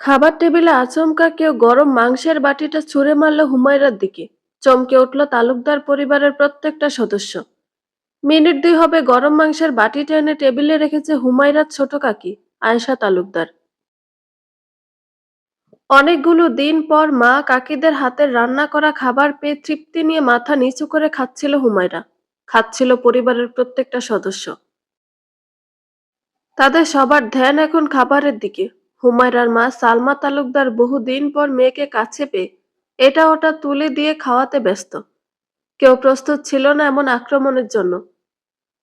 খাবার টেবিলে আচমকা কেউ গরম মাংসের বাটিটা ছুঁড়ে মারল হুমায়রার দিকে। চমকে উঠল তালুকদার পরিবারের প্রত্যেকটা সদস্য। মিনিট দুই হবে গরম মাংসের বাটিটা এনে টেবিলে রেখেছে হুমায়রার ছোট কাকি আয়েশা তালুকদার। অনেকগুলো দিন পর মা কাকিদের হাতের রান্না করা খাবার পেয়ে তৃপ্তি নিয়ে মাথা নিচু করে খাচ্ছিল হুমায়রা। খাচ্ছিল পরিবারের প্রত্যেকটা সদস্য। তাদের সবার ধ্যান এখন খাবারের দিকে। হুমায়রার মা সালমা তালুকদার বহুদিন পর মেয়েকে কাছে পেয়ে এটা ওটা তুলে দিয়ে খাওয়াতে ব্যস্ত। কেউ প্রস্তুত ছিল না এমন আক্রমণের জন্য।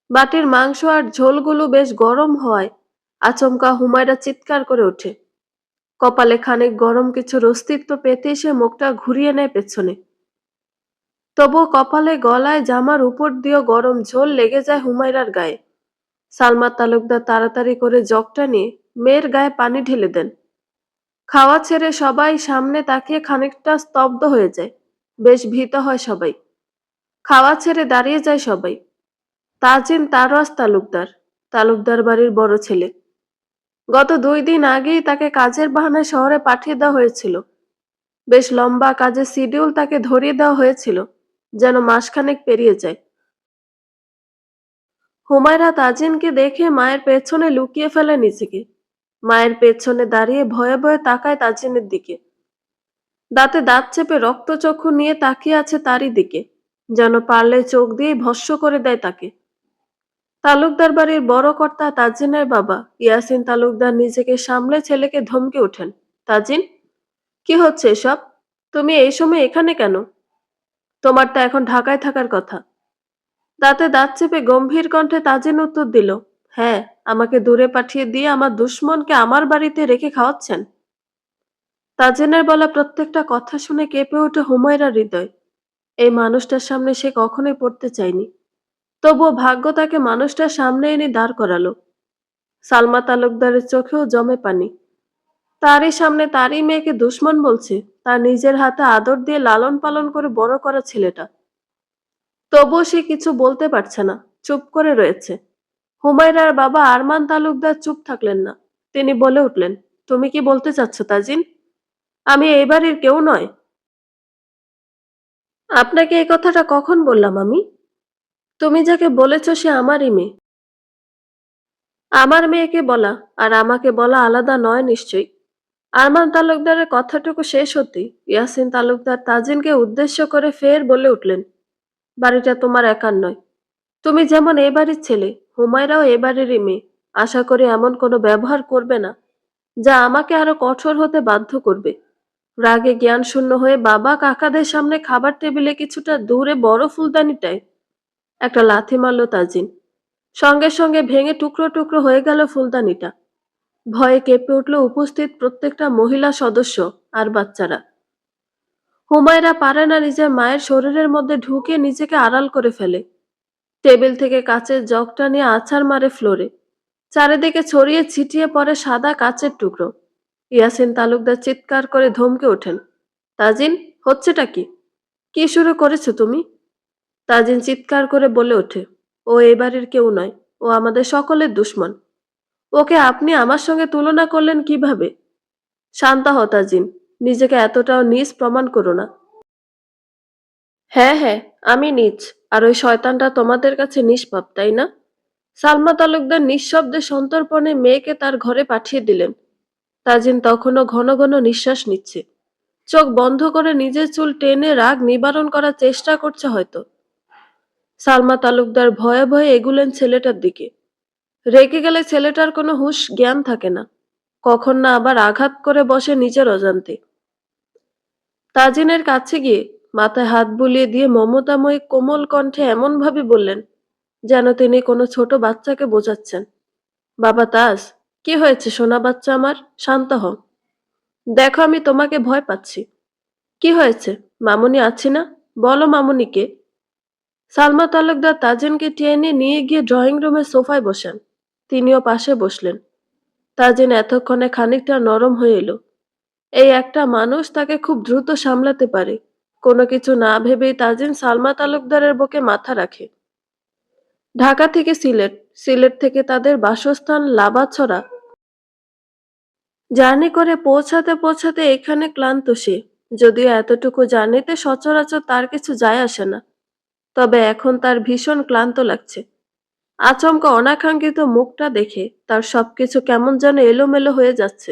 বাটির মাংস আর ঝোলগুলো বেশ গরম হওয়ায় আচমকা হুমায়রা চিৎকার করে ওঠে। কপালে খানিক গরম কিছুর অস্তিত্ব পেতেই সে মুখটা ঘুরিয়ে নেয় পেছনে। তবুও কপালে গলায় জামার উপর দিয়েও গরম ঝোল লেগে যায় হুমায়রার গায়ে। সালমা তালুকদার তাড়াতাড়ি করে জগটা নিয়ে মেয়ের গায়ে পানি ঢেলে দেন। খাওয়া ছেড়ে সবাই সামনে তাকিয়ে খানিকটা স্তব্ধ হয়ে যায়। বেশ ভীত হয় সবাই। খাওয়া ছেড়ে দাঁড়িয়ে যায় সবাই। তাজিন তারওয়াজ তালুকদার, তালুকদার বাড়ির বড় ছেলে। গত 2 দিন আগেই তাকে কাজের বাহানায় শহরে পাঠিয়ে দেওয়া হয়েছিল। বেশ লম্বা কাজের শিডিউল তাকে ধরিয়ে দেওয়া হয়েছিল, যেন মাসখানেক পেরিয়ে যায়। হুমায়রা তাজিনকে দেখে মায়ের পেছনে লুকিয়ে ফেলে নিজেকে। মায়ের পেছনে দাঁড়িয়ে ভয়ে ভয়ে তাকায় তাজিনের দিকে। দাঁতে দাঁত চেপে রক্তচক্ষু নিয়ে তাকিয়ে আছে তারই দিকে, যেন পারলে চোখ দিয়ে ভস্ম করে দেয় তাকে। তালুকদার বাড়ির বড় কর্তা তাজিনের বাবা ইয়াসিন তালুকদার নিজেকে সামলে ছেলেকে ধমকে ওঠেন। তাজিন, কি হচ্ছে এসব? তুমি এই সময় এখানে কেন? তোমার তো এখন ঢাকায় থাকার কথা। দাঁতে দাঁত চেপে গম্ভীর কণ্ঠে তাজিন উত্তর দিল, হ্যাঁ, আমাকে দূরে পাঠিয়ে দিয়ে আমার দুশ্মনকে আমার বাড়িতে রেখে খাওয়াচ্ছেন। তাজিনের বলা প্রত্যেকটা কথা শুনে কেঁপে ওঠে হুমায়রার হৃদয়। এই মানুষটার সামনে সে কখনোই পড়তে চায়নি। তবুও ভাগ্য তাকে মানুষটার সামনে এনে দাঁড় করালো। সালমা তালুকদারের চোখেও জমে পানি। তারই সামনে তারই মেয়েকে দুশমন বলছে, তার নিজের হাতে আদর দিয়ে লালন পালন করে বড় করা ছেলেটা। তবুও সে কিছু বলতে পারছে না, চুপ করে রয়েছে। হুমায়রার বাবা আরমান তালুকদার চুপ থাকলেন না। তিনি বলে উঠলেন, তুমি কি বলতে চাচ্ছ তাজিন? আমি এই বাড়ির কেউ নয়? আপনাকে এই কথাটা কখন বললাম আমি? তুমি যাকে বলেছ সে আমারই মেয়ে। আমার মেয়েকে বলা আর আমাকে বলা আলাদা নয় নিশ্চয়ই। আরমান তালুকদারের কথাটুকু শেষ হতেই ইয়াসিন তালুকদার তাজিনকে উদ্দেশ্য করে ফের বলে উঠলেন, বাড়িটা তোমার একার নয়। তুমি যেমন এ বাড়ির ছেলে, হুমায়রাও এ বাড়িরই মেয়ে। আশা করি এমন কোনো ব্যবহার করবে না যা আমাকে আরো কঠোর হতে বাধ্য করবে। রাগে জ্ঞান শূন্য হয়ে বাবা কাকাদের সামনে খাবার টেবিলে কিছুটা দূরে বড় ফুলদানিটায় একটা লাথি মারল তাজিন। সঙ্গে সঙ্গে ভেঙে টুকরো টুকরো হয়ে গেল ফুলদানিটা। ভয়ে কেঁপে উঠল উপস্থিত প্রত্যেকটা মহিলা সদস্য আর বাচ্চারা। হুমায়রা পারে না নিজের মায়ের শরীরের মধ্যে ঢুকে নিজেকে আড়াল করে ফেলে। টেবিল থেকে কাচের জগটা নিয়ে আছাড় মারে ফ্লোরে। চারিদিকে ছড়িয়ে ছিটিয়ে পড়ে সাদা কাচের টুকরো। ইয়াসিন তালুকদার চিৎকার করে ধমকে ওঠেন, তাজিন, হচ্ছেটা কি? কি শুরু করেছো তুমি? তাজিন চিৎকার করে বলে ওঠে, ও এ বাড়ির কেউ নয়। ও আমাদের সকলের দুশ্মন। ওকে আপনি আমার সঙ্গে তুলনা করলেন কিভাবে? শান্ত হও তাজিন, নিজেকে এতটাও নীচ প্রমাণ করো না। হ্যাঁ হ্যাঁ, আমি নীচ। আর ওই শয়তানটা তোমাদের কাছে নিষ্পাপ, তাই না? সালমা তালুকদার নিঃশব্দে সন্তর্পণে মেয়েকে তার ঘরে পাঠিয়ে দিলেন। তাজিন তখনও ঘন ঘন নিঃশ্বাস নিচ্ছে। চোখ বন্ধ করে নিজের চুল টেনে রাগ নিবারণ করার চেষ্টা করছে হয়তো। সালমা তালুকদার ভয়ে ভয়ে এগুলেন ছেলেটার দিকে। রেগে গেলে ছেলেটার কোনো হুঁশ জ্ঞান থাকে না। কখন না আবার আঘাত করে বসে নিজের অজান্তে। তাজিনের কাছে গিয়ে মাথায় হাত বুলিয়ে দিয়ে মমতাময়ী কোমল কণ্ঠে এমনভাবে বললেন, যেন তিনি কোনো ছোট বাচ্চাকে বোঝাচ্ছেন, বাবা তাজ, কি হয়েছে সোনা বাচ্চা আমার? শান্ত হও। দেখো আমি তোমাকে ভয় পাচ্ছি। কি হয়েছে? মামুনি আছি না? বলো মামুনিকে। সালমা তালুকদার তাজিনকে টেনে নিয়ে গিয়ে ড্রয়িং রুমের সোফায় বসান। তিনিও পাশে বসলেন। তাজিন এতক্ষণে খানিকটা নরম হয়ে এলো। এই একটা মানুষ তাকে খুব দ্রুত সামলাতে পারে। কোনো কিছু না ভেবেই তাজিন সালমা তালুকদারের বুকে মাথা রাখে। ঢাকা থেকে সিলেট, সিলেট থেকে তাদের বাসস্থান লাবাছড়া, জার্নি করে পৌঁছাতে পৌঁছাতে এখানে ক্লান্ত সে। যদিও এতটুকু জার্নিতে সচরাচর তার কিছু যায় আসে না, তবে এখন তার ভীষণ ক্লান্ত লাগছে। আচমকা অনাকাঙ্ক্ষিত মুখটা দেখে তার সবকিছু কেমন যেন এলোমেলো হয়ে যাচ্ছে।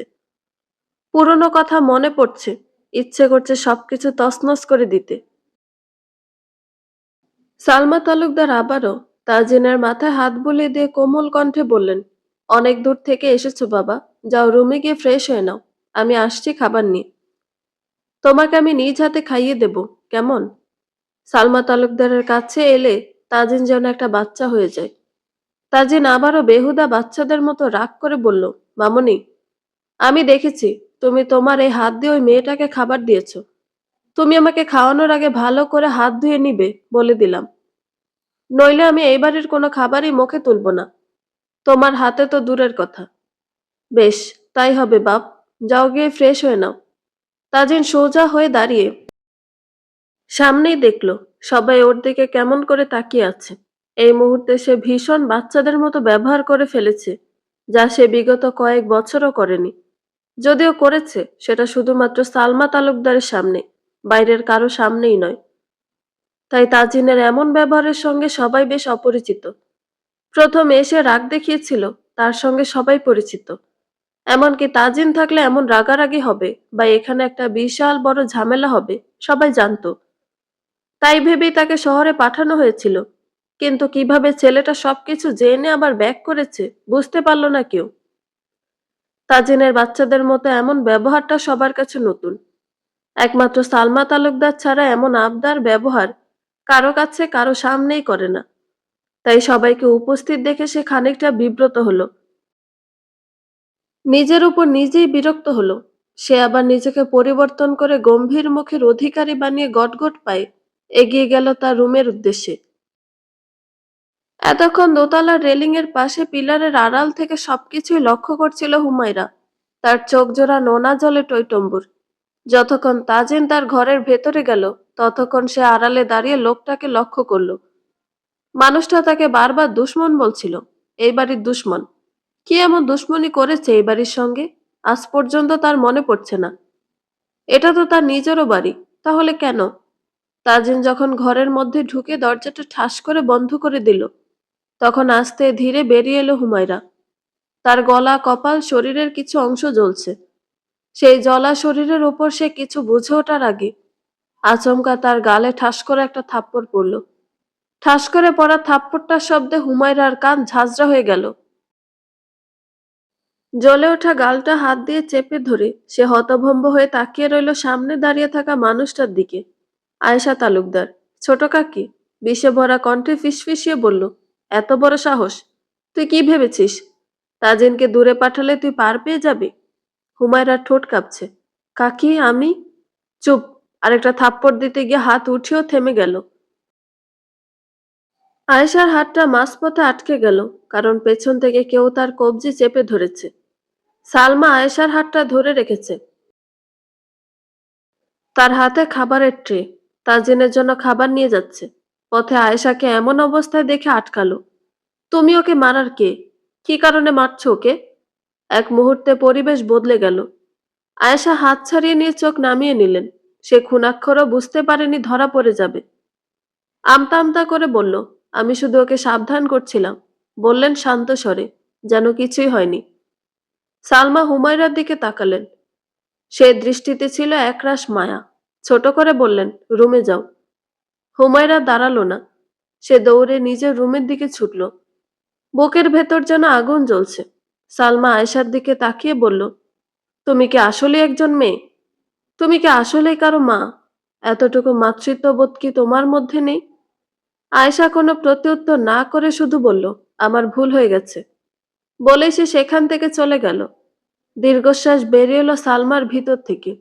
পুরনো কথা মনে পড়ছে, ইচ্ছে করছে সবকিছু তছনছ করে দিতে। সালমা তালুকদার আবারও তাজিনের মাথায় হাত বুলিয়ে দিয়ে কোমল কণ্ঠে বললেন, অনেক দূর থেকে এসেছো বাবা, যাও রুমে গিয়ে ফ্রেশ হয়ে নাও। আমি আসছি খাবার নিয়ে। তোমাকে আমি নিজ হাতে খাইয়ে দেব, কেমন? সালমা তালুকদারের কাছে এলে তাজিন যেন একটা বাচ্চা হয়ে যায়। তাজিন আবারও বেহুদা বাচ্চাদের মতো রাগ করে বলল, মামুনি, আমি দেখেছি তুমি তোমার এই হাত দিয়ে ওই মেয়েটাকে খাবার দিয়েছো। তুমি আমাকে খাওয়ানোর আগে ভালো করে হাত ধুয়ে নিবে বলে দিলাম, নইলে আমি এই বাড়ির কোনো খাবারই মুখে তুলব না। তোমার হাতে তো দূরের কথা। বেশ, তাই হবে বাপ, যাও গিয়ে ফ্রেশ হয়ে নাও। তাজিন সোজা হয়ে দাঁড়িয়ে সামনেই দেখল সবাই ওর দিকে কেমন করে তাকিয়ে আছে। এই মুহূর্তে সে ভীষণ বাচ্চাদের মতো ব্যবহার করে ফেলেছে, যা সে বিগত কয়েক বছরও করেনি। যদিও করেছে সেটা শুধুমাত্র সালমা তালুকদারের সামনে, বাইরের কারো সামনেই নয়। তাই তাজিনের এমন ব্যবহারের সঙ্গে সবাই বেশ অপরিচিত। প্রথম এসে রাগ দেখিয়েছিল, তার সঙ্গে সবাই পরিচিত। এমনকি তাজিন থাকলে এমন রাগারাগি হবে বা এখানে একটা বিশাল বড় ঝামেলা হবে সবাই জানতো। তাই ভেবেই তাকে শহরে পাঠানো হয়েছিল। কিন্তু কিভাবে ছেলেটা সবকিছু জেনে আবার ব্যাক করেছে বুঝতে পারল না কেউ। তাজিনের বাচ্চাদের মতো এমন ব্যবহারটা সবার কাছে নতুন। একমাত্র সালমা তালুকদার ছাড়া এমন আবদার ব্যবহার কারো কাছে কারো সামনেই করে না। তাই সবাইকে উপস্থিত দেখে সে খানিকটা বিব্রত হলো। নিজের উপর নিজেই বিরক্ত হলো। সে আবার নিজেকে পরিবর্তন করে গম্ভীর মুখের অধিকারী বানিয়ে গটগট পায়ে এগিয়ে গেল তার রুমের উদ্দেশ্যে। এতক্ষণ দোতলার রেলিং এর পাশে পিলারের আড়াল থেকে সবকিছুই লক্ষ্য করছিল হুমায়রা। তার চোখ জোড়া নোনা জলে টইটম্বুর। যতক্ষণ তাজিন তার ঘরের ভেতরে গেল, ততক্ষণ সে আড়ালে দাঁড়িয়ে লোকটাকে লক্ষ্য করল। মানুষটা তাকে বারবার দুশমন বলছিল, এই বাড়ির দুশমন। কি এমন দুশমনি করেছে এই বাড়ির সঙ্গে? আজ পর্যন্ত তার মনে পড়ছে না। এটা তো তার নিজেরও বাড়ি, তাহলে কেন? তাজিন যখন ঘরের মধ্যে ঢুকে দরজাটা ঠাস করে বন্ধ করে দিল, তখন আস্তে ধীরে বেরিয়ে এলো হুমায়রা। তার গলা, কপাল, শরীরের কিছু অংশ জ্বলছে। সেই জ্বলা শরীরের ওপর সে কিছু বুঝে ওঠার আগে আচমকা তার গালে ঠাস করে একটা থাপ্পড় পড়ল। ঠাস করে পড়া থাপ্পড়টার শব্দে হুমায়রার কান ঝাঁঝরা হয়ে গেল। জ্বলে ওঠা গালটা হাত দিয়ে চেপে ধরে সে হতভম্ব হয়ে তাকিয়ে রইল সামনে দাঁড়িয়ে থাকা মানুষটার দিকে। আয়েশা তালুকদার, ছোট কাকি। বিষে ভরা কণ্ঠে ফিসফিসিয়ে বলল, এত বড় সাহস! তুই কি ভেবেছিস তাজিনকে দূরে পাঠালে তুই পার পেয়ে যাবি? হুমায়রার ঠোঁট কাঁপছে। কাকি, আমি? চুপ! আরেকটা থাপ্পড় দিতে গিয়ে হাত উঠেও থেমে গেল। আয়েশার হাতটা মাঝপথে আটকে গেল, কারণ পেছন থেকে কেউ তার কবজি চেপে ধরেছে। সালমা আয়েশার হাতটা ধরে রেখেছে। তার হাতে খাবারের ট্রে। তাজিনের জন্য খাবার নিয়ে যাচ্ছে। পথে আয়েশাকে এমন অবস্থায় দেখে আটকালো। তুমি ওকে মারার কে? কি কারণে মারছো ওকে? এক মুহূর্তে পরিবেশ বদলে গেল। আয়েশা হাত ছাড়িয়ে নিয়ে চোখ নামিয়ে নিলেন। সে খুনাক্ষরও বুঝতে পারেনি ধরা পড়ে যাবে। আমতা আমতা করে বলল, আমি শুধু ওকে সাবধান করছিলাম, বললেন শান্ত স্বরে, যেন কিছুই হয়নি। সালমা হুমায়রার দিকে তাকালেন। সে দৃষ্টিতে ছিল একরাশ মায়া। ছোট করে বললেন, রুমে যাও। হুমায়রা দাঁড়ালো না। সে দৌড়ে নিজের রুমের দিকে ছুটল। বুকের ভেতর যেন আগুন জ্বলছে। সালমা আয়েশার দিকে তাকিয়ে বলল, তুমি কি আসলে একজন মেয়ে? তুমি কি আসলেই কারো মা? এতটুকু মাতৃত্ববোধ কি তোমার মধ্যে নেই? আয়েশা কোনো প্রত্যুত্তর না করে শুধু বলল, আমার ভুল হয়ে গেছে। বলেই সে সেখান থেকে চলে গেল। দীর্ঘশ্বাস বেরিয়ে এলো সালমার ভিতর থেকে।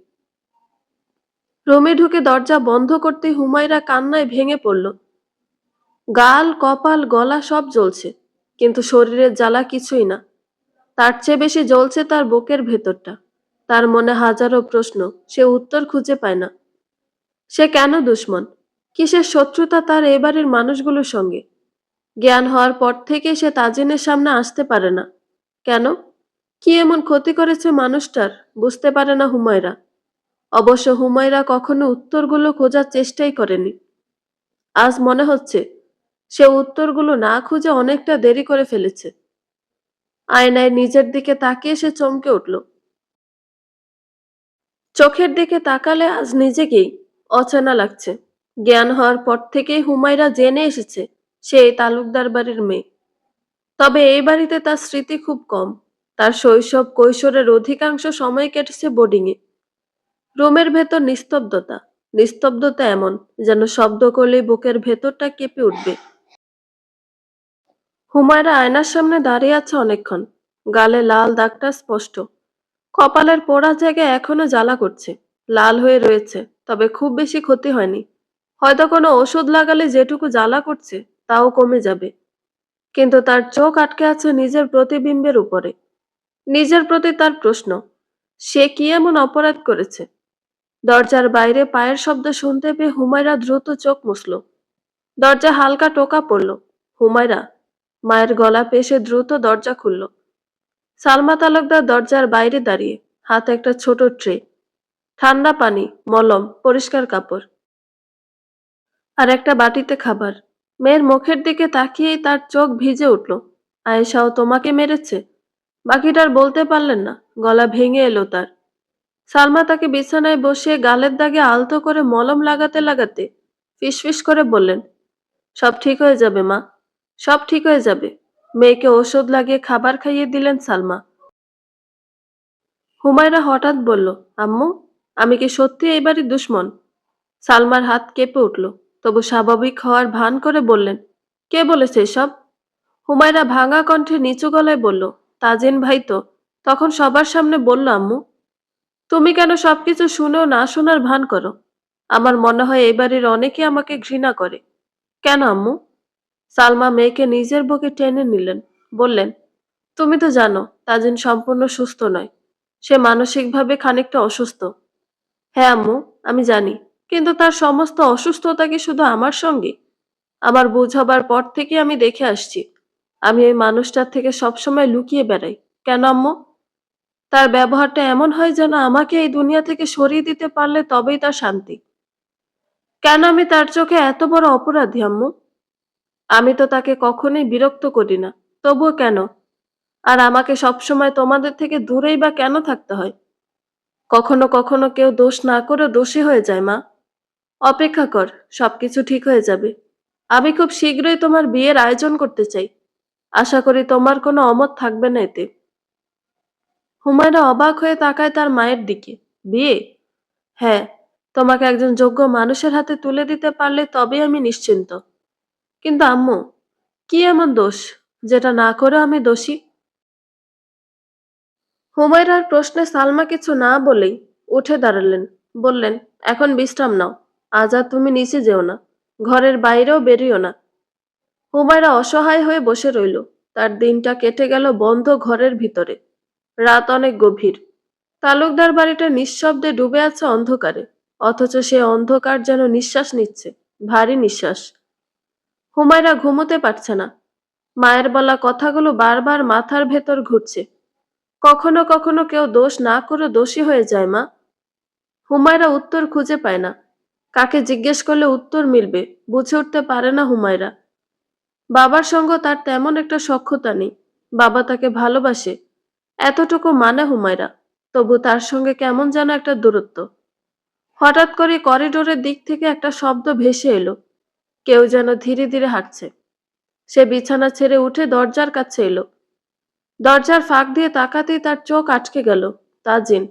রুমে ঢুকে দরজা বন্ধ করতেই হুমায়রা কান্নায় ভেঙে পড়ল। গাল, কপাল, গলা সব জ্বলছে, কিন্তু শরীরের জ্বালা কিছুই না। তার চেয়ে বেশি জ্বলছে তার বুকের ভেতরটা। তার মনে হাজারো প্রশ্ন, সে উত্তর খুঁজে পায় না। সে কেন দুশমন? কিসের শত্রুতা তার এবারের মানুষগুলোর সঙ্গে? জ্ঞান হওয়ার পর থেকে সে তাজিনের সামনে আসতে পারে না। কেন? কি এমন ক্ষতি করেছে মানুষটার বুঝতে পারে না হুমায়রা। অবশ্য হুমায়রা কখনো উত্তরগুলো খোঁজার চেষ্টাই করেনি। আজ মনে হচ্ছে সে উত্তরগুলো না খুঁজে অনেকটা দেরি করে ফেলেছে। আয়নায় নিজের দিকে তাকিয়ে সে চমকে উঠল। চোখের দিকে তাকালে আজ নিজেকেই অচেনা লাগছে। জ্ঞান হওয়ার পর থেকেই হুমায়রা জেনে এসেছে সে এই তালুকদার বাড়ির মেয়ে। তবে এই বাড়িতে তার স্মৃতি খুব কম। তার শৈশব কৈশোরের অধিকাংশ সময় কেটেছে বোর্ডিংয়ে। রুমের ভেতর নিস্তব্ধতা। নিস্তব্ধতা এমন যেন শব্দ করলেই বুকের ভেতরটা কেঁপে উঠবে। হুমায়রা আয়নার সামনে দাঁড়িয়ে আছে অনেকক্ষণ। গালে লাল দাগটা স্পষ্ট। কপালের পোড়া জায়গায় এখনো জ্বালা করছে। লাল হয়ে রয়েছে, তবে খুব বেশি ক্ষতি হয়নি। হয়তো কোনো ওষুধ লাগালে যেটুকু জ্বালা করছে তাও কমে যাবে। কিন্তু তার চোখ আটকে আছে নিজের প্রতিবিম্বের উপরে। নিজের প্রতি তার প্রশ্ন, সে কি এমন অপরাধ করেছে? দরজার বাইরে পায়ের শব্দ শুনতে পেয়ে হুমায়রা দ্রুত চোখ মুছল। দরজা হালকা টোকা পড়ল। হুমায়রা মায়ের গলা পেয়ে সে দ্রুত দরজা খুলল। সালমা তালুকদার দরজার বাইরে দাঁড়িয়ে, হাতে একটা ছোট ট্রে, ঠান্ডা পানি, মলম, পরিষ্কার কাপড় আর একটা বাটিতে খাবার। মেয়ের মুখের দিকে তাকিয়েই তার চোখ ভিজে উঠল। আয়েশাও তোমাকে মেরেছে? বাকিটার বলতে পারলেন না, গলা ভেঙে এলো তার। সালমা তাকে বিছানায় বসিয়ে গালের দাগে আলতো করে মলম লাগাতে লাগাতে ফিসফিস করে বললেন, সব ঠিক হয়ে যাবে মা, সব ঠিক হয়ে যাবে। মেয়েকে ওষুধ লাগিয়ে খাবার খাইয়ে দিলেন সালমা। হুমায়রা হঠাৎ বলল, আম্মু, আমি কি সত্যি এই বাড়ির দুশ্মন? সালমার হাত কেঁপে উঠল, তবু স্বাভাবিক হওয়ার ভান করে বললেন, কে বলেছে এসব? হুমায়রা ভাঙা কণ্ঠে নিচু গলায় বলল, তাজিন ভাই তো তখন সবার সামনে বলল, আম্মু, তুমি কেন সবকিছু শুনেও না শোনার ভান করো? আমার মনে হয় এই বাড়ির অনেকে আমাকে ঘৃণা করে। কেন আম্মু? সালমা মেয়েকে নিজের বুকে টেনে নিলেন, বললেন, তুমি তো জানো তাজিন সম্পূর্ণ সুস্থ নয়। সে মানসিকভাবে খানিকটা অসুস্থ। হ্যাঁ আম্মু, আমি জানি। কিন্তু তার সমস্ত অসুস্থতা কি শুধু আমার সঙ্গে? আমার বুঝ হবার পর থেকে আমি দেখে আসছি। আমি ওই মানুষটার থেকে সবসময় লুকিয়ে বেড়াই। কেন আম্মু? তার ব্যবহারটা এমন হয় যেন আমাকে এই দুনিয়া থেকে সরিয়ে দিতে পারলে তবেই তার শান্তি। কেন আমি তার চোখে এত বড় অপরাধী আম্মু? আমি তো তাকে কখনোই বিরক্ত করি না। তবুও কেন? আর আমাকে সবসময় তোমাদের থেকে দূরেই বা কেন থাকতে হয়? কখনো কখনো কেউ দোষ না করেও দোষী হয়ে যায় মা। অপেক্ষা কর, সবকিছু ঠিক হয়ে যাবে। আমি খুব শীঘ্রই তোমার বিয়ের আয়োজন করতে চাই। আশা করি তোমার কোনো অমত থাকবে না এতে। হুমায়রা অবাক হয়ে তাকায় তার মায়ের দিকে। বিয়ে? হ্যাঁ, তোমাকে একজন যোগ্য মানুষের হাতে তুলে দিতে পারলে তবেই আমি নিশ্চিন্ত। কিন্তু আম্মু, কি এমন দোষ যেটা না করে আমি দোষী? হুমায়রার প্রশ্নে সালমা কিছু না বলেই উঠে দাঁড়ালেন। বললেন, এখন বিশ্রাম নাও। আজ আর তুমি নিচে যেও না। ঘরের বাইরেও বেরিও না। হুমায়রা অসহায় হয়ে বসে রইল। তার দিনটা কেটে গেল বন্ধ ঘরের ভিতরে। রাত অনেক গভীর। তালুকদার বাড়িটা নিঃশব্দে ডুবে আছে অন্ধকারে। অথচ সে অন্ধকার যেন নিঃশ্বাস নিচ্ছে, ভারী নিঃশ্বাস। হুমায়রা ঘুমোতে পারছে না। মায়ের বলা কথাগুলো বারবার মাথার ভেতর ঘুরছে। কখনো কখনো কেউ দোষ না করে দোষী হয়ে যায় মা। হুমায়রা উত্তর খুঁজে পায় না। কাকে জিজ্ঞেস করলে উত্তর মিলবে বুঝে উঠতে পারে না হুমায়রা। বাবার সঙ্গে তার তেমন একটা সখ্যতা নেই। বাবা তাকে ভালোবাসে, এতটুকু মানে হুমায়রা। তবু তার সঙ্গে কেমন যেন একটা দূরত্ব। হঠাৎ করে করিডোরের দিক থেকে একটা শব্দ ভেসে এলো। কেউ যেন ধীরে ধীরে হাঁটছে। সে বিছানা ছেড়ে উঠে দরজার কাছে এলো। দরজার ফাঁক দিয়ে তাকাতেই তার চোখ আটকে গেল। তাজিন।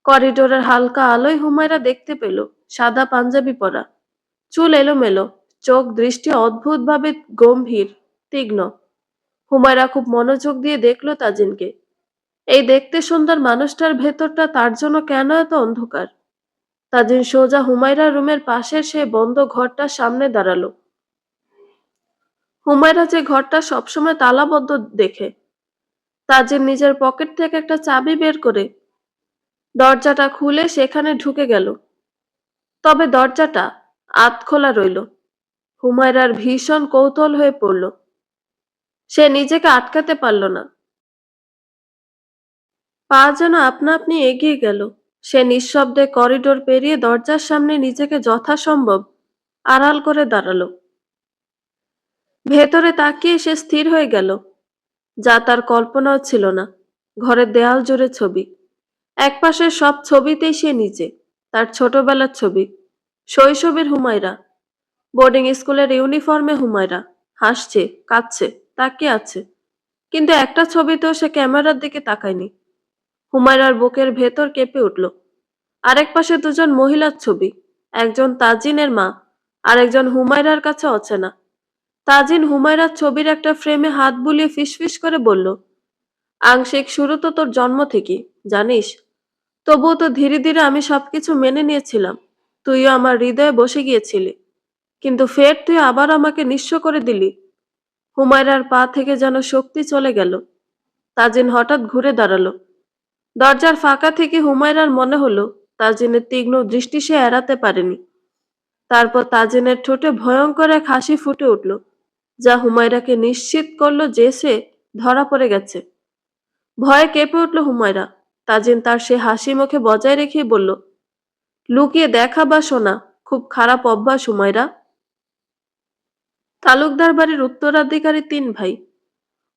করিডোরের হালকা আলোয় হুমায়রা দেখতে পেল, সাদা পাঞ্জাবি পরা, চুল এলোমেলো, চোখ দৃষ্টি অদ্ভুতভাবে গম্ভীর, তীক্ষ্ণ। হুমায়রা খুব মনোযোগ দিয়ে দেখল তাজিনকে। এই দেখতে সুন্দর মানুষটার ভেতরটা তার জন্য কেন এত অন্ধকার? তাজিন সোজা হুমায়রার রুমের পাশের সেই বন্ধ ঘরটার সামনে দাঁড়ালো। হুমায়রা যে ঘরটা সবসময় তালাবদ্ধ দেখে, তাজিন নিজের পকেট থেকে একটা চাবি বের করে দরজাটা খুলে সেখানে ঢুকে গেল। তবে দরজাটা আধখোলা রইল। হুমায়রার ভীষণ কৌতূহল হয়ে পড়ল। সে নিজেকে আটকাতে পারল না। পা যেন আপনা আপনি এগিয়ে গেল। সে নিঃশব্দে করিডোর পেরিয়ে দরজার সামনে নিজেকে যথাসম্ভব আড়াল করে দাঁড়ালো। ভেতরে তাকিয়ে সে স্থির হয়ে গেল, যা তার কল্পনাও ছিল না। ঘরের দেয়াল জুড়ে ছবি, একপাশের সব ছবিতেই সে নিজে, তার ছোটবেলার ছবি, শৈশবের হুমায়রা, বোর্ডিং স্কুলের ইউনিফর্মে হুমায়রা, হাসছে, কাঁদছে, তাকিয়ে আছে। কিন্তু একটা ছবিতেও সে ক্যামেরার দিকে তাকায়নি। হুমায়রার বুকের ভেতর কেঁপে উঠল। আরেক পাশে দুজন মহিলার ছবি, একজন তাজিনের মা, আর একজন হুমায়রার কাছে অচেনা। তাজিন হুমায়রার ছবির একটা ফ্রেমে হাত বুলিয়ে ফিসফিস করে বলল, আংশিক শুরু তো তোর জন্ম থেকেই, জানিস। তবুও তো ধীরে ধীরে আমি সবকিছু মেনে নিয়েছিলাম। তুইও আমার হৃদয়ে বসে গিয়েছিলি, কিন্তু ফের তুই আবার আমাকে নিঃস্ব করে দিলি। হুমায়রার পা থেকে যেন শক্তি চলে গেল। তাজিন হঠাৎ ঘুরে দাঁড়ালো। দরজার ফাঁকা থেকে হুমায়রার মনে হলো তাজিনের তীক্ষ্ণ দৃষ্টি সে এড়াতে পারেনি। তারপর তাজিনের ঠোঁটে ভয়ঙ্কর এক হাসি ফুটে উঠল, যা হুমায়রাকে নিশ্চিত করলো যে সে ধরা পড়ে গেছে। ভয়ে কেঁপে উঠল হুমায়রা। তাজিন তার সে হাসি মুখে বজায় রেখেই বলল, লুকিয়ে দেখা বা শোনা খুব খারাপ অভ্যাস হুমায়রা। তালুকদার বাড়ির উত্তরাধিকারী ৩ ভাই।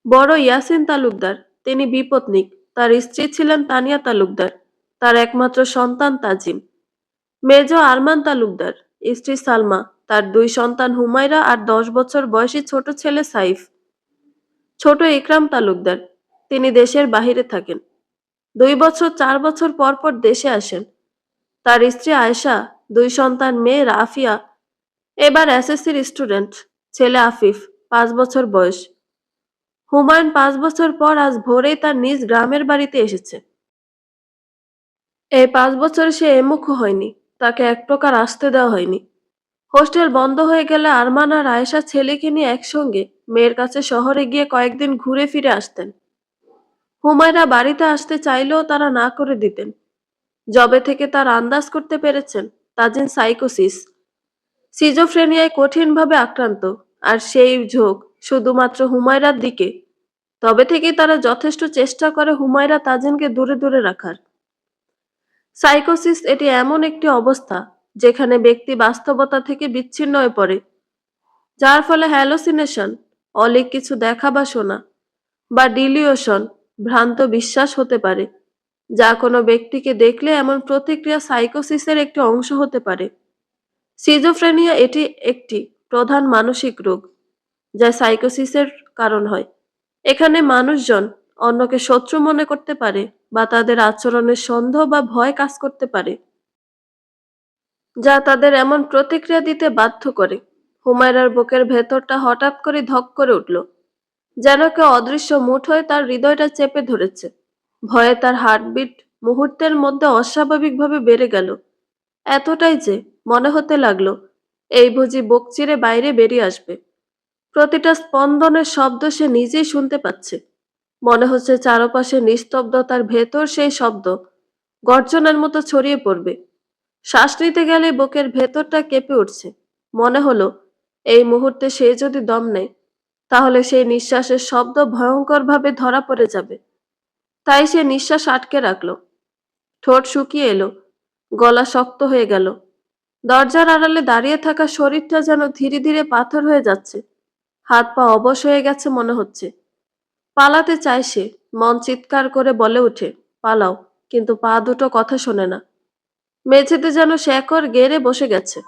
বড় ইয়াসিন তালুকদার, তিনি বিপত্নিক। তার স্ত্রী ছিলেন তানিয়া তালুকদার, তার একমাত্র সন্তান তাজিম। মেজ আরমান তালুকদার, স্ত্রী সালমা, তার 2 সন্তান হুমায়রা আর 10 বছর বয়সী ছোট ছেলে সাইফ। ছোট ইকরাম তালুকদার, তিনি দেশের বাহিরে থাকেন। 2 বছর 4 বছর পর পর দেশে আসেন। তার স্ত্রী আয়েশা, 2 সন্তান মেয়ে রাফিয়া, এবার এসএসসির স্টুডেন্ট, ছেলে আফিফ, 5 বছর বয়স। হুমায়ুন 5 বছর পর আজ ভোরেই তার নিজ গ্রামের বাড়িতে এসেছে। এই 5 বছরে সে এমুখও হয়নি, তাকে এক প্রকার আসতে দেওয়া হয়নি। হোস্টেল বন্ধ হয়ে গেলে আরমান আর আয়েশা ছেলেকে নিয়ে একসঙ্গে মেয়ের কাছে শহরে গিয়ে কয়েকদিন ঘুরে ফিরে আসতেন। হুমায়রা বাড়িতে আসতে চাইলেও তারা না করে দিতেন। যবে থেকে তার আন্দাজ করতে পেরেছেন তাজিন সাইকোসিস, সিজোফ্রেনিয়ায় কঠিনভাবে আক্রান্ত, আর সেই ঝোঁক শুধুমাত্র হুমায়রার দিকে, তবে থেকেই তারা যথেষ্ট চেষ্টা করে হুমায়রা তাজিনকে দূরে দূরে রাখার। সাইকোসিস এটি এমন একটি অবস্থা যেখানে ব্যক্তি বাস্তবতা থেকে বিচ্ছিন্ন হয়ে পড়ে, যার ফলে হ্যালোসিনেশন, অলিক কিছু দেখা বা শোনা, বা ডিলিউশন, ভ্রান্ত বিশ্বাস হতে পারে, যা কোনো ব্যক্তিকে দেখলে এমন প্রতিক্রিয়া সাইকোসিসের একটি অংশ হতে পারে। সিজোফ্রেনিয়া এটি একটি প্রধান মানসিক রোগ যা সাইকোসিসের কারণ হয়। এখানে মানুষজন অন্যকে শত্রু মনে করতে পারে বা তাদের আচরণে সন্দেহ বা ভয় কাজ করতে পারে, যা তাদের এমন প্রতিক্রিয়া দিতে বাধ্য করে। হুমায়রার বুকের ভেতরটা হঠাৎ করে ধক করে উঠল, যেন কেউ অদৃশ্য মুঠোয় তার হৃদয়টা চেপে ধরেছে। ভয়ে তার হার্টবিট মুহূর্তের মধ্যে অস্বাভাবিকভাবে বেড়ে গেল, এতটাই যে মনে হতে লাগলো এই বুঝি বুক চিরে বাইরে বেরিয়ে আসবে। প্রতিটা স্পন্দনের শব্দ সে নিজেই শুনতে পাচ্ছে। মনে হচ্ছে চারপাশে নিস্তব্ধতার ভেতর সেই শব্দ গর্জনের মতো ছড়িয়ে পড়বে। শ্বাস নিতে গেলে বুকের ভেতরটা কেঁপে উঠছে। মনে হলো এই মুহূর্তে সে যদি দম নেয়, তাহলে সেই নিঃশ্বাসের শব্দ ভয়ঙ্করভাবে ধরা পড়ে যাবে। তাই সে নিঃশ্বাস আটকে রাখলো। ঠোঁট শুকিয়ে এলো, গলা শক্ত হয়ে গেল। দরজার আড়ালে দাঁড়িয়ে থাকা শরীরটা যেন ধীরে ধীরে পাথর হয়ে যাচ্ছে। হাত পা অবশ হয়ে গেছে মনে হচ্ছে। পালাতে চায় সে, মন চিৎকার করে বলে ওঠে, পালাও, কিন্তু পা দুটো কথা শোনে না। মেঝেতে যেন শেকড় গেড়ে বসে গেছে।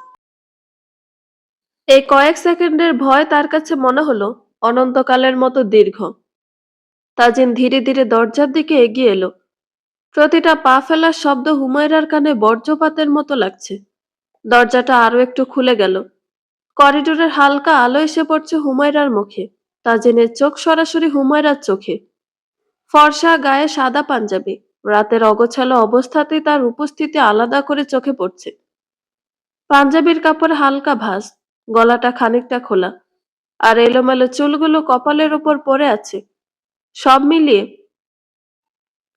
এই কয়েক সেকেন্ডের ভয় তার কাছে মনে হলো অনন্তকালের মতো দীর্ঘ। তাজিন ধীরে ধীরে দরজার দিকে এগিয়ে এলো। প্রতিটা পা ফেলার শব্দ হুমায়রার কানে বজ্রপাতের মতো লাগছে। দরজাটা আরো একটু খুলে গেল। করিডোরের হালকা আলো এসে পড়ছে হুমায়রার মুখে। তাজিনের চোখ সরাসরি হুমায়রার চোখে। ফর্সা গায়ে সাদা পাঞ্জাবি, রাতের অগোছালো অবস্থাতেই তার উপস্থিতি আলাদা করে চোখে পড়ছে। পাঞ্জাবির কাপড়ে হালকা ভাঁজ, গলাটা খানিকটা খোলা, আর এলোমেলো চুলগুলো কপালের ওপর পড়ে আছে। সব মিলিয়ে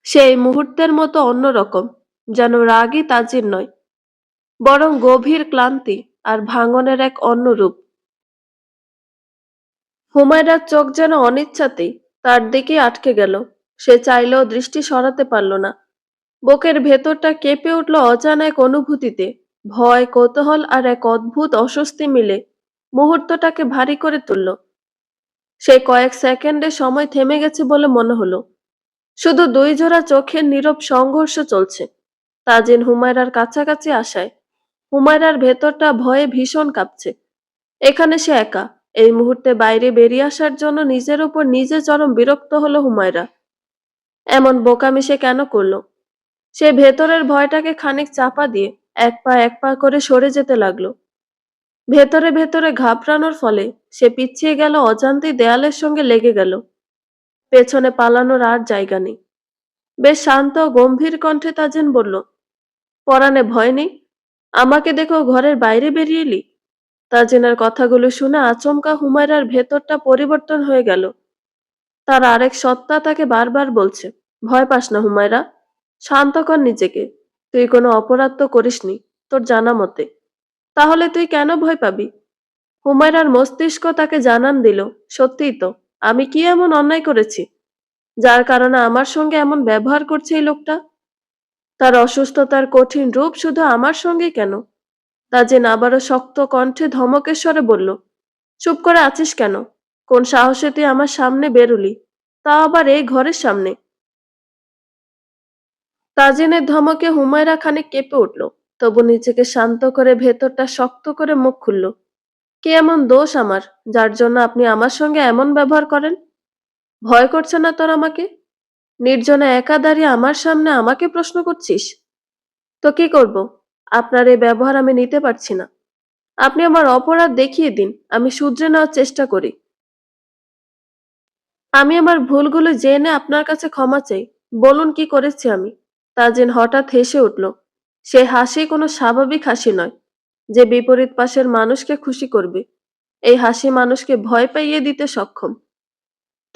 সেই মুহূর্তের মতো অন্যরকম, যেন রাগই তাজির নয়, বরং গভীর ক্লান্তি আর ভাঙনের এক অন্য রূপ। হুমায়রার চোখ যেন অনিচ্ছাতেই তার দিকে আটকে গেল। সে চাইলেও দৃষ্টি সরাতে পারল না। বুকের ভেতরটা কেঁপে উঠল অজানা এক অনুভূতিতে। ভয়, কৌতূহল আর এক অদ্ভুত অস্বস্তি মিলে মুহূর্তটাকে ভারী করে তুলল। সে কয়েক সেকেন্ডে সময় থেমে গেছে বলে মনে হলো। শুধু দুই জোড়া চোখের নীরব সংঘর্ষ চলছে। তাজিন হুমায়রার কাছাকাছি আসায় হুমায়রার ভেতরটা ভয়ে ভীষণ কাঁপছে। এখানে সে একা। এই মুহূর্তে বাইরে বেরিয়ে আসার জন্য নিজের উপর নিজে চরম বিরক্ত হলো হুমায়রা। এমন বোকামি সে কেন করলো? সে ভেতরের ভয়টাকে খানিক চাপা দিয়ে এক পা করে সরে যেতে লাগলো। ভেতরে ভেতরে ঘাবড়ানোর ফলে সে পিছিয়ে গেল, অজান্তেই দেয়ালের সঙ্গে লেগে গেল। পেছনে পালানোর আর জায়গা নেই। বেশ শান্ত ও গম্ভীর কণ্ঠে তাজিন বলল, পরাণে ভয় নেই? আমাকে দেখেও ঘরের বাইরে বেরিয়ে এলি? তাজিনের কথাগুলো শুনে আচমকা হুমায়রার ভেতরটা পরিবর্তন হয়ে গেল। তার আরেক সত্তা তাকে বারবার বলছে, ভয় পাস না হুমায়রা, শান্ত কর নিজেকে। তুই কোনো অপরাধ তো করিসনি তোর জানা মতে, তাহলে তুই কেন ভয় পাবি? হুমায়রার মস্তিষ্ক তাকে জানান দিল, সত্যিই তো, আমি কি এমন অন্যায় করেছি যার কারণে আমার সঙ্গে এমন ব্যবহার করছে এই লোকটা? তার অসুস্থতার কঠিন রূপ শুধু আমার সঙ্গে কেন? তাজিন আবারও শক্ত কণ্ঠে ধমকের স্বরে বলল, চুপ করে আছিস কেন? কোন সাহসে তুই আমার সামনে বেরুলি, তা আবার এই ঘরের সামনে? তাজিনের ধমকে হুমায়রা খানিক কেঁপে উঠল, তবু নিজেকে শান্ত করে ভেতরটা শক্ত করে মুখ খুলল। কি এমন দোষ আমার যার জন্য আপনি আমার সঙ্গে এমন ব্যবহার করেন? ভয় করছে না তোর আমাকে? নির্জনে একা দাঁড়িয়ে আমার সামনে আমাকে প্রশ্ন করছিস? তো কি করব? আপনার এই ব্যবহার আমি নিতে পারছি না। আপনি আমার অপরাধ দেখিয়ে দিন, আমি শুধরে নেওয়ার চেষ্টা করি। আমি আমার ভুলগুলো জেনে আপনার কাছে ক্ষমা চাই। বলুন কি করেছি আমি? তাজিন হঠাৎ হেসে উঠল। সে হাসি কোনো স্বাভাবিক হাসি নয়, যে বিপরীত পাশের মানুষকে খুশি করবে। এই হাসি মানুষকে ভয় পাইয়ে দিতে সক্ষম।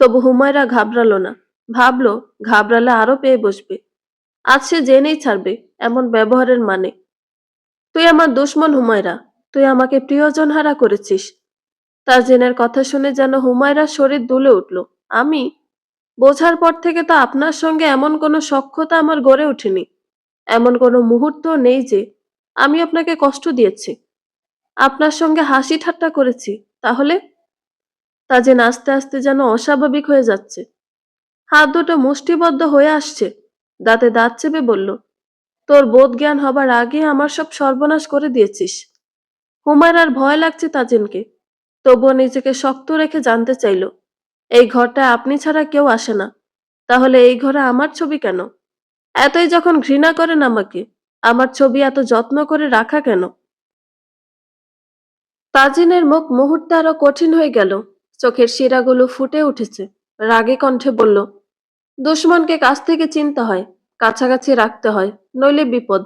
তবু হুমায়রা ঘাবড়ালো না। ভাবলো, ঘাবড়ালে আরো পেয়ে বসবে। আজ সে জেনেই ছাড়বে এমন ব্যবহারের মানে। তুই আমার দুশমন হুমায়রা, তুই আমাকে প্রিয়জন হারা করেছিস। তাজিনের কথা শুনে যেন হুমায়রার শরীর দুলে উঠল। আমি? বোঝার পর থেকে তো আপনার সঙ্গে এমন কোনো সখ্যতা আমার গড়ে ওঠেনি। এমন কোনো মুহূর্ত নেই যে আমি আপনাকে কষ্ট দিয়েছি, আপনার সঙ্গে হাসি ঠাট্টা করেছি। তাহলে? তাজিন আস্তে আস্তে যেন অস্বাভাবিক হয়ে যাচ্ছে। হাত দুটো মুষ্টিবদ্ধ হয়ে আসছে। দাঁতে দাঁত চেপে বলল, তোর বোধ জ্ঞান হবার আগে আমার সব সর্বনাশ করে দিয়েছিস। হুমায়রার ভয় লাগছে তাজিনকে, তবুও নিজেকে শক্ত রেখে জানতে চাইল, এই ঘরটায় আপনি ছাড়া কেউ আসে না, তাহলে এই ঘরে আমার ছবি কেন? এতই যখন ঘৃণা করেন আমাকে, আমার ছবি এত যত্ন করে রাখা কেন? তাজিনের মুখ মুহূর্তে আরো কঠিন হয়ে গেল। চোখের শিরাগুলো ফুটে উঠেছে। রাগে কণ্ঠে বলল, দুশমনকে কাছ থেকে চিনতে হয়, কাছাকাছি রাখতে হয়, নইলে বিপদ।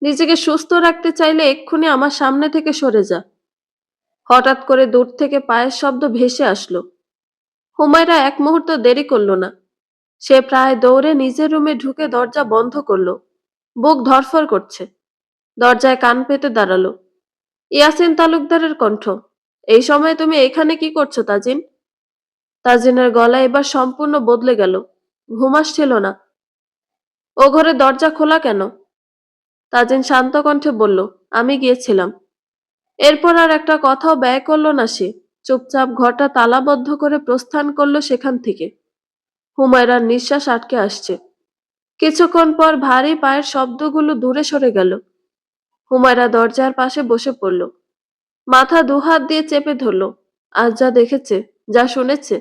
নিজেকে সুস্থ রাখতে চাইলে এক্ষুনি আমার সামনে থেকে সরে যা। হঠাৎ করে দূর থেকে পায়ের শব্দ ভেসে আসলো। হুমায়রা এক মুহূর্ত দেরি করল না। সে প্রায় দৌড়ে নিজের রুমে ঢুকে দরজা বন্ধ করলো। বুক ধড়ফড় করছে। দরজায় কান পেতে দাঁড়ালো। ইয়াসিন তালুকদারের কণ্ঠ। এই সময় তুমি এখানে কি করছো তাজিন? তাজিনের গলা এবার সম্পূর্ণ বদলে গেল। ঘুম আসছিল না। ও ঘরে দরজা খোলা কেন? তাজিন শান্ত কণ্ঠে বলল, আমি গিয়েছিলাম। এরপর আর একটা কথাও ব্যয় করলো না সে। চুপচাপ ঘরটা তালাবদ্ধ করে প্রস্থান করলো সেখান থেকে। হুমায়রার নিঃশ্বাস আটকে আসছে। কিছুক্ষণ পর ভারী পায়ের শব্দগুলো দূরে সরে গেল। হুমায়রা দরজার পাশে বসে পড়ল। মাথা দুহাত দিয়ে চেপে ধরল। আজ যা দেখেছে, যা শুনেছে,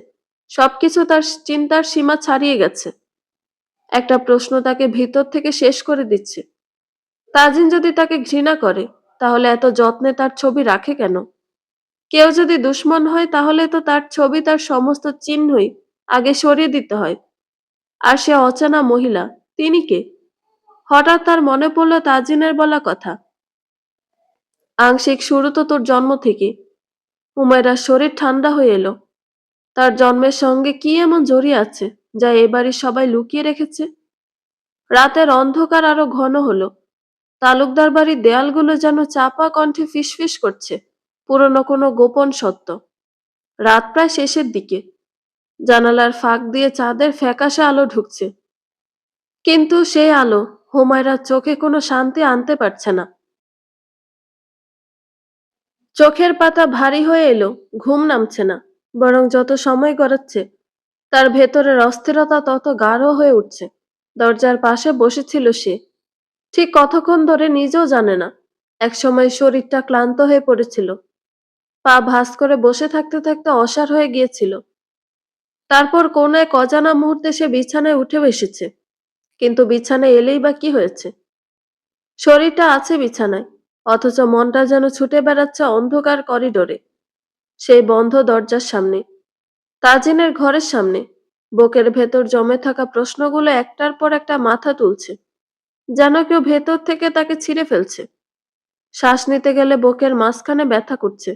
সবকিছু তার চিন্তার সীমা ছাড়িয়ে গেছে। একটা প্রশ্ন তাকে ভিতর থেকে শেষ করে দিচ্ছে। তাজিন যদি তাকে ঘৃণা করে, তাহলে এত যত্নে তার ছবি রাখে কেন? কেউ যদি দুশমন হয়, তাহলে তো তার ছবি, তার সমস্ত চিহ্নই আগে সরিয়ে দিতে হয়। আর সে অচেনা মহিলা, তিনি কে? হঠাৎ তার মনে পড়ল তাজিনের বলা কথা, আংশিক শুরু তো তোর জন্ম থেকে। হুমায়রার শরীর ঠান্ডা হয়ে এলো। তার জন্মের সঙ্গে কি এমন জড়িয়ে আছে যা এ বাড়ির সবাই লুকিয়ে রেখেছে? রাতের অন্ধকার আরো ঘন হলো। তালুকদার বাড়ির দেয়ালগুলো যেন চাপা কণ্ঠে ফিসফিস করছে পুরনো কোনো গোপন সত্য। রাত প্রায় শেষের দিকে। জানালার ফাঁক দিয়ে চাঁদের ফ্যাকাশে আলো ঢুকছে, কিন্তু সেই আলো হুমায়রার চোখে কোনো শান্তি আনতে পারছে না। চোখের পাতা ভারী হয়ে এলো, ঘুম নামছে না, বরং যত সময় গড়াচ্ছে তার ভেতরের অস্থিরতা তত গাঢ় হয়ে উঠছে। দরজার পাশে বসেছিল সে, ঠিক কতক্ষণ ধরে নিজেও জানে না। একসময় শরীরটা ক্লান্ত হয়ে পড়েছিল, পা ভাঁজ করে বসে থাকতে থাকতে অসাড় হয়ে গিয়েছিল। তারপর কোন এক অজানা মুহূর্তে সে বিছানায় উঠে বসেছে। কিন্তু বিছানায় এলেই বা কি হয়েছে? শরীরটা আছে বিছানায়, অথচ মনটা যেন ছুটে বেড়াচ্ছে অন্ধকার করিডোরে, সেই বন্ধ দরজার সামনে, তাজিনের ঘরের সামনে। বুকের ভেতর জমে থাকা প্রশ্নগুলো একটার পর একটা মাথা তুলছে, যেন কেউ ভেতর থেকে তাকে ছিঁড়ে ফেলছে। শ্বাস নিতে গেলে বুকের মাঝখানে ব্যথা করছে,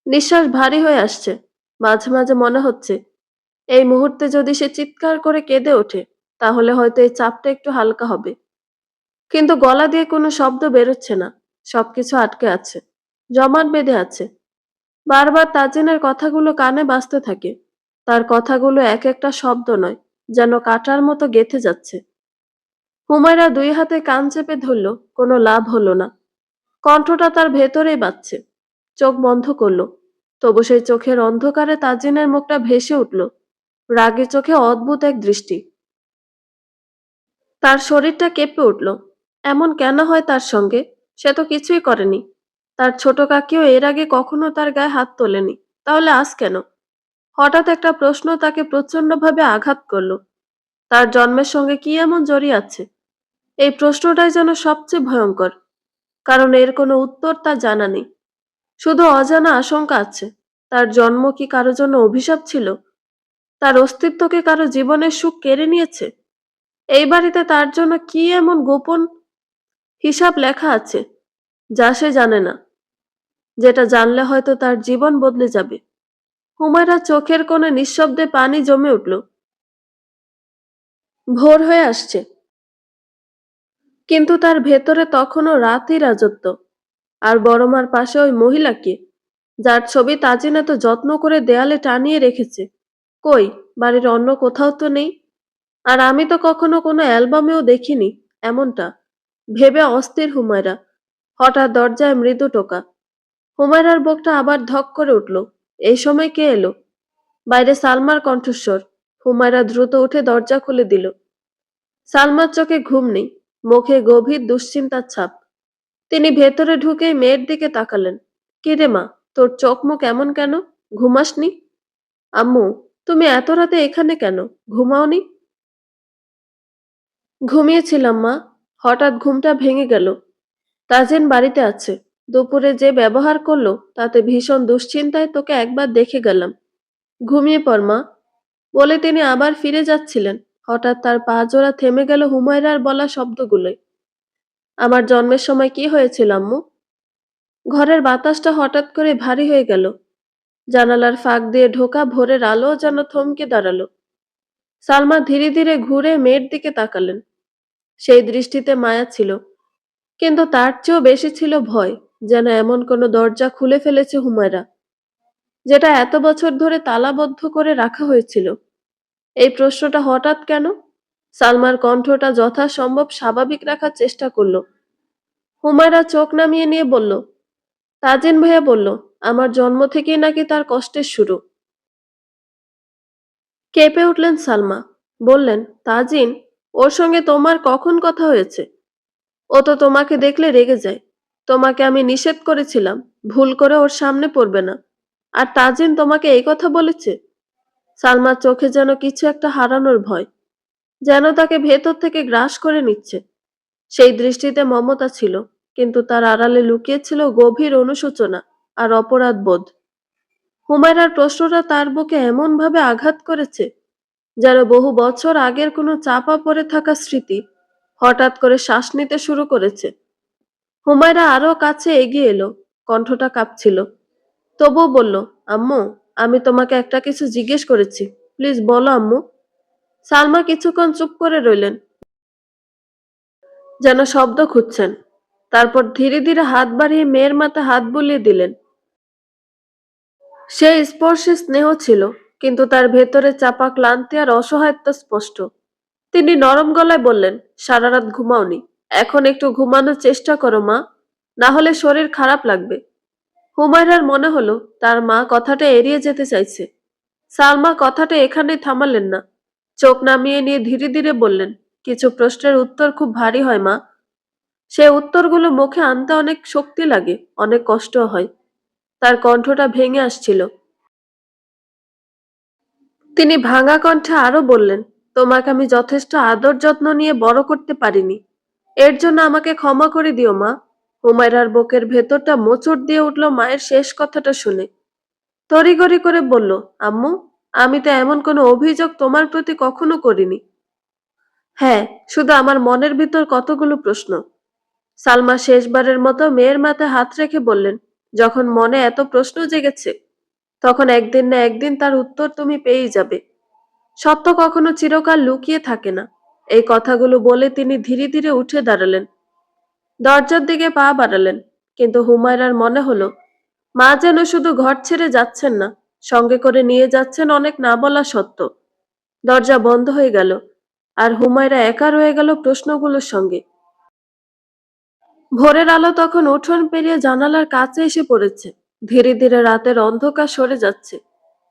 নিঃশ্বাস ভারী হয়ে আসছে। মাঝে মাঝে মনে হচ্ছে এই মুহূর্তে যদি সে চিৎকার করে কেঁদে ওঠে, তাহলে হয়তো এই চাপটা একটু হালকা হবে। কিন্তু গলা দিয়ে কোনো শব্দ বেরোচ্ছে না, সবকিছু আটকে আছে, জমাট বেঁধে আছে। বারবার তাজিনের কথাগুলো কানে বাজতে থাকে, তার কথাগুলো এক একটা শব্দ নয়, যেন কাঁটার মতো গেঁথে যাচ্ছে। হুমায়রা দুই হাতে কান চেপে ধরল, কোনো লাভ হলো না। কণ্ঠটা তার ভেতরেই বাজছে। চোখ বন্ধ করলো, তবু সেই চোখের অন্ধকারে তাজিনের মুখটা ভেসে উঠল, রাগে চোখে অদ্ভুত এক দৃষ্টি। তার শরীরটা কেঁপে উঠল। এমন কেন হয় তার সঙ্গে? সে তো কিছুই করেনি। তার ছোট কাকিও এর আগে কখনো তার গায়ে হাত তোলেনি, তাহলে আজ কেন? হঠাৎ একটা প্রশ্ন তাকে প্রচন্ডভাবে আঘাত করলো। তার জন্মের সঙ্গে কি এমন জড়িয়ে আছে? এই প্রশ্নটাই যেন সবচেয়ে ভয়ঙ্কর, কারণ এর কোনো উত্তর তার জানা নেই। শুধু অজানা আশঙ্কা আছে। তার জন্ম কি কারো জন্য অভিশাপ ছিল? তার অস্তিত্বকে কারো জীবনের সুখ কেড়ে নিয়েছে? এই বাড়িতে তার জন্য কি এমন গোপন হিসাব লেখা আছে, যা সে জানে না, যেটা জানলে হয়তো তার জীবন বদলে যাবে? হুমায়রা চোখের কোণে নিঃশব্দে পানি জমে উঠল। ভোর হয়ে আসছে, কিন্তু তার ভেতরে তখনও রাতই রাজত্ব। আর বড়মার পাশে ওই মহিলাকে, যার ছবি তাজিন এত যত্ন করে দেয়ালে টানিয়ে রেখেছে, কই? বাড়ির অন্য কোথাও তো নেই। আর আমি তো কখনো কোনো অ্যালবামেও দেখিনি এমনটা ভেবে অস্থির হুমায়রা। হঠাৎ দরজায় মৃদু টোকা। হুমায়রার বুকটা আবার ধক করে উঠল। এই সময় কে এলো? বাইরে সালমার কণ্ঠস্বর। হুমায়রা দ্রুত উঠে দরজা খুলে দিল। সালমার চোখে ঘুম নেই, মুখে গভীর দুশ্চিন্তার ছাপ। তিনি ভেতরে ঢুকেই মেয়ের দিকে তাকালেন। কিরে মা, তোর চোখ মুখ এমন কেন? ঘুমাসনি? আম্মু, তুমি এত রাতে এখানে কেন? ঘুমাওনি? ঘুমিয়েছিলাম মা, হঠাৎ ঘুমটা ভেঙে গেল। তাজিন বাড়িতে আছে। দুপুরে যে ব্যবহার করলো তাতে ভীষণ দুশ্চিন্তায় তোকে একবার দেখে গেলাম। ঘুমিয়ে পড় মা, বলে তিনি আবার ফিরে যাচ্ছিলেন। হঠাৎ তার পা জোড়া থেমে গেল হুমায়রার বলা শব্দগুলোয়। আমার জন্মের সময় কি হয়েছিল আম্মু? ঘরের বাতাসটা হঠাৎ করে ভারী হয়ে গেল। জানালার ফাঁক দিয়ে ঢোকা ভোরের আলো যেন থমকে দাঁড়ালো। সালমা ধীরে ধীরে ঘুরে মেয়ের দিকে তাকালেন। সেই দৃষ্টিতে মায়া ছিল, কিন্তু তার চেয়েও বেশি ছিল ভয়, যেন এমন কোনো দরজা খুলে ফেলেছে হুমায়রা, যেটা এত বছর ধরে তালাবদ্ধ করে রাখা হয়েছিল। এই প্রশ্নটা হঠাৎ কেন? সালমার কণ্ঠটা যথাসম্ভব স্বাভাবিক রাখার চেষ্টা করল। হুমায়রা চোখ নামিয়ে নিয়ে বলল, তাজিন ভাইয়া বলল আমার জন্ম থেকেই নাকি তার কষ্টের শুরু। কেঁপে উঠলেন সালমা। বললেন, তাজিন? ওর সঙ্গে তোমার কখন কথা হয়েছে? ও তো তোমাকে দেখলে রেগে যায়। তোমাকে আমি নিষেধ করেছিলাম ভুল করে ওর সামনে পড়বে না। আর তাজিন তোমাকে এই কথা বলেছে? সালমার চোখে যেন কিছু একটা হারানোর ভয়, যেন তাকে ভেতর থেকে গ্রাস করে নিচ্ছে। সেই দৃষ্টিতে মমতা ছিল, কিন্তু তার আড়ালে লুকিয়ে ছিল গভীর অনুশোচনা আর অপরাধ বোধ। হুমায়রার প্রশ্নটা তার বুকে এমন ভাবে আঘাত করেছে, যেন বহু বছর আগের কোনো চাপা পড়ে থাকা স্মৃতি হঠাৎ করে শ্বাস নিতে শুরু করেছে। হুমায়রা আরো কাছে এগিয়ে এলো, কণ্ঠটা কাঁপছিল। তবুও বলল, আম্মু, আমি তোমাকে একটা কিছু জিজ্ঞেস করেছি, প্লিজ বলো আম্মু। সালমা কিছুক্ষণ চুপ করে রইলেন, যেন শব্দ খুঁজছেন। তারপর ধীরে ধীরে হাত বাড়িয়ে মেয়ের মাথায় হাত বুলিয়ে দিলেন। সেই স্পর্শে স্নেহ ছিল, কিন্তু তার ভেতরে চাপা ক্লান্তি আর অসহায়ত্ব স্পষ্ট। তিনি নরম গলায় বললেন, সারা রাত ঘুমাওনি, এখন একটু ঘুমানোর চেষ্টা করো মা, না হলে শরীর খারাপ লাগবে। হুমায়রার মনে হলো তার মা কথাটা এড়িয়ে যেতে চাইছে। সালমা কথাটা এখানেই থামালেন না, চোখ নামিয়ে নিয়ে ধীরে ধীরে বললেন, কিছু প্রশ্নের উত্তর খুব ভারী হয় মা, সে উত্তরগুলো মুখে আনতে অনেক শক্তি লাগে, অনেক কষ্ট হয়। তার কণ্ঠটা ভেঙে আসছিল। তিনি ভাঙা কণ্ঠে আরো বললেন, তোমাকে আমি যথেষ্ট আদর যত্ন নিয়ে বড় করতে পারিনি, এর জন্য আমাকে ক্ষমা করে দিও মা। হুমায়রার বুকের ভেতরটা মোচড় দিয়ে উঠল মায়ের শেষ কথাটা শুনে। তড়িঘড়ি করে বলল, আম্মু, আমি তো এমন কোনো অভিযোগ তোমার প্রতি কখনো করিনি। হ্যাঁ, শুধু আমার মনের ভিতর কতগুলো প্রশ্ন। সালমা শেষবারের মতো মেয়ের মাথায় হাত রেখে বললেন, যখন মনে এত প্রশ্ন জেগেছে, তখন একদিন না একদিন তার উত্তর তুমি পেয়েই যাবে। সত্য কখনো চিরকাল লুকিয়ে থাকে না। এই কথাগুলো বলে তিনি ধীরে ধীরে উঠে দাঁড়ালেন, দরজার দিকে পা বাড়ালেন। কিন্তু হুমায়রার মনে হলো মা যেন শুধু ঘর ছেড়ে যাচ্ছেন না, সঙ্গে করে নিয়ে যাচ্ছেন অনেক না বলা সত্য। দরজা বন্ধ হয়ে গেল, আর হুমায়রা একা রয়ে গেল প্রশ্নগুলোর সঙ্গে। ভোরের আলো তখন উঠোন পেরিয়ে জানালার কাছে এসে পড়েছে। ধীরে ধীরে রাতের অন্ধকার সরে যাচ্ছে।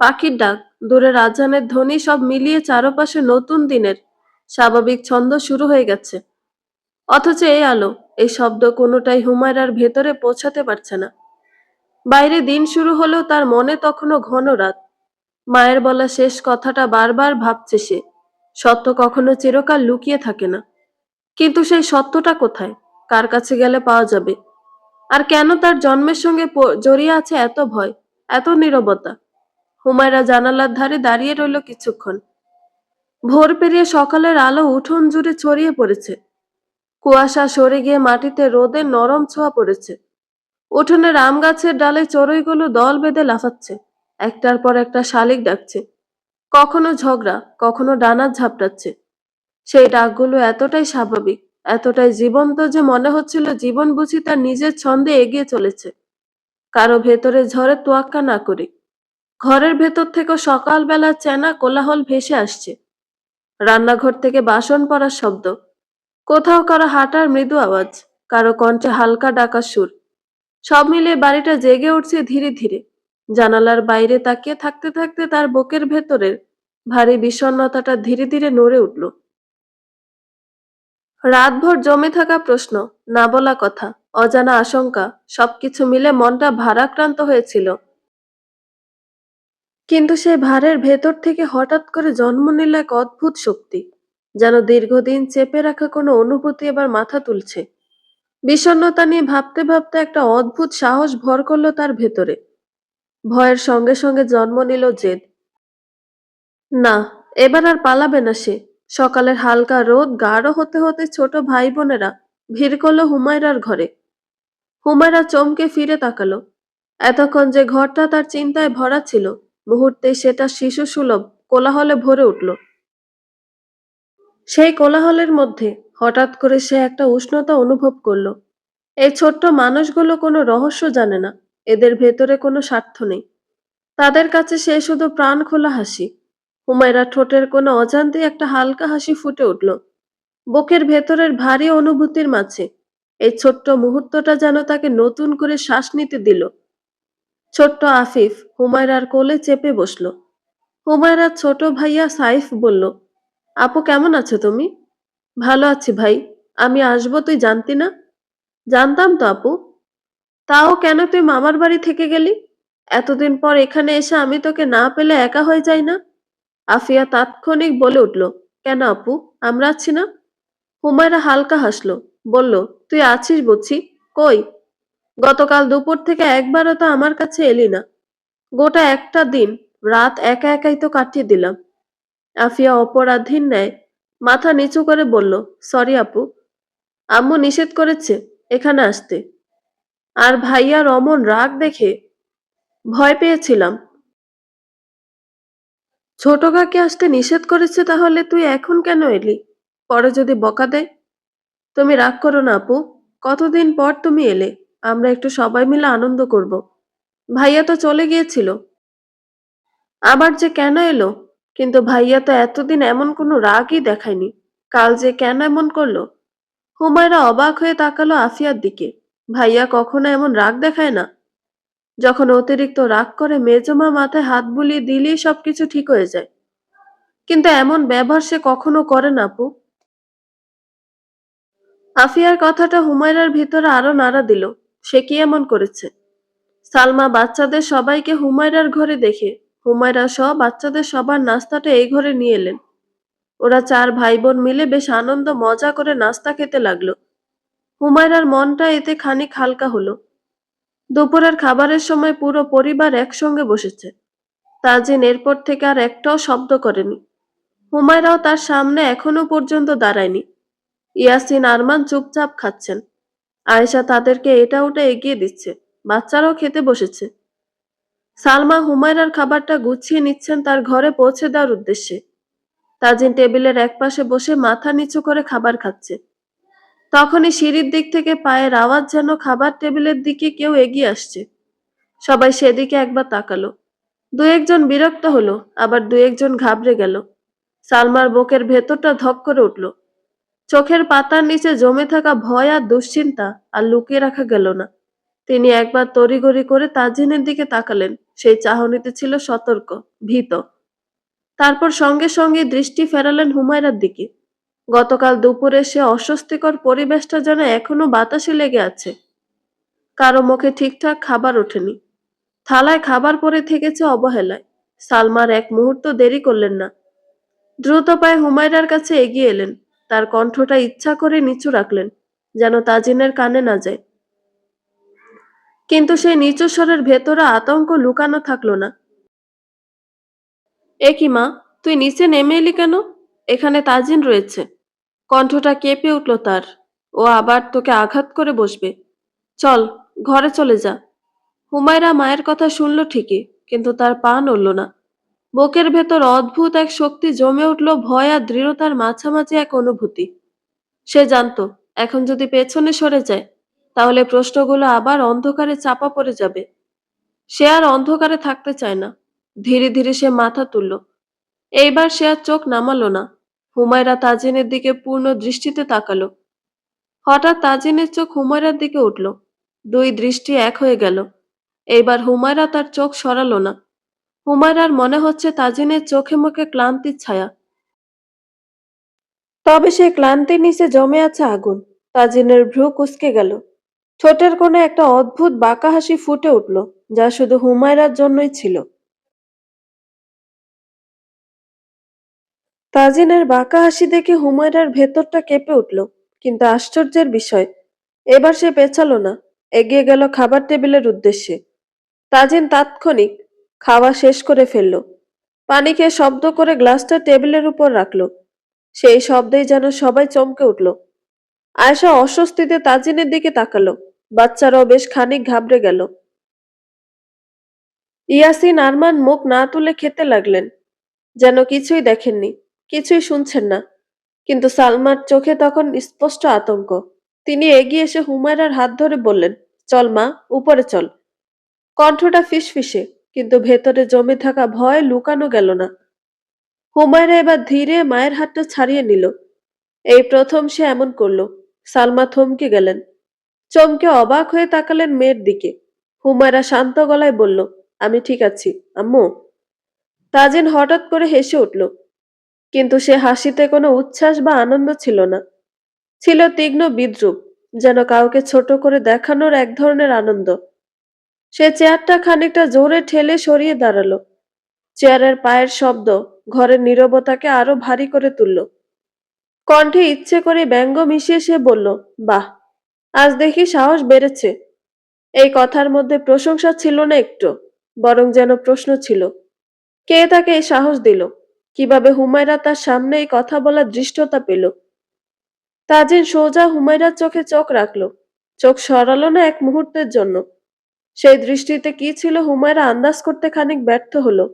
পাখির ডাক, দূরের আজানের ধ্বনি সব মিলিয়ে চারপাশে নতুন দিনের স্বাভাবিক ছন্দ শুরু হয়ে গেছে। অথচ এই আলো, এই শব্দ কোনোটাই হুমায়রার ভেতরে পৌঁছাতে পারছে না। বাইরে দিন শুরু হলেও তার মনে তখনও ঘন রাত। মায়ের বলা শেষ কথাটা বারবার ভাবছে সে, সত্য কখনো চিরকাল লুকিয়ে থাকে না। কিন্তু সেই সত্যটা কোথায়, কার কাছে গেলে পাওয়া যাবে? আর কেন তার জন্মের সঙ্গে জড়িয়ে আছে এত ভয়, এত নীরবতা? হুমায়রা জানালার ধারে দাঁড়িয়ে রইল কিছুক্ষণ। ভোর পেরিয়ে সকালের আলো উঠোন জুড়ে ছড়িয়ে পড়েছে। কুয়াশা সরে গিয়ে মাটিতে রোদের নরম ছোঁয়া পড়েছে। উঠোনের আম গাছের ডালে চড়ুইগুলো দল বেঁধে লাফাচ্ছে, একটার পর একটা শালিক ডাকছে, কখনো ঝগড়া, কখনো ডানা ঝাপটাচ্ছে। সেই ডাকগুলো এতটাই স্বাভাবিক, এতটাই জীবন্ত যে মনে হচ্ছিল জীবন বুঝি তার নিজের ছন্দে এগিয়ে চলেছে, কারো ভেতরে ঝড়ে তোয়াক্কা না করে। ঘরের ভেতর থেকে সকালবেলা চেনা কোলাহল ভেসে আসছে। রান্নাঘর থেকে বাসন পড়ার শব্দ, কোথাও কারো হাঁটার মৃদু আওয়াজ, কারো কণ্ঠে হালকা ডাকার সুর। সব মিলিয়ে বাড়িটা জেগে উঠছে ধীরে ধীরে। জানালার বাইরে তাকিয়ে থাকতে থাকতে তার বুকের ভেতরের ভারী বিষণ্ণতাটা ধীরে ধীরে নড়ে উঠল। রাতভর জমে থাকা প্রশ্ন, না বলা কথা, অজানা আশঙ্কা, সবকিছু মিলে মনটা ভারাক্রান্ত হয়েছিল। কিন্তু সেই ভারের ভেতর থেকে হঠাৎ করে জন্ম নিল এক অদ্ভুত শক্তি, যেন দীর্ঘদিন চেপে রাখা কোনো অনুভূতি এবার মাথা তুলছে। বিষণ্ণতা নিয়ে ভাবতে ভাবতে একটা অদ্ভুত সাহস ভর করলো তার ভেতরে। ভয়ের সঙ্গে সঙ্গে জন্ম নিল জেদ। না, এবার আর পালাবে না সে। সকালের হালকা রোদ গাঢ় হতে হতে ছোট ভাই বোনেরা ভিড় করলো হুমায়রার ঘরে। হুমায়রা চমকে ফিরে তাকালো। এতক্ষণ যে ঘরটা তার চিন্তায় ভরা ছিল, মুহূর্তেই সেটা শিশু সুলভ কোলাহলে ভরে উঠল। সেই কোলাহলের মধ্যে হঠাৎ করে সে একটা উষ্ণতা অনুভব করলো। এই ছোট্ট মানুষগুলো কোনো রহস্য জানে না, এদের ভেতরে কোনো স্বার্থ নেই। তাদের কাছে সে শুধু প্রাণ খোলা হাসি। হুমায়রা ঠোঁটের কোনো অজান্তে একটা হালকা হাসি ফুটে উঠল। বুকের ভেতরের ভারী অনুভূতির মাঝে এই ছোট্ট মুহূর্তটা যেন তাকে নতুন করে শ্বাস নিতে দিল। ছোট্ট আফিফ হুমায়রার কোলে চেপে বসলো। হুমায়রার ছোট ভাইয়া সাইফ বলল, আপু কেমন আছো তুমি? ভালো আছি ভাই, আমি আসবো তুই জানতি না? জানতাম তো আপু। তাও কেন তুই মামার বাড়ি থেকে গেলি? এতদিন পর এখানে এসে আমি তোকে না পেলে একা হয়ে যাই না? আফিয়া তাৎক্ষণিক বলে উঠল, কেন আপু, আমরা আছি না? হুমায়রা হালকা হাসলো, বলল, তুই আছিস বুঝি? কই? গতকাল দুপুর থেকে একবারও তো আমার কাছে এলি না। গোটা একটা দিন রাত একা একাই তো কাটিয়ে দিলাম। আফিয়া অপরাধীর ন্যায় মাথা নিচু করে বলল, সরি আপু, আম্মু নিষেধ করেছে এখানে আসতে। আর ভাইয়ার অমন রাগ দেখে ভয় পেয়েছিলাম। ছোট কাকে আসতে নিষেধ করেছে, তাহলে তুই এখন কেন এলি? পরে যদি বকা দেয়? তুমি রাগ করো না আপু, কতদিন পর তুমি এলে, আমরা একটু সবাই মিলে আনন্দ করব। ভাইয়া তো চলে গিয়েছিল। আবার যে কেন এলো? কিন্তু ভাইয়া তো এতদিন এমন কোনো রাগই দেখায়নি। কাল যে কেন এমন করলো? হুমায়রা অবাক হয়ে তাকালো আফিয়ার দিকে। ভাইয়া কখনো এমন রাগ দেখায় না। যখন অতিরিক্ত রাগ করে মেজমা মাথায় হাত বুলিয়ে দিলেই সবকিছু ঠিক হয়ে যায়। কিন্তু এমন ব্যবহার সে কখনো করে না আপু। আফিয়ার কথাটা হুমায়রার ভিতরে আরো নাড়া দিল। সে কি এমন করেছে? সালমা বাচ্চাদের সবাইকে হুমায়রার ঘরে দেখে হুমায়রা সহ বাচ্চাদের সবার নাস্তাটা এই ঘরে নিয়ে এলেন। ওরা চার ভাই বোন মিলে বেশ আনন্দ মজা করে নাস্তা খেতে লাগলো। হুমায়রার মনটা এতে খানিক হালকা হলো। দুপুরের খাবারের সময় পুরো পরিবার একসঙ্গে বসেছে। তাজিন এরপর থেকে আর একটাও শব্দ করেনি। হুমায়রাও তার সামনে এখনো পর্যন্ত দাঁড়ায়নি। ইয়াসিন আরমান চুপচাপ খাচ্ছেন। আয়েশা তাদেরকে এটা ওটা এগিয়ে দিচ্ছে। বাচ্চারাও খেতে বসেছে। সালমা হুমায়রার খাবারটা গুছিয়ে নিচ্ছেন তার ঘরে পৌঁছে দেওয়ার উদ্দেশ্যে। তাজিন টেবিলের একপাশে বসে মাথা নিচু করে খাবার খাচ্ছে। তখনই সিঁড়ির দিক থেকে পায়ের আওয়াজ যেন খাবার টেবিলের দিকে কেউ এগিয়ে আসছে। সবাই সেদিকে একবার তাকালো। দু একজন বিরক্ত হলো, আবার দু একজন ঘাবড়ে গেল। সালমার বুকের ভেতরটা ধক করে উঠল। চোখের পাতার নিচে জমে থাকা ভয় আর দুশ্চিন্তা আর লুকিয়ে রাখা গেল না। তিনি একবার তড়িঘড়ি করে তাজিনের দিকে তাকালেন। সেই চাহনিতে ছিল সতর্ক, ভীত। তারপর সঙ্গে সঙ্গে দৃষ্টি ফেরালেন হুমায়রার দিকে। গতকাল দুপুরে সে অস্বস্তিকর পরিবেশটা যেন এখনো বাতাসে লেগে আছে। কারো মুখে ঠিকঠাক খাবার ওঠেনি। থালায় খাবার পড়ে থেকেছে অবহেলায়। সালমার এক মুহূর্ত দেরি করলেন না। দ্রুত পায়ে হুমায়রার কাছে এগিয়ে এলেন। তার কণ্ঠটা ইচ্ছা করে নিচু রাখলেন, যেন তাজিনের কানে না যায়। কিন্তু সেই নিচু স্বরের ভেতরে আতঙ্ক লুকানো থাকলো না। এ কি মা, তুই নিচে নেমে এলি কেন? এখানে তাজিন রয়েছে। কণ্ঠটা কেঁপে উঠল তার। ও আবার তোকে আঘাত করে বসবে। চল, ঘরে চলে যা। হুমায়রা মায়ের কথা শুনল ঠিকই, কিন্তু তার পা নড়ল না। বুকের ভেতর অদ্ভুত এক শক্তি জমে উঠল, ভয় আর দৃঢ়তার মাঝামাঝি এক অনুভূতি। সে জানতো এখন যদি পেছনে সরে যায় তাহলে প্রশ্নগুলো আবার অন্ধকারে চাপা পড়ে যাবে। সে আর অন্ধকারে থাকতে চায় না। ধীরে ধীরে সে মাথা তুলল। এইবার সে আর চোখ নামালো না। হুমায়রা তাজিনের দিকে পূর্ণ দৃষ্টিতে তাকালো। হঠাৎ তাজিনের চোখ হুমায়রার দিকে উঠল। দুই দৃষ্টি এক হয়ে গেল। এইবার হুমায়রা তার চোখ সরালো না। হুমায়রার মনে হচ্ছে তাজিনের চোখে মুখে ক্লান্তির ছায়া। তবে সেই ক্লান্তির নিচে জমে আছে আগুন। তাজিনের ভ্রু কুঁচকে গেল। ঠোঁটের কোণে একটা অদ্ভুত বাঁকা হাসি ফুটে উঠল, যা শুধু হুমায়রার জন্যই ছিল। তাজিনের বাঁকা হাসি দেখে হুমায়রার ভেতরটা কেঁপে উঠল। কিন্তু আশ্চর্যের বিষয়, এবার সে পেছালো না। এগিয়ে গেল খাবার টেবিলের উদ্দেশ্যে। তাজিন তাৎক্ষণিক খাওয়া শেষ করে ফেলল। পানি খেয়ে শব্দ করে গ্লাসটা টেবিলের উপর রাখলো। সেই শব্দেই যেন সবাই চমকে উঠল। আয়েশা অস্বস্তিতে তাজিনের দিকে তাকালো। বাচ্চারাও বেশ খানিক ঘাবড়ে গেল। ইয়াসিন আরমান মুখ না তুলে খেতে লাগলেন, যেন কিছুই দেখেননি, কিছুই শুনছেন না। কিন্তু সালমার চোখে তখন স্পষ্ট আতঙ্ক। তিনি এগিয়ে এসে হুমায়রার হাত ধরে বললেন, চল মা, উপরে চল। কণ্ঠটা ফিসফিসে, কিন্তু ভেতরে জমে থাকা ভয় লুকানো গেল না। হুমায়রা এবার ধীরে মায়ের হাতটা ছাড়িয়ে নিল। এই প্রথম সে এমন করলো। সালমা থমকে গেলেন। চমকে অবাক হয়ে তাকালেন মেয়ের দিকে। হুমায়রা শান্ত গলায় বলল, আমি ঠিক আছি আম্মু। তাজিন হঠাৎ করে হেসে উঠল, কিন্তু সে হাসিতে কোনো উচ্ছ্বাস বা আনন্দ ছিল না। ছিল তীক্ষ্ণ বিদ্রূপ, যেন কাউকে ছোট করে দেখানোর এক ধরনের আনন্দ। সে চেয়ারটা খানিকটা জোরে ঠেলে সরিয়ে দাঁড়ালো। চেয়ারের পায়ের শব্দ ঘরের নীরবতাকে আরো ভারী করে তুলল। কণ্ঠে ইচ্ছে করে ব্যঙ্গ মিশিয়ে সে বলল, বাহ, আজ দেখি সাহস বেড়েছে। এই কথার মধ্যে প্রশংসা ছিল না একটু, বরং যেন প্রশ্ন ছিল। কে তাকে এই সাহস দিল? কিভাবে হুমায়রা তার সামনে এই কথা বলার ধৃষ্টতা পেল? তাজিন সোজা হুমায়রার চোখে চোখ রাখলো। চোখ সরালো না এক মুহূর্তের জন্য। সেই দৃষ্টিতে কি ছিল হুমায়রা আন্দাজ করতে খানিক ব্যর্থ হলো।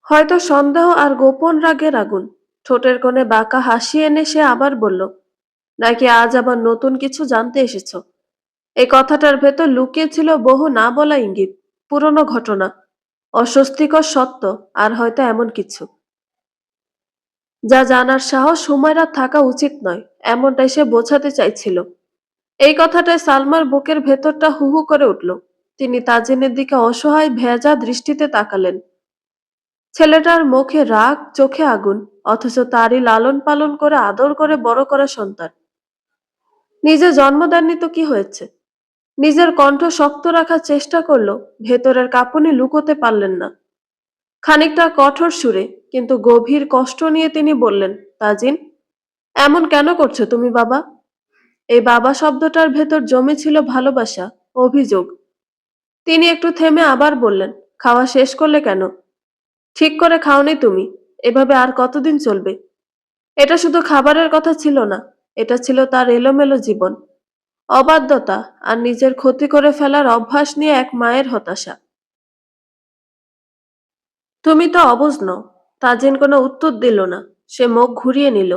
হয়তো সন্দেহ আর গোপন রাগের আগুন। ঠোঁটের কোণে বাঁকা হাসি এনে সে আবার বলল, নাকি আজ আবার নতুন কিছু জানতে এসেছ? এই কথাটার ভেতর লুকিয়ে ছিল বহু না বলা ইঙ্গিত, পুরনো ঘটনা। অস্বস্তিকর সত্য, আর হয়তো এমন কিছু যা জানার সাহস হুমায়রার থাকা উচিত নয়, এমনটাই সে বোঝাতে চাইছিল। এই কথাটায় সালমার বুকের ভেতরটা হু হু করে উঠল। তিনি তাজিনের দিকে অসহায় ভেজা দৃষ্টিতে তাকালেন। ছেলেটার মুখে রাগ, চোখে আগুন, অথচ তারই লালন পালন করে আদর করে বড় করা সন্তান। নিজে জন্ম দেননি তো কি হয়েছে? নিজের কণ্ঠ শক্ত রাখার চেষ্টা করলো, ভেতরের কাঁপুনি লুকোতে পারলেন না। খানিকটা কঠোর সুরে কিন্তু গভীর কষ্ট নিয়ে তিনি বললেন, তাজিন, এমন কেন করছো তুমি বাবা? এই বাবা শব্দটার ভেতর জমে ছিল ভালোবাসা, অভিযোগ। তিনি একটু থেমে আবার বললেন, খাওয়া শেষ করলে কেন? ঠিক করে খাওনি তুমি। এভাবে আর কতদিন চলবে? এটা শুধু খাবারের কথা ছিল না, এটা ছিল তার এলোমেলো জীবন, অবাধ্যতা আর নিজের ক্ষতি করে ফেলার অভ্যাস নিয়ে এক মায়ের হতাশা। তুমি তো অবুঝ নও। তাজিন কোনো উত্তর দিল না। সে মুখ ঘুরিয়ে নিল,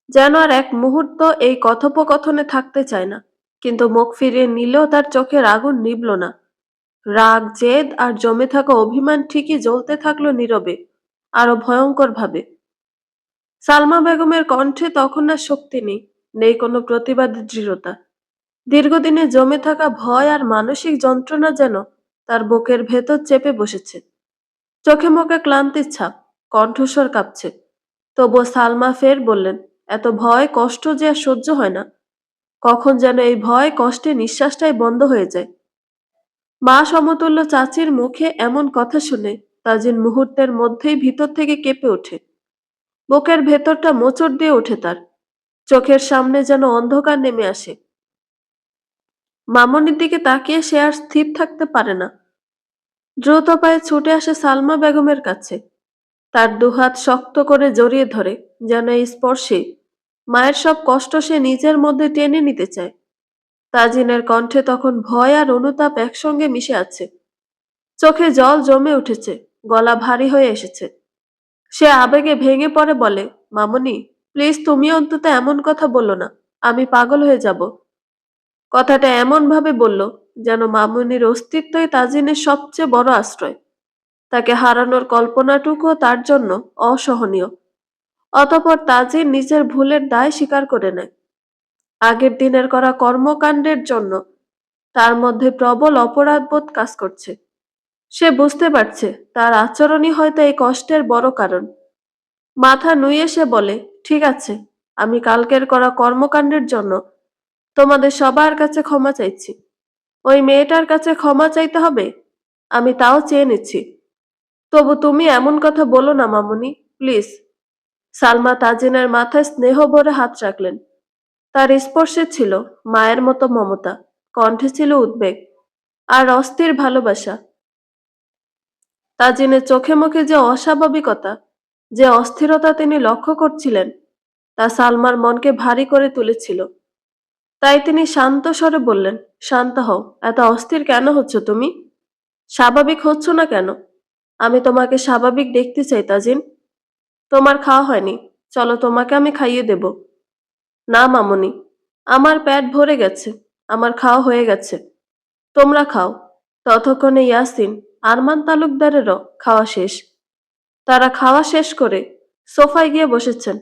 যেন আর এক মুহূর্ত এই কথোপকথনে থাকতে চায় না। কিন্তু মুখ ফিরিয়ে নিলেও তার চোখের আগুন নিভল না। রাগ, জেদ আর জমে থাকা অভিমান ঠিকই জ্বলতে থাকলো নীরবে, আরো ভয়ঙ্কর ভাবে। সালমা বেগমের কণ্ঠে তখন আর শক্তি নেই, নেই কোনো প্রতিবাদী দৃঢ়তা। দীর্ঘদিনে জমে থাকা ভয় আর মানসিক যন্ত্রণা যেন তার বুকের ভেতর চেপে বসেছে। চোখে মুখে ক্লান্তির ছাপ, কণ্ঠস্বর কাঁপছে। তবুও সালমা ফের বললেন, এত ভয় কষ্ট যে আর সহ্য হয় না। কখন যেন এই ভয় কষ্টে নিঃশ্বাসটাই বন্ধ হয়ে যায়। মা সমতুল্য চাচির মুখে এমন কথা শুনে তাজিন মুহূর্তের মধ্যেই ভিতর থেকে কেঁপে ওঠে। বুকের ভেতরটা মোচড় দিয়ে ওঠে তার। চোখের সামনে যেন অন্ধকার নেমে আসে। মামনির দিকে তাকিয়ে সে আর স্থির থাকতে পারে না। দ্রুত পায়ে ছুটে আসে সালমা বেগমের কাছে। তার দুহাত শক্ত করে জড়িয়ে ধরে, যেন এই স্পর্শে মায়ের সব কষ্ট সে নিজের মধ্যে টেনে নিতে চায়। তাজিনের কণ্ঠে তখন ভয় আর অনুতাপ একসঙ্গে মিশে আছে। চোখে জল জমে উঠেছে, গলা ভারী হয়ে এসেছে। সে আবেগে ভেঙে পড়ে বলে, মামনি, প্লিজ তুমি অন্তত এমন কথা বলো না। আমি পাগল হয়ে যাব। কথাটা এমন ভাবে বলল, যেন মামনির অস্তিত্বই তাজিনের সবচেয়ে বড় আশ্রয়। তাকে হারানোর কল্পনাটুকুও তার জন্য অসহনীয়। অতঃপর তাজিন নিজের ভুলের দায় স্বীকার করে নেয়। আগের দিনের করা কর্মকাণ্ডের জন্য তার মধ্যে প্রবল অপরাধবোধ কাজ করছে। সে বুঝতে পারছে তার আচরণই হয়তো এই কষ্টের বড় কারণ। মাথা নুইয়ে সে বলে, ঠিক আছে, আমি কালকের করা কর্মকাণ্ডের জন্য তোমাদের সবার কাছে ক্ষমা চাইছি। ওই মেয়েটার কাছে ক্ষমা চাইতে হবে, আমি তাও চেয়ে নিচ্ছি। তবু তুমি এমন কথা বলো না মামুনি, প্লিজ। সালমা তাজিনের মাথায় স্নেহ ভরে হাত রাখলেন। তার স্পর্শে ছিল মায়ের মতো মমতা, কণ্ঠে ছিল উদ্বেগ আর অস্থির ভালোবাসা। তাজিনের চোখে মুখে যে অস্বাভাবিকতা, যে অস্থিরতা তিনি লক্ষ্য করছিলেন, তা সালমার মনকে ভারী করে তুলেছিল। তাই তিনি শান্ত স্বরে বললেন, শান্ত হও, এত অস্থির কেন হচ্ছ তুমি? স্বাভাবিক হচ্ছ না কেন? আমি তোমাকে স্বাভাবিক দেখতে চাই তাজিন। তোমার খাওয়া হয়নি, চলো তোমাকে আমি খাইয়ে দেব। না মামুনি, আমার পেট ভরে গেছে, আমার খাওয়া হয়ে গেছে। তোমরা খাও। ততক্ষণে ইয়াসিন, আরমান তালুকদারেরও খাওয়া শেষ। তারা খাওয়া শেষ করে সোফায় গিয়ে বসেছেন।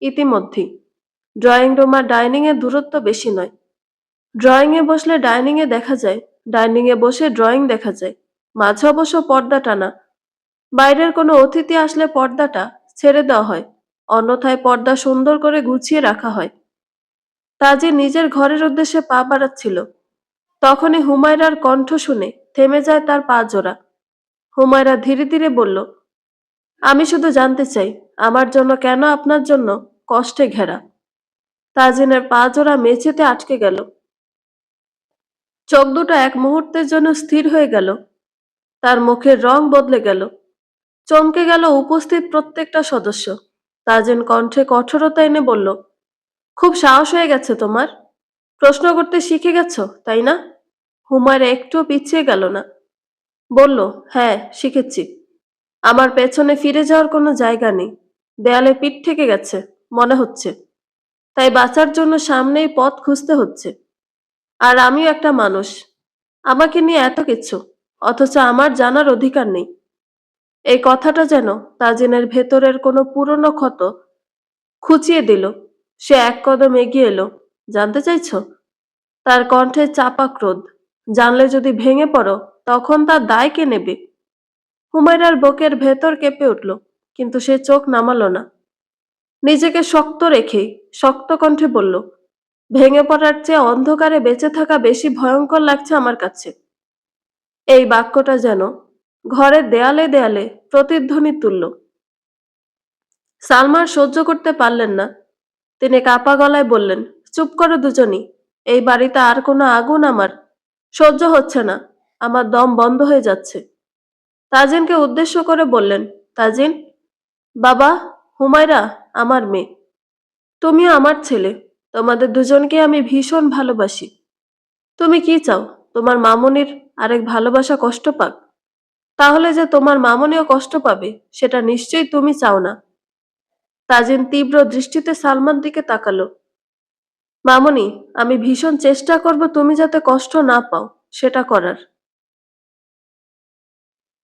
ইতিমধ্যেই ড্রয়িং রুম আর ডাইনিং এর দূরত্ব বেশি নয়। ড্রয়িং এ বসলে ডাইনিং এ দেখা যায়, ডাইনিং এ বসে ড্রয়িং দেখা যায়। মাঝে অবশ্য পর্দা টানা। বাইরের কোনো অতিথি আসলে পর্দাটা ছেড়ে দেওয়া হয়, অন্যথায় পর্দা সুন্দর করে গুছিয়ে রাখা হয়। তাজি নিজের ঘরের উদ্দেশ্যে পা বাড়াচ্ছিল, তখনই হুমায়রার কণ্ঠ শুনে থেমে যায় তার পা জোড়া। হুমায়রা ধীরে ধীরে বলল, আমি শুধু জানতে চাই, আমার জন্য কেন আপনার জন্য কষ্টে ঘেরা। তাজিনের পা জোড়া মেঝেতে আটকে গেল। চোখ দুটো এক মুহূর্তের জন্য স্থির হয়ে গেল। তার মুখের রং বদলে গেল। চমকে গেল উপস্থিত প্রত্যেকটা সদস্য। তাজিন কণ্ঠে কঠোরতা এনে বলল, খুব সাহস হয়ে গেছে তোমার। প্রশ্ন করতে শিখে গেছ, তাই না? হুমায়রা একটুও পিছিয়ে গেল না। বলল, হ্যাঁ, শিখেছি। আমার পেছনে ফিরে যাওয়ার কোনো জায়গা নেই। দেয়ালে পিঠ থেকে গেছে, মনে হচ্ছে। তাই বাঁচার জন্য সামনেই পথ খুঁজতে হচ্ছে। আর আমিও একটা মানুষ। আমাকে নিয়ে এত কিছু, অথচ আমার জানার অধিকার নেই। এই কথাটা যেন তাজিনের ভেতরের কোনো পুরনো ক্ষত খুঁচিয়ে দিল। সে এক কদম এগিয়ে এলো। জানতে চাইছো? তার কণ্ঠে চাপা ক্রোধ। জানলে যদি ভেঙে পড়ো, তখন তার দায় কে নেবে? হুমায়রার বুকের ভেতর কেঁপে উঠল, কিন্তু সে চোখ নামালো না। নিজেকে শক্ত রেখেই শক্ত কণ্ঠে বলল, ভেঙে পড়ার চেয়ে অন্ধকারে বেঁচে থাকা বেশি ভয়ঙ্কর লাগছে আমার কাছে। এই বাক্যটা যেন ঘরের দেয়ালে দেয়ালে প্রতিধ্বনি তুলল। সালমান সহ্য করতে পারলেন না। তিনি কাঁপা গলায় বললেন, চুপ করো দুজনই। এই বাড়িতে আর কোনো আগুন আমার সহ্য হচ্ছে না। আমার দম বন্ধ হয়ে যাচ্ছে। তাজিনকে উদ্দেশ্য করে বললেন, তাজিন, বাবা, হুমায়রা আমার মেয়ে, তুমিও আমার ছেলে। তোমাদের দুজনকে আমি ভীষণ ভালোবাসি। তুমি কি চাও? তোমার মামুনির আরেক ভালোবাসা কষ্ট পাক? তাহলে যে তোমার মামুনিও কষ্ট পাবে, সেটা নিশ্চয়ই তুমি চাও না। তাজিন তীব্র দৃষ্টিতে সালমান দিকে তাকালো। মামুনি, আমি ভীষণ চেষ্টা করব তুমি যাতে কষ্ট না পাও, সেটা করার।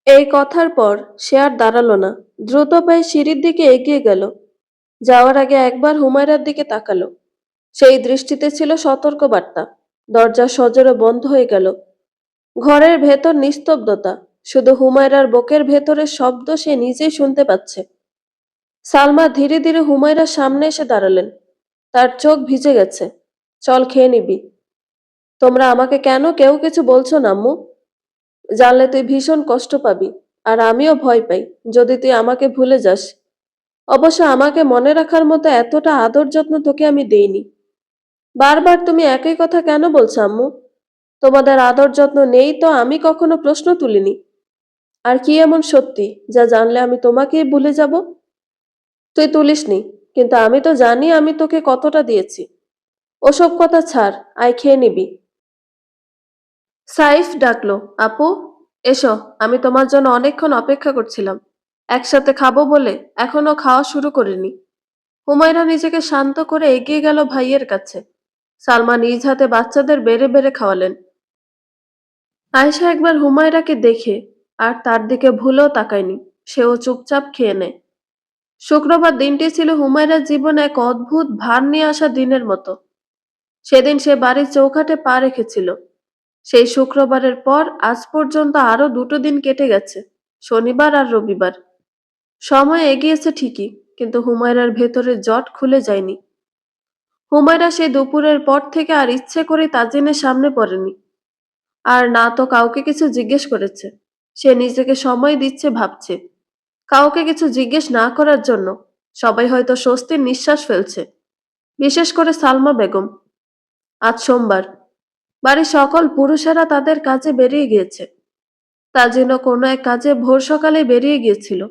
এই কথার পর সে আর দাঁড়ালো না। দ্রুত পায়ে সিঁড়ির দিকে এগিয়ে গেল। যাওয়ার আগে একবার হুমায়রার দিকে তাকালো। সেই দৃষ্টিতে ছিল সতর্ক বার্তা। দরজা সজোরে বন্ধ হয়ে গেল। ঘরের ভেতর নিস্তব্ধতা। শুধু হুমায়রার বুকের ভেতরের শব্দ সে নিজেই শুনতে পাচ্ছে। সালমা ধীরে ধীরে হুমায়রার সামনে এসে দাঁড়ালেন। তার চোখ ভিজে গেছে। চল খেয়ে নিবি। তোমরা আমাকে কেন কেউ কিছু বলছো না, আম্মু? জানলে তুই ভীষণ কষ্ট পাবি। আর আমিও ভয় পাই, যদি তুই আমাকে ভুলে যাস। অবশ্য আমাকে মনে রাখার মতো এতটা আদর যত্ন তোকে আমি দেইনি। বারবার তুমি একই কথা কেন বলছো, আম্মু? তোমাদের আদর যত্ন নেই তো আমি কখনো প্রশ্ন তুলিনি। আর কি এমন সত্যি যা জানলে আমি তোমাকেই ভুলে যাব? তুই তুলিসনি, কিন্তু আমি তো জানি আমি তোকে কতটা দিয়েছি। ওসব কথা ছাড়, আয় খেয়ে নিবি। সাইফ ডাকলো, আপু, এসো, আমি তোমার জন্য অনেকক্ষণ অপেক্ষা করছিলাম। একসাথে খাবো বলে এখনো খাওয়া শুরু করিনি। হুমায়রা নিজেকে শান্ত করে এগিয়ে গেল ভাইয়ের কাছে। সালমা নিজ হাতে বাচ্চাদের বেড়ে বেড়ে খাওয়ালেন। আয়েশা একবার হুমায়রাকে দেখে আর তার দিকে ভুলেও তাকায়নি। সেও চুপচাপ খেয়ে নেয়। শুক্রবার দিনটি ছিল হুমায়রার জীবনে এক অদ্ভুত ভার নিয়ে আসা দিনের মতো। সেদিন সে বাড়ির চৌকাঠে পা রেখেছিল। সেই শুক্রবারের পর আজ পর্যন্ত আরো দুটো দিন কেটে গেছে, শনিবার আর রবিবার। সময় এগিয়েছে ঠিকই, কিন্তু হুমায়রার ভেতরের জট খুলে যায়নি। হুমায়রা সেই দুপুরের পর থেকে আর ইচ্ছে করে তাজিনের সামনে পড়েনি। আর না তো কাউকে কিছু জিজ্ঞেস করেছে। সে নিজেকে সময় দিচ্ছে ভাবছে। কাউকে কিছু জিজ্ঞেস না করার জন্য সবাই হয়তো স্বস্তির নিঃশ্বাস ফেলছে, বিশেষ করে সালমা বেগম। আজ সোমবার। বাড়ির সকল পুরুষেরা তাদের কাজে বেরিয়ে গিয়েছে। তাজিনও কোনো এক কাজে ভোর সকালে বেরিয়ে গিয়েছিল।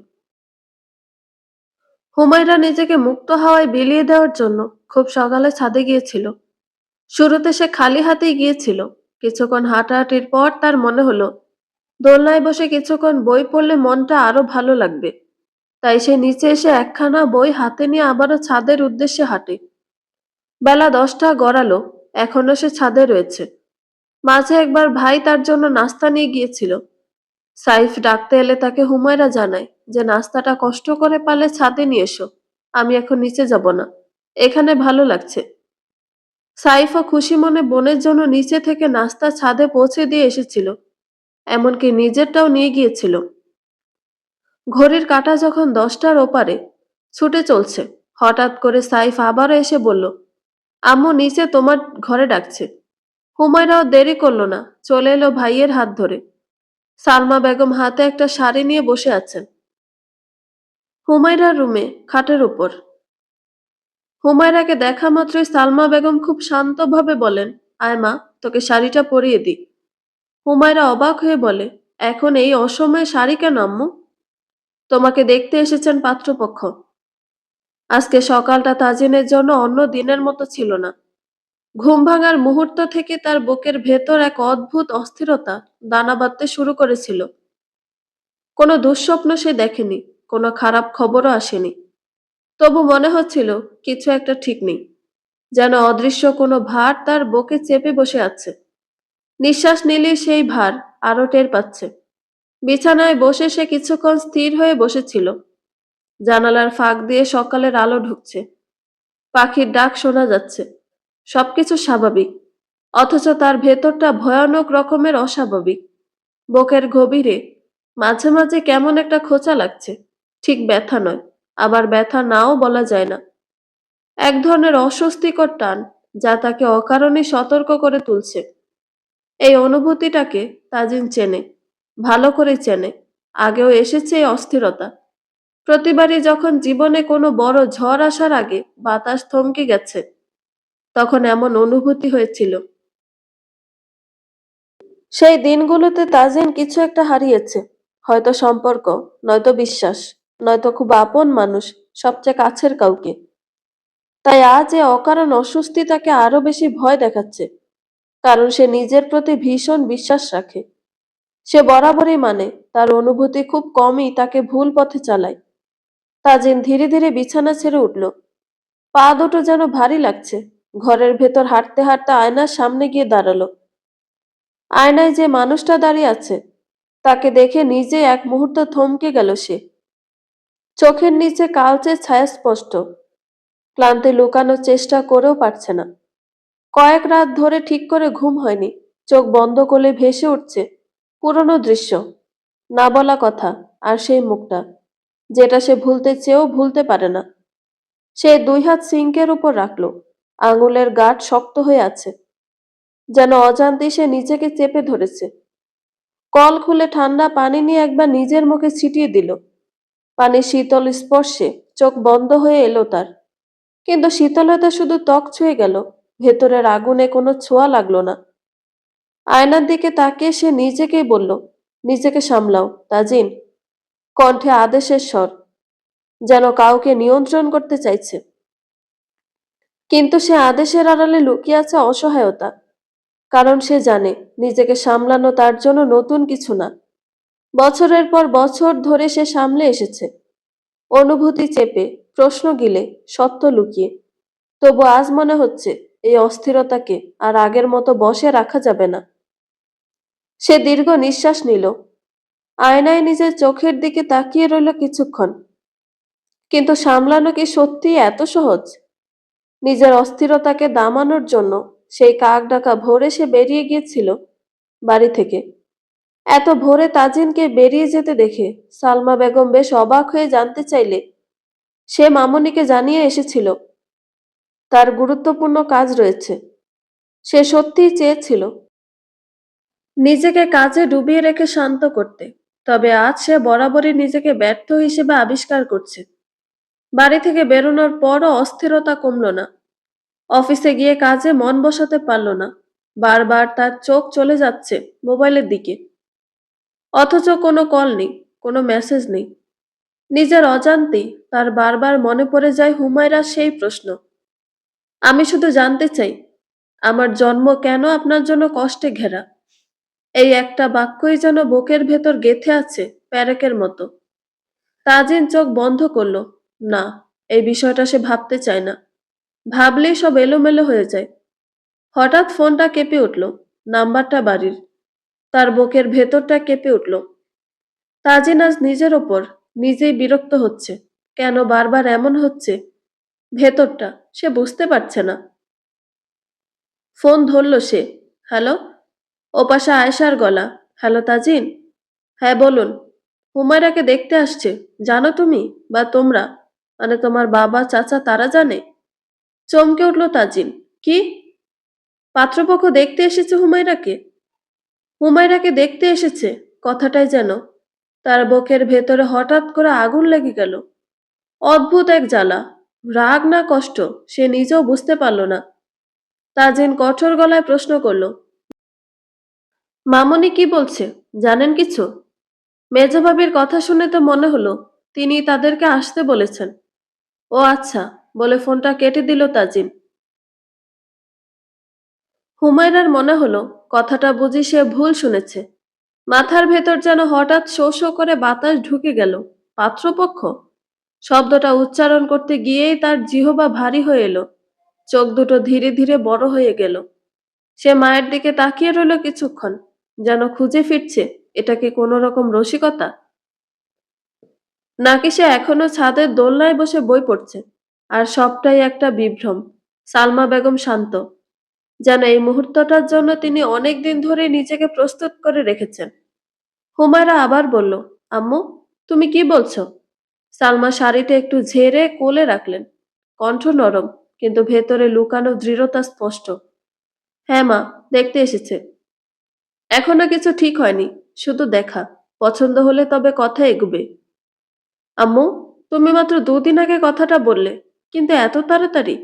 হুমায়রা নিজেকে মুক্ত হাওয়ায় বিলিয়ে দেওয়ার জন্য খুব সকালে ছাদে গিয়েছিল। শুরুতে সে খালি হাতেই গিয়েছিল। কিছুক্ষণ হাঁটাহাঁটির পর তার মনে হলো দোলনায় বসে কিছুক্ষণ বই পড়লে মনটা আরো ভালো লাগবে। তাই সে নিচে এসে একখানা বই হাতে নিয়ে আবারও ছাদের উদ্দেশ্যে হাঁটে। বেলা 10টা গড়ালো। এখনো সে ছাদে রয়েছে। মাঝে একবার ভাই তার জন্য নাস্তা নিয়ে গিয়েছিল। সাইফ ডাকতে এলে তাকে হুমায়রা জানায় যে নাস্তাটা কষ্ট করে পারলে ছাদে নিয়ে এসো। আমি এখন নিচে যাব না। এখানে ভালো লাগছে। সাইফও খুশি মনে বোনের জন্য নিচে থেকে নাস্তা ছাদে পৌঁছে দিয়ে এসেছিল। এমনকি নিজেরটাও নিয়ে গিয়েছিল। ঘড়ির কাঁটা যখন 10টার ওপারে ছুটে চলছে, হঠাৎ করে সাইফ আবারও এসে বলল, আম্মু নিচে তোমার ঘরে ডাকছে। হুমায়রাও দেরি করলো না, চলে এলো ভাইয়ের হাত ধরে। সালমা বেগম হাতে একটা শাড়ি নিয়ে বসে আছেন। হুমায়রার রুমে খাটের উপর। হুমায়রাকে দেখা মাত্রই সালমা বেগম খুব শান্তভাবে বলেন, আয় মা, তোকে শাড়িটা পরিয়ে দিই। হুমায়রা অবাক হয়ে বলে, এখন এই অসময়ে শাড়ি কেন আম্মু? তোমাকে দেখতে এসেছেন পাত্রপক্ষ। আজকে সকালটা তাজিনের জন্য অন্য দিনের মতো ছিল না। ঘুম ভাঙার মুহূর্ত থেকে তার বুকের ভেতর এক অদ্ভুত অস্থিরতা দানা বাঁধতে শুরু করেছিল। কোনো দুঃস্বপ্ন সে দেখেনি, কোনো খারাপ খবরও আসেনি। তবু মনে হচ্ছিল কিছু একটা ঠিক নেই। যেন অদৃশ্য কোনো ভার তার বুকে চেপে বসে আছে। নিঃশ্বাস নিলেই সেই ভার আরো টের পাচ্ছে। বিছানায় বসে সে কিছুক্ষণ স্থির হয়ে বসেছিল। জানালার ফাঁক দিয়ে সকালের আলো ঢুকছে, পাখির ডাক শোনা যাচ্ছে। সবকিছু স্বাভাবিক, অথচ তার ভেতরটা ভয়ানক রকমের অস্বাভাবিক। বুকের গভীরে মাঝে মাঝে কেমন একটা খোঁচা লাগছে। ঠিক ব্যথা নয়, আবার ব্যথা নাও বলা যায় না। এক ধরনের অস্বস্তিকর টান, যা তাকে অকারণে সতর্ক করে তুলছে। এই অনুভূতিটাকে তাজিন চেনে, ভালো করে চেনে। আগেও এসেছে এই অস্থিরতা। প্রতিবারই যখন জীবনে কোনো বড় ঝড় আসার আগে বাতাস থমকে গেছে, তখন এমন অনুভূতি হয়েছিল। সেই দিনগুলোতে তাজিন কিছু একটা হারিয়েছে। হয়তো সম্পর্ক, নয়তো বিশ্বাস, নয়তো খুব আপন মানুষ, সবচেয়ে কাছের কাউকে। তাই আজ এ অকারণ অস্বস্তি তাকে আরো বেশি ভয় দেখাচ্ছে, কারণ সে নিজের প্রতি ভীষণ বিশ্বাস রাখে। সে বরাবরই মানে তার অনুভূতি খুব কমই তাকে ভুল পথে চালায়। তাজিন ধীরে ধীরে বিছানা ছেড়ে উঠল। পা দুটো যেন ভারী লাগছে। ঘরের ভেতর হাঁটতে হাঁটতে আয়নার সামনে গিয়ে দাঁড়ালো। আয়নায় যে মানুষটা দাঁড়িয়ে আছে, তাকে দেখে নিজে এক মুহূর্ত থমকে গেল সে। চোখের নিচে কালচে ছায়া স্পষ্ট। ক্লান্তি লুকানোর চেষ্টা করেও পারছে না। কয়েক রাত ধরে ঠিক করে ঘুম হয়নি। চোখ বন্ধ করলে ভেসে উঠছে পুরনো দৃশ্য, না বলা কথা, আর সেই মুখটা, যেটা সে ভুলতে চেয়েও ভুলতে পারে না। সে দুই হাত সিঙ্কের উপর রাখলো। আঙুলের গাঁট শক্ত হয়ে আছে, যেন অজান্তে সে নিজেকে চেপে ধরেছে। কল খুলে ঠান্ডা পানি নিয়ে একবার নিজের মুখে ছিটিয়ে দিল। পানির শীতল স্পর্শে চোখ বন্ধ হয়ে এলো তার। কিন্তু শীতলতা শুধু ত্বক ছুঁয়ে গেল, ভেতরের আগুনে কোনো ছোঁয়া লাগলো না। আয়নার দিকে তাকিয়ে সে নিজেকেই বলল, নিজেকে সামলাও তাজিন। কণ্ঠে আদেশের স্বর, যেন কাউকে নিয়ন্ত্রণ করতে চাইছে। কিন্তু সে আদেশের আড়ালে লুকিয়ে আছে অসহায়তা। কারণ সে জানে নিজেকে সামলানো তার জন্য নতুন কিছু না। বছরের পর বছর ধরে সে সামলে এসেছে, অনুভূতি চেপে, প্রশ্ন গিলে, সত্য লুকিয়ে। তবু আজ মনে হচ্ছে এই অস্থিরতাকে আর আগের মতো বশে রাখা যাবে না। সে দীর্ঘ নিঃশ্বাস নিল। আয়নায় নিজের চোখের দিকে তাকিয়ে রইল কিছুক্ষণ। কিন্তু সামলানো কি সত্যিই এত সহজ? নিজের অস্থিরতাকে দামানোর জন্য সেই কাক ডাকা ভোরে সে বেরিয়ে গিয়েছিল বাড়ি থেকে। এত ভোরে তাজিনকে বেরিয়ে যেতে দেখে সালমা বেগম বেশ অবাক হয়ে জানতে চাইলে সে মামুনিকে জানিয়ে এসেছিল তার গুরুত্বপূর্ণ কাজ রয়েছে। সে সত্যিই চেয়েছিল নিজেকে কাজে ডুবিয়ে রেখে শান্ত করতে, তবে আজ সে বরাবরই নিজেকে ব্যর্থ হিসেবে আবিষ্কার করছে। বাড়ি থেকে বেরোনোর পরও অস্থিরতা কমল না। অফিসে গিয়ে কাজে মন বসাতে পারল না। বারবার তার চোখ চলে যাচ্ছে মোবাইলের দিকে, অথচ কোনো কল নেই, কোনো মেসেজ নেই। নিজের অজান্তেই তার বারবার মনে পড়ে যায় হুমায়রার সেই প্রশ্ন, আমি শুধু জানতে চাই আমার জন্ম কেন আপনার জন্য কষ্টে ঘেরা। এই একটা বাক্যই যেন বুকের ভেতর গেঁথে আছে প্যারেকের মতো। তাজিন চোখ বন্ধ করলো। না, এই বিষয়টা সে ভাবতে চায় না। ভাবলেই সব এলোমেলো হয়ে যায়। হঠাৎ ফোনটা কেঁপে উঠল। নাম্বারটা বাড়ির। তার বুকের ভেতরটা কেঁপে উঠল। তাজিন আজ নিজের ওপর নিজেই বিরক্ত হচ্ছে। কেন বারবার এমন হচ্ছে ভেতরটা সে বুঝতে পারছে না। ফোন ধরল সে। হ্যালো। ওপাশে আয়েশার গলা। হ্যালো তাজিন। হ্যাঁ বলুন। হুমায়রাকে দেখতে আসছে, জানো তুমি? বা তোমরা, মানে তোমার বাবা চাচা, তারা জানে? চমকে উঠল তাজিন। কি? পাত্রপক্ষ দেখতে এসেছে হুমায়রাকে? হুমায়রাকে দেখতে এসেছে কথাটাই যেন তার বুকের ভেতরে হঠাৎ করে আগুন লেগে গেল। অদ্ভুত এক জ্বালা, রাগ না কষ্ট সে নিজেও বুঝতে পারল না। তাজিন কঠোর গলায় প্রশ্ন করল, মামুনি কি বলছে, জানেন কিছু? মেজ ভাবির কথা শুনে তো মনে হলো তিনি তাদেরকে আসতে বলেছেন। ও আচ্ছা, বলে ফোনটা কেটে দিল তাজিন। হুমায়রার মনে হলো কথাটা বুঝি সে ভুল শুনেছে। মাথার ভেতর যেন হঠাৎ শো শো করে বাতাস ঢুকে গেল। পাত্রপক্ষ শব্দটা উচ্চারণ করতে গিয়েই তার জিহবা ভারী হয়ে এলো। চোখ দুটো ধীরে ধীরে বড় হয়ে গেল। সে মায়ের দিকে তাকিয়ে রইল কিছুক্ষণ, যেন খুঁজে ফিরছে এটা কি কোনো রকম রসিকতা, নাকি সে এখনো ছাদের দোলনায় বসে বই পড়ছে? আর সবটাই একটা বিভ্রম। সালমা বেগম শান্ত, যেন এই মুহূর্তটার জন্য তিনি অনেক দিন ধরে নিজেকে প্রস্তুত করে রেখেছেন। হুমায়রা আবার বলল, আম্মু, তুমি কি বলছো? সালমা শাড়িটা একটু ঝেড়ে কোলে রাখলেন। কণ্ঠ নরম, কিন্তু ভেতরে লুকানো দৃঢ়তা স্পষ্ট। হ্যাঁ মা, দেখতে এসেছে। এখনো কিছু ঠিক হয়নি, শুধু দেখা। পছন্দ হলে তবে কথা এগুবে। আম্মু, তুমি মাত্র 2 দিন আগে কথাটা বললে, কিন্তু এত তাড়াতাড়ি?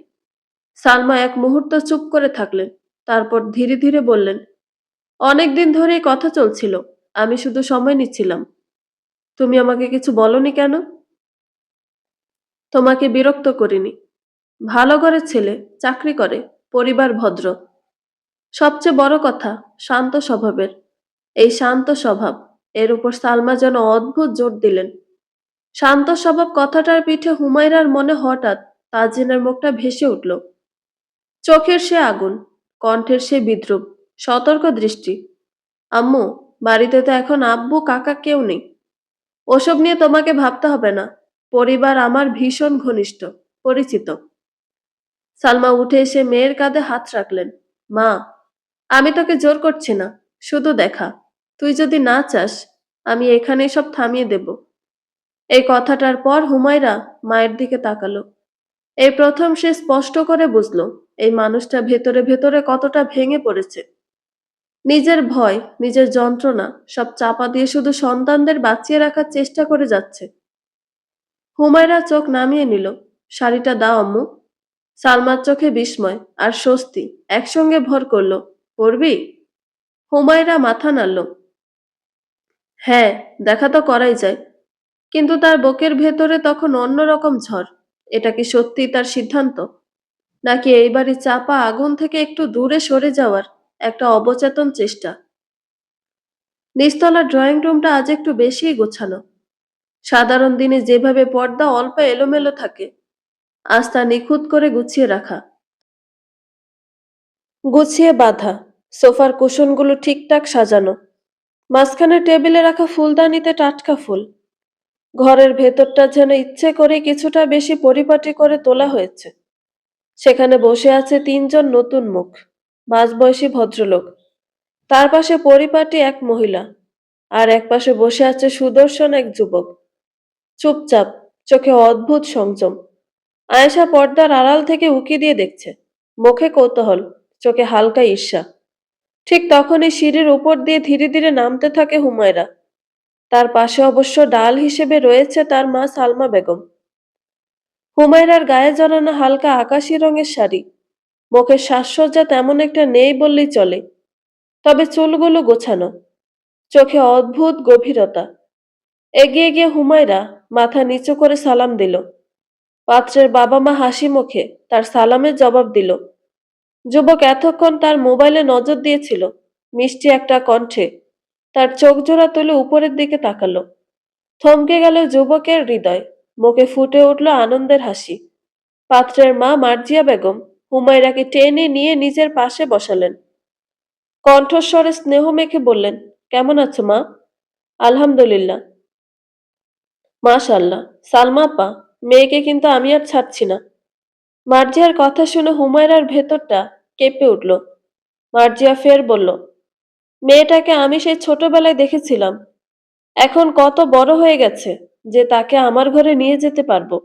সালমা এক মুহূর্ত চুপ করে থাকলেন, তারপর ধীরে ধীরে বললেন, অনেকদিন ধরেই কথা চলছিল, আমি শুধু সময় নিচ্ছিলাম। তুমি আমাকে কিছু বলনি কেন? তোমাকে বিরক্ত করিনি। ভালো ঘরের ছেলে, চাকরি করে, পরিবার ভদ্র। সবচেয়ে বড় কথা, শান্ত স্বভাবের। এই শান্ত স্বভাব, এর উপর সালমা যেন অদ্ভুত জোর দিলেন। শান্ত স্বভাব কথাটার পিঠে হুমায়রার মনে হঠাৎ তাজিনের মুখটা ভেসে উঠল। চোখের সে আগুন, কণ্ঠের সে বিদ্রুপ, সতর্ক দৃষ্টি। আম্মু, বাড়িতে তো এখন আব্বু কাকা কেউ নেই। ওসব নিয়ে তোমাকে ভাবতে হবে না। পরিবার আমার ভীষণ ঘনিষ্ঠ, পরিচিত। সালমা উঠে এসে মেয়ের কাঁধে হাত রাখলেন। মা, আমি তোকে জোর করছি না, শুধু দেখা। তুই যদি না চাস, আমি এখানেই সব থামিয়ে দেব। এই কথাটার পর হুমায়রা মায়ের দিকে তাকালো। এই প্রথম সে স্পষ্ট করে বুঝলো এই মানুষটা ভেতরে ভেতরে কতটা ভেঙে পড়েছে। নিজের ভয়, নিজের যন্ত্রণা সব চাপা দিয়ে শুধু সন্তানদের বাঁচিয়ে রাখার চেষ্টা করে যাচ্ছে। হুমায়রা চোখ নামিয়ে নিল। শাড়িটা দাও আম্মু। সালমার চোখে বিস্ময় আর স্বস্তি একসঙ্গে ভর করলো। পরবি? হুমায়রা মাথা নাড়ল। হ্যাঁ, দেখা তো করাই যায়। কিন্তু তার বুকের ভেতরে তখন অন্যরকম ঝড়। এটা কি সত্যি তার সিদ্ধান্ত, নাকি এইবারই চাপা আগুন থেকে একটু দূরে সরে যাওয়ার একটা অবচেতন চেষ্টা? নিচতলার ড্রয়িং রুমটা আজ একটু বেশিই গোছানো। সাধারণ দিনে যেভাবে পর্দা অল্প এলোমেলো থাকে, আজ তা নিখুঁত করে গুছিয়ে রাখা, গুছিয়ে বাঁধা। সোফার কুশনগুলো ঠিকঠাক সাজানো, মাঝখানে টেবিলে রাখা ফুলদানিতে টাটকা ফুল। ঘরের ভেতরটা যেন ইচ্ছে করে কিছুটা বেশি পরিপাটি করে তোলা হয়েছে। সেখানে বসে আছে 3 জন নতুন মুখ, মাঝবয়সী ভদ্রলোক। তার পাশে পরিপাটি এক মহিলা, আর এক পাশে বসে আছে সুদর্শন এক যুবক, চুপচাপ, চোখে অদ্ভুত সংযম। আয়েশা পর্দার আড়াল থেকে উকি দিয়ে দেখছে, মুখে কৌতূহল, চোখে হালকা ঈর্ষা। ঠিক তখনই সিঁড়ির উপর দিয়ে ধীরে ধীরে নামতে থাকে হুমায়রা। তার পাশে অবশ্য ডাল হিসেবে রয়েছে তার মা সালমা বেগম। হুমায়রার গায়ে জড়ানো হালকা আকাশি রঙের শাড়ি, মুখের সাজসজ্জা তেমন একটা নেই বললেই চলে। তবে চুলগুলো গোছানো, চোখে অদ্ভুত গভীরতা। এগিয়ে গিয়ে হুমায়রা মাথা নিচু করে সালাম দিল। পাত্রের বাবা মা হাসি মুখে তার সালামের জবাব দিল। যুবক এতক্ষণ তার মোবাইলে নজর দিয়েছিল। মিষ্টি একটা কণ্ঠে তার চোখ জোড়া তুলে উপরের দিকে তাকালো। থমকে গেল যুবকের হৃদয়। মুখে ফুটে উঠল আনন্দের হাসি। পাত্রের মা মার্জিয়া বেগম হুমায়রাকে টেনে নিয়ে নিজের পাশে বসালেন। কণ্ঠস্বরে স্নেহ মেখে বললেন, কেমন আছো মা? আলহামদুলিল্লাহ। মাশাআল্লাহ। সালমা আপা, মেয়েকে কিন্তু আমি আর ছাড়ছি না। মার্জিয়ার কথা শুনে হুমায়রার ভেতরটা কেঁপে উঠল। মার্জিয়া ফের বলল, মেয়েটাকে আমি সেই ছোটবেলায় দেখেছিলাম। এখন কত বড় হয়ে গেছে যে তাকে আমার ঘরে নিয়ে যেতে পারবো।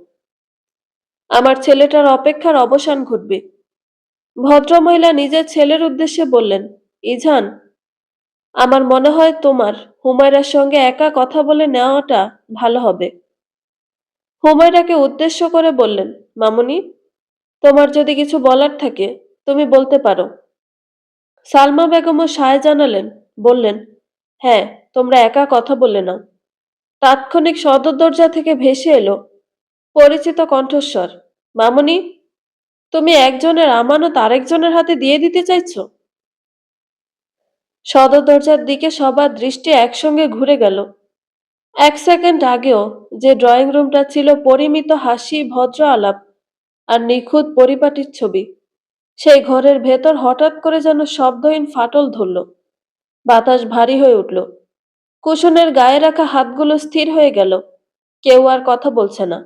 আমার ছেলেটার অপেক্ষার অবসান ঘটবে। ভদ্রমহিলা নিজের ছেলের উদ্দেশ্যে বললেন, ইজান, আমার মনে হয় তোমার হুমায়রার সঙ্গে একা কথা বলে নেওয়াটা ভালো হবে। হুমায়রাকে উদ্দেশ্য করে বললেন, মামুনি, তোমার যদি কিছু বলার থাকে তুমি বলতে পারো। সালমা বেগমও সায় জানালেন, বললেন, হ্যাঁ, তোমরা একা কথা বলে নাও। তাৎক্ষণিক সদর দরজা থেকে ভেসে এলো পরিচিত কণ্ঠস্বর, মামুনি, তুমি একজনের আমানত আরেকজনের হাতে দিয়ে দিতে চাইছো? সদর দরজার দিকে সবার দৃষ্টি একসঙ্গে ঘুরে গেল। 1 সেকেন্ড আগেও যে ড্রয়িং রুমটা ছিল পরিমিত হাসি, ভদ্র আলাপ আর নিখুঁত পরিপাটির ছবি, সেই ঘরের ভেতর হঠাৎ করে যেন শব্দহীন ফাটল ধরল। বাতাস ভারী হয়ে উঠল। কুশনের গায়ে রাখা হাতগুলো স্থির হয়ে গেল। কেউ আর কথা বলছে না।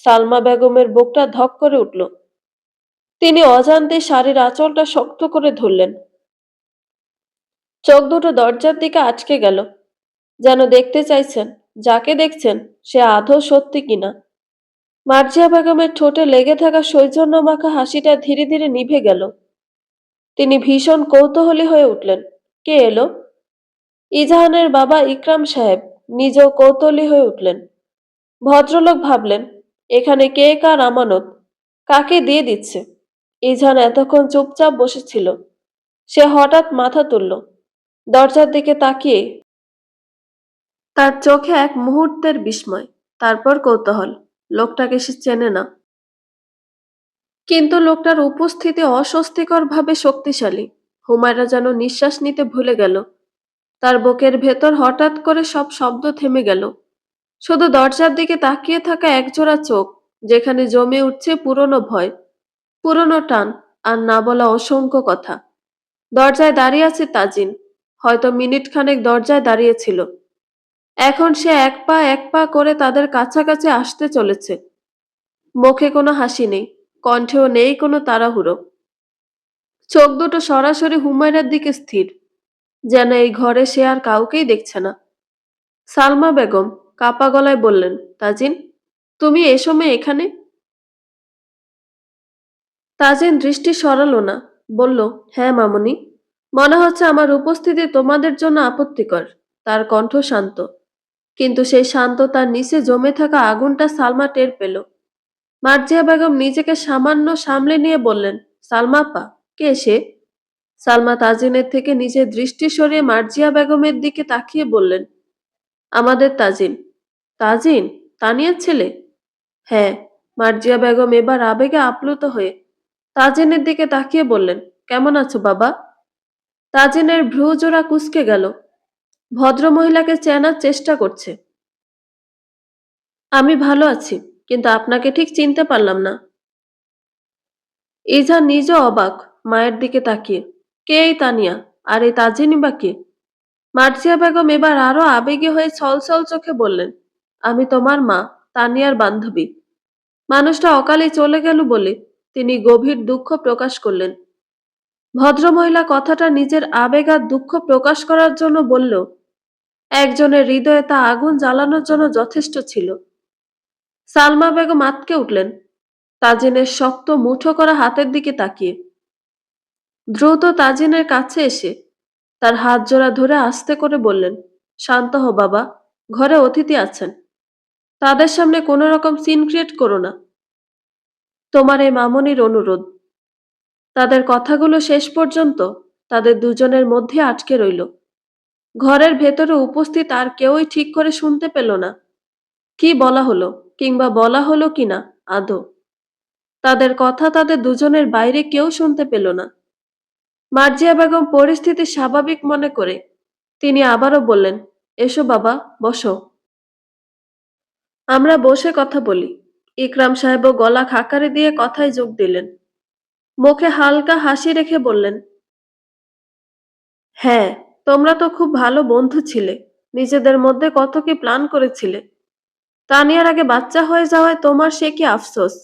সালমা বেগমের বুকটা ধক করে উঠল। তিনি অজান্তে শাড়ির আঁচলটা শক্ত করে ধরলেন। চোখ দুটো দরজার দিকে আটকে গেল, যেন দেখতে চাইছেন যাকে দেখছেন সে আদৌ সত্যি কিনা। মার্জিয়া বেগমের ঠোঁটে লেগে থাকা সৌজন্য মাখা হাসিটা ধীরে ধীরে নিভে গেল। তিনি ভীষণ কৌতূহলী হয়ে উঠলেন। কে এলো? ইজাহানের বাবা ইকরাম সাহেব নিজেও কৌতূহলী হয়ে উঠলেন। ভদ্রলোক ভাবলেন, এখানে কে কার আমানত, কাকে দিয়ে দিচ্ছে। ইজাহান এতক্ষণ চুপচাপ বসেছিল। সে হঠাৎ মাথা তুলল, দরজার দিকে তাকিয়ে তার চোখে এক মুহূর্তের বিস্ময়, তারপর কৌতূহল। লোকটাকে সে চেনে না, কিন্তু লোকটার উপস্থিতি অস্বস্তিকরভাবে শক্তিশালী। হুমায়রা যেন নিঃশ্বাস নিতে ভুলে গেল। তার বুকের ভেতর হঠাৎ করে সব শব্দ থেমে গেল। শুধু দরজার দিকে তাকিয়ে থাকা একজোড়া চোখ, যেখানে জমে উঠছে পুরনো ভয়, পুরনো টান, আর না বলা অসংখ্য কথা। দরজায় দাঁড়িয়ে আছে তাজিন। হয়তো মিনিট খানেক দরজায় দাঁড়িয়েছিল। এখন সে এক পা এক পা করে তাদের কাছাকাছি আসতে চলেছে। মুখে কোনো হাসি নেই, কণ্ঠেও নেই কোনো তাড়াহুড়ো। চোখ দুটো সরাসরি হুমায়রার দিকে স্থির, যেন এই ঘরে সে আর কাউকেই দেখছে না। সালমা বেগম কাপা গলায় বললেন, তাজিন, তুমি এ সময় এখানে? তাজিন দৃষ্টি সরালো না, বলল, হ্যাঁ মামুনি। মনে হচ্ছে আমার উপস্থিতি তোমাদের জন্য আপত্তিকর। তার কণ্ঠ শান্ত, কিন্তু সেই শান্ততার নিচে জমে থাকা আগুনটা সালমা টের পেল। মার্জিয়া বেগম নিজেকে সামান্য সামলে নিয়ে বললেন, সালমা আপা, কে সে? সালমা তাজিনের থেকে নিজের দৃষ্টি সরিয়ে মার্জিয়া বেগমের দিকে তাকিয়ে বললেন, আমাদের তাজিন। তাজিন? তানিয়ার ছেলে? হ্যাঁ। মার্জিয়া বেগম এবার আবেগে আপ্লুত হয়ে তাজিনের দিকে তাকিয়ে বললেন, কেমন আছো বাবা? তাজিনের ভ্রু জোড়া কুঁচকে গেল। ভদ্রমহিলাকে চেনার চেষ্টা করছে। আমি ভালো আছি, কিন্তু আপনাকে ঠিক চিনতে পারলাম না। ইজা নিজেও অবাক, মায়ের দিকে তাকিয়ে। কে এই তানিয়া? আর এই তাজিনই বা কে? মার্জিয়া বেগম এবার আরো আবেগী হয়ে ছলছল চোখে বললেন, আমি তোমার মা, তানিয়ার বান্ধবী। মানুষটা অকালে চলে গেল বলে তিনি গভীর দুঃখ প্রকাশ করলেন। ভদ্রমহিলা কথাটা নিজের আবেগ আর দুঃখ প্রকাশ করার জন্য বলল, একজনের হৃদয়ে তা আগুন জ্বালানোর জন্য যথেষ্ট ছিল। সালমা বেগম আঁতকে উঠলেন, তাজিনের শক্ত মুঠো করা হাতের দিকে তাকিয়ে। দ্রুত তাজিনের কাছে এসে তার হাত জোড়া ধরে আস্তে করে বললেন, শান্ত হও বাবা, ঘরে অতিথি আছেন। তাদের সামনে কোনো রকম সিন ক্রিয়েট করো না। তোমার এই মামনির অনুরোধ। তাদের কথাগুলো শেষ পর্যন্ত তাদের দুজনের মধ্যে আটকে রইল। ঘরের ভেতরে উপস্থিত আর কেউই ঠিক করে শুনতে পেল না কি বলা হলো, কিংবা বলা হলো কিনা আদৌ। তাদের কথা তাদের দুজনের বাইরে কেউ শুনতে পেল না। মার্জিয়া বেগম পরিস্থিতি স্বাভাবিক মনে করে তিনি আবারও বললেন, এসো বাবা, বসো। আমরা বসে কথা বলি। ইকরাম সাহেবও গলা খাকারি দিয়ে কথায় যোগ দিলেন। মুখে হালকা হাসি রেখে বললেন, হ্যাঁ, তোমরা তো খুব ভালো বন্ধু ছিলে। নিজেদের মধ্যে কত কি প্ল্যান করেছিলে। তানিয়ার আগে বাচ্চা হয়ে যাওয়ায় তোমার সে কি আফসোস।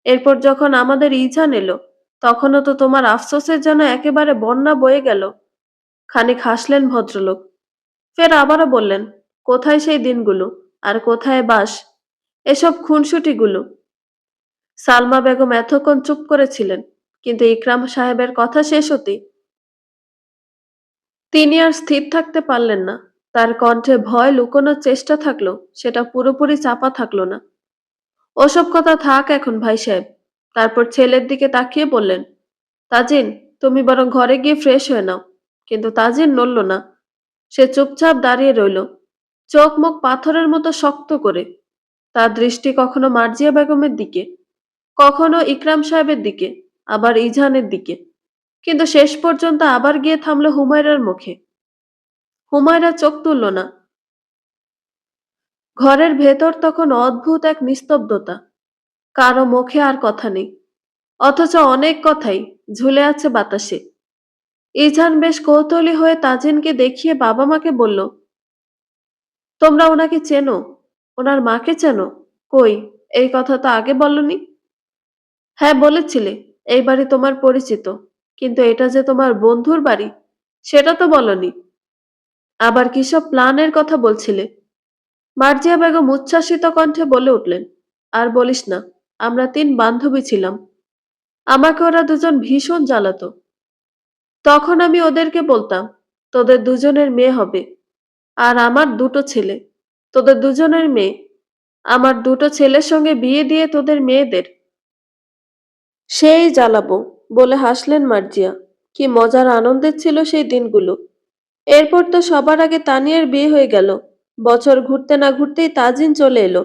এরপর যখন আমাদের ইজান এলো, তখনও তো তোমার আফসোসের জন্য একেবারে বন্যা বয়ে গেল। খানিক হাসলেন ভদ্রলোক। ফের আবারও বললেন, কোথায় সেই দিনগুলো, আর কোথায় বাস এসব খুনসুটিগুলো। সালমা বেগম এতক্ষণ চুপ করেছিলেন, কিন্তু ইকরাম সাহেবের কথা শেষ হতেই তিনি আর স্থির থাকতে পারলেন না। তার কণ্ঠে ভয় লুকোনোর চেষ্টা থাকলো, সেটা পুরোপুরি চাপা থাকলো না। ওসব কথা থাক এখন ভাই সাহেব। তারপর ছেলের দিকে তাকিয়ে বললেন, তাজিন, তুমি বরং ঘরে গিয়ে ফ্রেশ হয়ে নাও। কিন্তু তাজিন নড়ল না। সে চুপচাপ দাঁড়িয়ে রইল, চোখ মুখ পাথরের মতো শক্ত করে। তার দৃষ্টি কখনো মার্জিয়া বেগমের দিকে, কখনো ইকরাম সাহেবের দিকে, আবার ইজানের দিকে, কিন্তু শেষ পর্যন্ত আবার গিয়ে থামলো হুমায়রার মুখে। হুমায়রা চোখ তুলল না। ঘরের ভেতর তখন অদ্ভুত এক নিস্তব্ধতা। কারো মুখে আর কথা নেই, অথচ অনেক কথাই ঝুলে আছে বাতাসে। ইজান বেশ কৌতূহলী হয়ে তাজিনকে দেখিয়ে বাবা মাকে বলল, তোমরা ওনাকে চেনো? ওনার মাকে চেনো? কই, এই কথা তো আগে বলনি। হ্যাঁ বলেছিলে, এই বাড়ি তোমার পরিচিত, কিন্তু এটা যে তোমার বন্ধুর বাড়ি সেটা তো বলনি। আবার কিসব প্ল্যানের কথা বলছিলে। মার্জিয়া বেগম উচ্ছ্বাসিত কণ্ঠে বলে উঠলেন, আর বলিস না, আমরা 3 বান্ধবী ছিলাম। আমাকে ওরা দুজন ভীষণ জ্বালাতো। তখন আমি ওদেরকে বলতাম, তোদের দুজনের মেয়ে হবে, আর আমার 2টো ছেলে। তোদের দুজনের মেয়ে, আমার 2টো ছেলের সঙ্গে বিয়ে দিয়ে তোদের মেয়েদের সেই জ্বালাবো বলে হাসলেন মার্জিয়া। কি মজার আনন্দের ছিল সেই দিনগুলো। এরপর তো সবার আগে তানিয়ার বিয়ে হয়ে গেল। বছর ঘুরতে না ঘুরতেই তাজিন চলে এলো।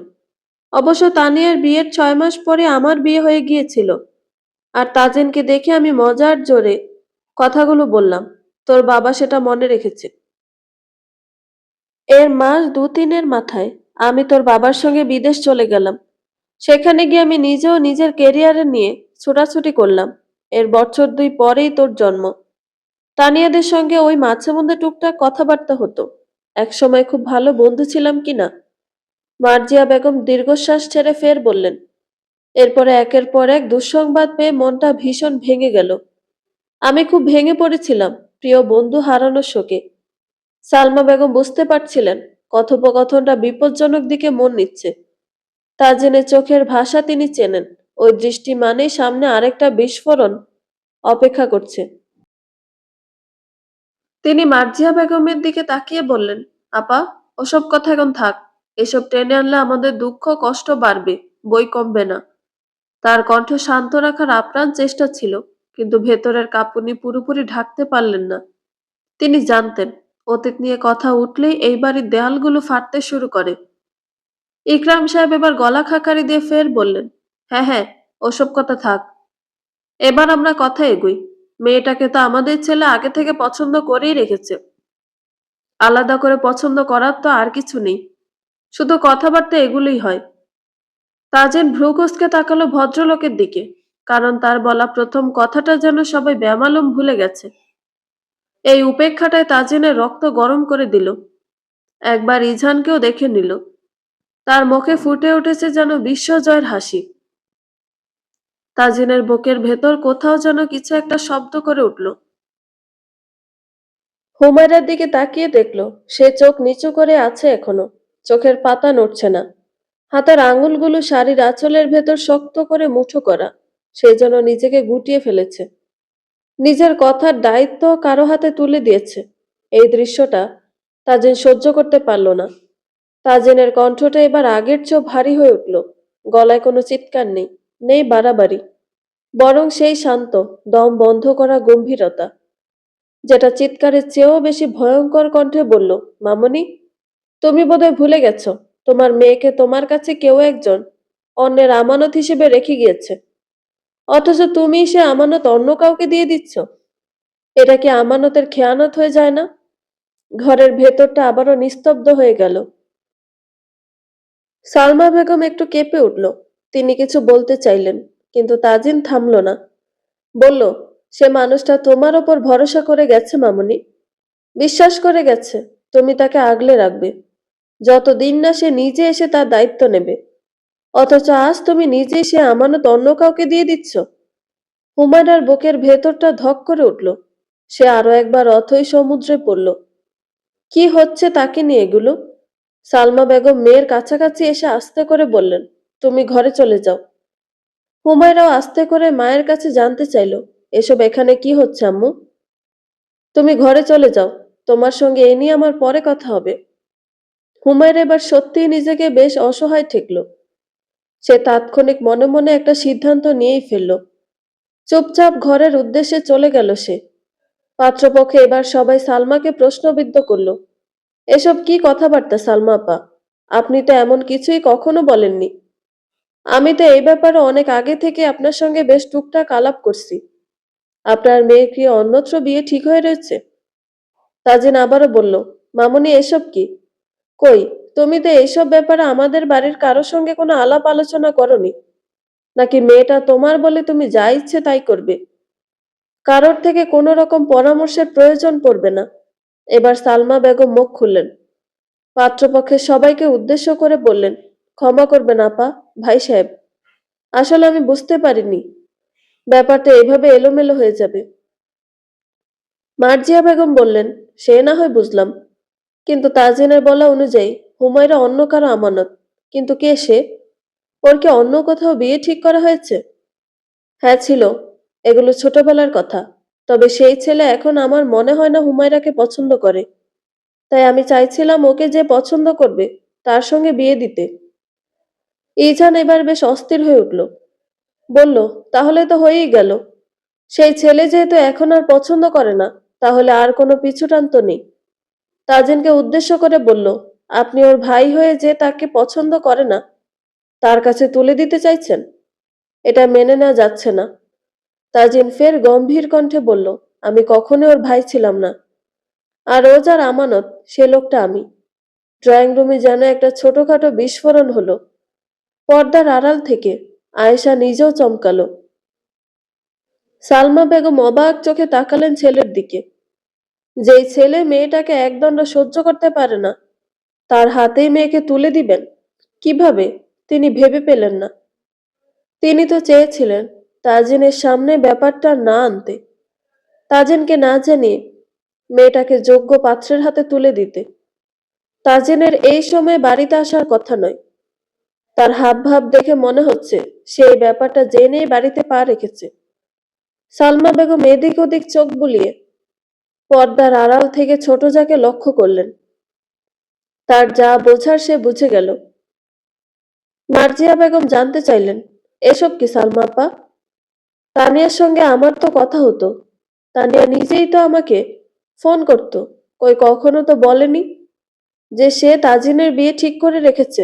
অবশ্য তানিয়ার বিয়ের 6 মাস পরে আমার বিয়ে হয়ে গিয়েছিল। আর তাজিনকে দেখে আমি মজার জোরে কথাগুলো বললাম। তোর বাবা সেটা মনে রেখেছে। এর মাস 2-3-এর মাথায় আমি তোর বাবার সঙ্গে বিদেশ চলে গেলাম। সেখানে গিয়ে আমি নিজেও নিজের ক্যারিয়ারে নিয়ে ছোটাছুটি করলাম। এর বছর 2 পরেই তোর জন্ম। তানিয়াদের সঙ্গে ওই মাঝে মধ্যে টুকটাক কথাবার্তা হতো। একসময় খুব ভালো বন্ধু ছিলাম কিনা। মার্জিয়া বেগম দীর্ঘশ্বাস ছেড়ে ফের বললেন, এরপরে একের পর এক দুঃসংবাদ পেয়ে মনটা ভীষণ ভেঙে গেল। আমি খুব ভেঙে পড়েছিলাম প্রিয় বন্ধু হারানোর শোকে। সালমা বেগম বুঝতে পারছিলেন কথোপকথনটা বিপজ্জনক দিকে মন নিচ্ছে। তাজিনের চোখের ভাষা তিনি চেনেন। ওই দৃষ্টি মানেই সামনে আরেকটা বিস্ফোরণ অপেক্ষা করছে। তিনি মার্জিয়া বেগমের দিকে তাকিয়ে বললেন, আপা, ওসব কথা এখন থাক। এসব টেনে আনলে আমাদের দুঃখ কষ্ট বাড়বে, বই কমবে না। তার কণ্ঠ শান্ত রাখার আপ্রাণ চেষ্টা ছিল, কিন্তু ভেতরের কাঁপুনি পুরোপুরি ঢাকতে পারলেন না। তিনি জানতেন, অতীত নিয়ে কথা উঠলেই এই বাড়ির দেয়ালগুলো ফাটতে শুরু করে। ইকরাম সাহেব এবার গলা খাকারি দিয়ে ফের বললেন, হ্যাঁ হ্যাঁ, ওসব কথা থাক। এবার আমরা কথা এগুই। মেয়েটাকে তো আমাদের ছেলে আগে থেকে পছন্দ করেই রেখেছে। আলাদা করে পছন্দ করার তো আর কিছু নেই। শুধু কথাবার্তা এগুলোই হয়। তাজেন ভ্রু কুঁচকে তাকালো ভদ্রলোকের দিকে, কারণ তার বলা প্রথম কথাটা যেন সবাই বেমালুম ভুলে গেছে। এই উপেক্ষাটায় তাজিনের রক্ত গরম করে দিল। একবার ইজানকেও দেখে নিল। তার মুখে ফুটে উঠেছে যেন বিশ্বজয়ের হাসি। তাজিনের বুকের ভেতর কোথাও যেন কিছু একটা শব্দ করে উঠল। হুমায়রার দিকে তাকিয়ে দেখল, সে চোখ নিচু করে আছে এখনো। চোখের পাতা নড়ছে না। হাতের আঙুলগুলো শাড়ির আঁচলের ভেতর শক্ত করে মুঠো করা। সে যেন নিজেকে গুটিয়ে ফেলেছে। নিজের কথার দায়িত্ব কারো হাতে তুলে দিয়েছে। এই দৃশ্যটা তাজিন সহ্য করতে পারল না। তাজিনের কণ্ঠটা এবার আগের চেয়েও ভারী হয়ে উঠল। গলায় কোনো চিৎকার নেই, নেই বাড়াবাড়ি, বরং সেই শান্ত, দম বন্ধ করা গম্ভীরতা, যেটা চিৎকারের চেয়েও বেশি ভয়ঙ্কর কণ্ঠে বলল, মামনি, তুমি বোধহয় ভুলে গেছো তোমার মেয়েকে তোমার কাছে কেউ একজন অন্যের আমানত হিসেবে রেখে গিয়েছে। অথচ তুমি সে আমানত অন্য কাউকে দিয়ে দিচ্ছ। এটা কি আমানতের খেয়ানত হয়ে যায় না? ঘরের ভেতরটা আবারও নিস্তব্ধ হয়ে গেল। সালমা বেগম একটু কেঁপে উঠল। তিনি কিছু বলতে চাইলেন, কিন্তু তাজিন থামল না। বলল, সে মানুষটা তোমার ওপর ভরসা করে গেছে মামুনি। বিশ্বাস করে গেছে তুমি তাকে আগলে রাখবে, যতদিন না সে নিজে এসে তার দায়িত্ব নেবে। অথচ আজ তুমি নিজেই সে আমানত অন্য কাউকে দিয়ে দিচ্ছ। হুমায়রার বুকের ভেতরটা ধক করে উঠল। সে আরো একবার অথই সমুদ্রে পড়ল। কি হচ্ছে তাকে নিয়ে এগুলো? সালমা বেগম মেয়ের কাছাকাছি এসে আস্তে করে বললেন, তুমি ঘরে চলে যাও। হুমায়রাও আস্তে করে মায়ের কাছে জানতে চাইল, এসব এখানে কি হচ্ছে আম্মু? তুমি ঘরে চলে যাও, তোমার সঙ্গে এ নিয়ে আমার পরে কথা হবে। হুমায়রা এবার সত্যিই নিজেকে বেশ অসহায় ঠেকল। সে তাৎক্ষণিক মনে মনে একটা সিদ্ধান্ত নিয়েই ফেলল। চুপচাপ ঘরের উদ্দেশ্যে চলে গেল সে। পাত্রপক্ষে এবার সবাই সালমাকে প্রশ্নবিদ্ধ করল, এসব কি কথাবার্তা সালমা আপা? আপনি তো এমন কিছুই কখনো বলেননি। আমি তো এই ব্যাপারে অনেক আগে থেকে আপনার সঙ্গে বেশ টুকটাক আলাপ করছি। আপনার মেয়ের কি অন্যত্র বিয়ে ঠিক হয়ে রয়েছে? তাজিন আবারও বলল, মামুনি, এসব কি? কই, তুমি তো এইসব ব্যাপারে আমাদের বাড়ির কারোর সঙ্গে কোনো আলাপ আলোচনা করনি। নাকি মেয়েটা তোমার বলে তুমি যা ইচ্ছে তাই করবে? কারোর থেকে কোনো রকম পরামর্শের প্রয়োজন পড়বে না। এবার সালমা বেগম মুখ খুললেন। পাত্রপক্ষের সবাইকে উদ্দেশ্য করে বললেন, ক্ষমা করবেন আপা, ভাই সাহেব, আসলে আমি বুঝতে পারিনি ব্যাপারটা এভাবে এলোমেলো হয়ে যাবে। মার্জিয়া বেগম বললেন, সে না হয় বুঝলাম, কিন্তু তাজিনের বলা অনুযায়ী হুমায়রা অন্য কারো আমানত। কিন্তু কে সে? ওর কি অন্য কোথাও বিয়ে ঠিক করা হয়েছে? হ্যাঁ ছিল, এগুলো ছোটবেলার কথা। তবে সেই ছেলে এখন আমার মনে হয় না হুমায়রাকে পছন্দ করে। তাই আমি চাইছিলাম ওকে যে পছন্দ করবে তার সঙ্গে বিয়ে দিতে। ইজান এবার বেশ অস্থির হয়ে উঠল। বলল, তাহলে তো হয়েই গেল। সেই ছেলে যেহেতু এখন আর পছন্দ করে না, তাহলে আর কোনো পিছুটান তো নেই। তাজিনকে উদ্দেশ্য করে বলল, আপনি ওর ভাই হয়ে যে তাকে পছন্দ করে না তার কাছে তুলে দিতে চাইছেন? এটা মেনে নেওয়া যাচ্ছে না। তাজিন ফের গম্ভীর কণ্ঠে বলল, আমি কখনোই ওর ভাই ছিলাম না। আর ও যার আমানত সে লোকটা আমি। ড্রয়িং রুমে যেন একটা ছোটখাটো বিস্ফোরণ হলো। পর্দার আড়াল থেকে আয়েশা নিজেও চমকালো। সালমা বেগম অবাক চোখে তাকালেন ছেলের দিকে। যেই ছেলে মেয়েটাকে একদণ্ড সহ্য করতে পারে না, তার হাতেই মেয়েকে তুলে দিবেন কিভাবে? তিনি ভেবে পেলেন না। তিনি তো চেয়েছিলেন তাজিনের সামনে ব্যাপারটা না আনতে, তাজিনকে না জানিয়ে মেয়েটাকে যোগ্য পাত্রের হাতে তুলে দিতে। তাজিনের এই সময় বাড়িতে আসার কথা নয়। তার হাবভাব দেখে মনে হচ্ছে সে এই ব্যাপারটা জেনেই বাড়িতে পা রেখেছে। সালমা বেগম এদিক ওদিক চোখ বুলিয়ে পর্দার আড়াল থেকে ছোট যাকে লক্ষ্য করলেন। তার যা বোঝার সে বুঝে গেল। মার্জিয়া বেগম জানতে চাইলেন, এসব কি সালমা আপা? তানিয়ার সঙ্গে আমার তো কথা হতো। তানিয়া নিজেই তো আমাকে ফোন করতো। কই কখনো তো বলেনি যে সে তাজিনের বিয়ে ঠিক করে রেখেছে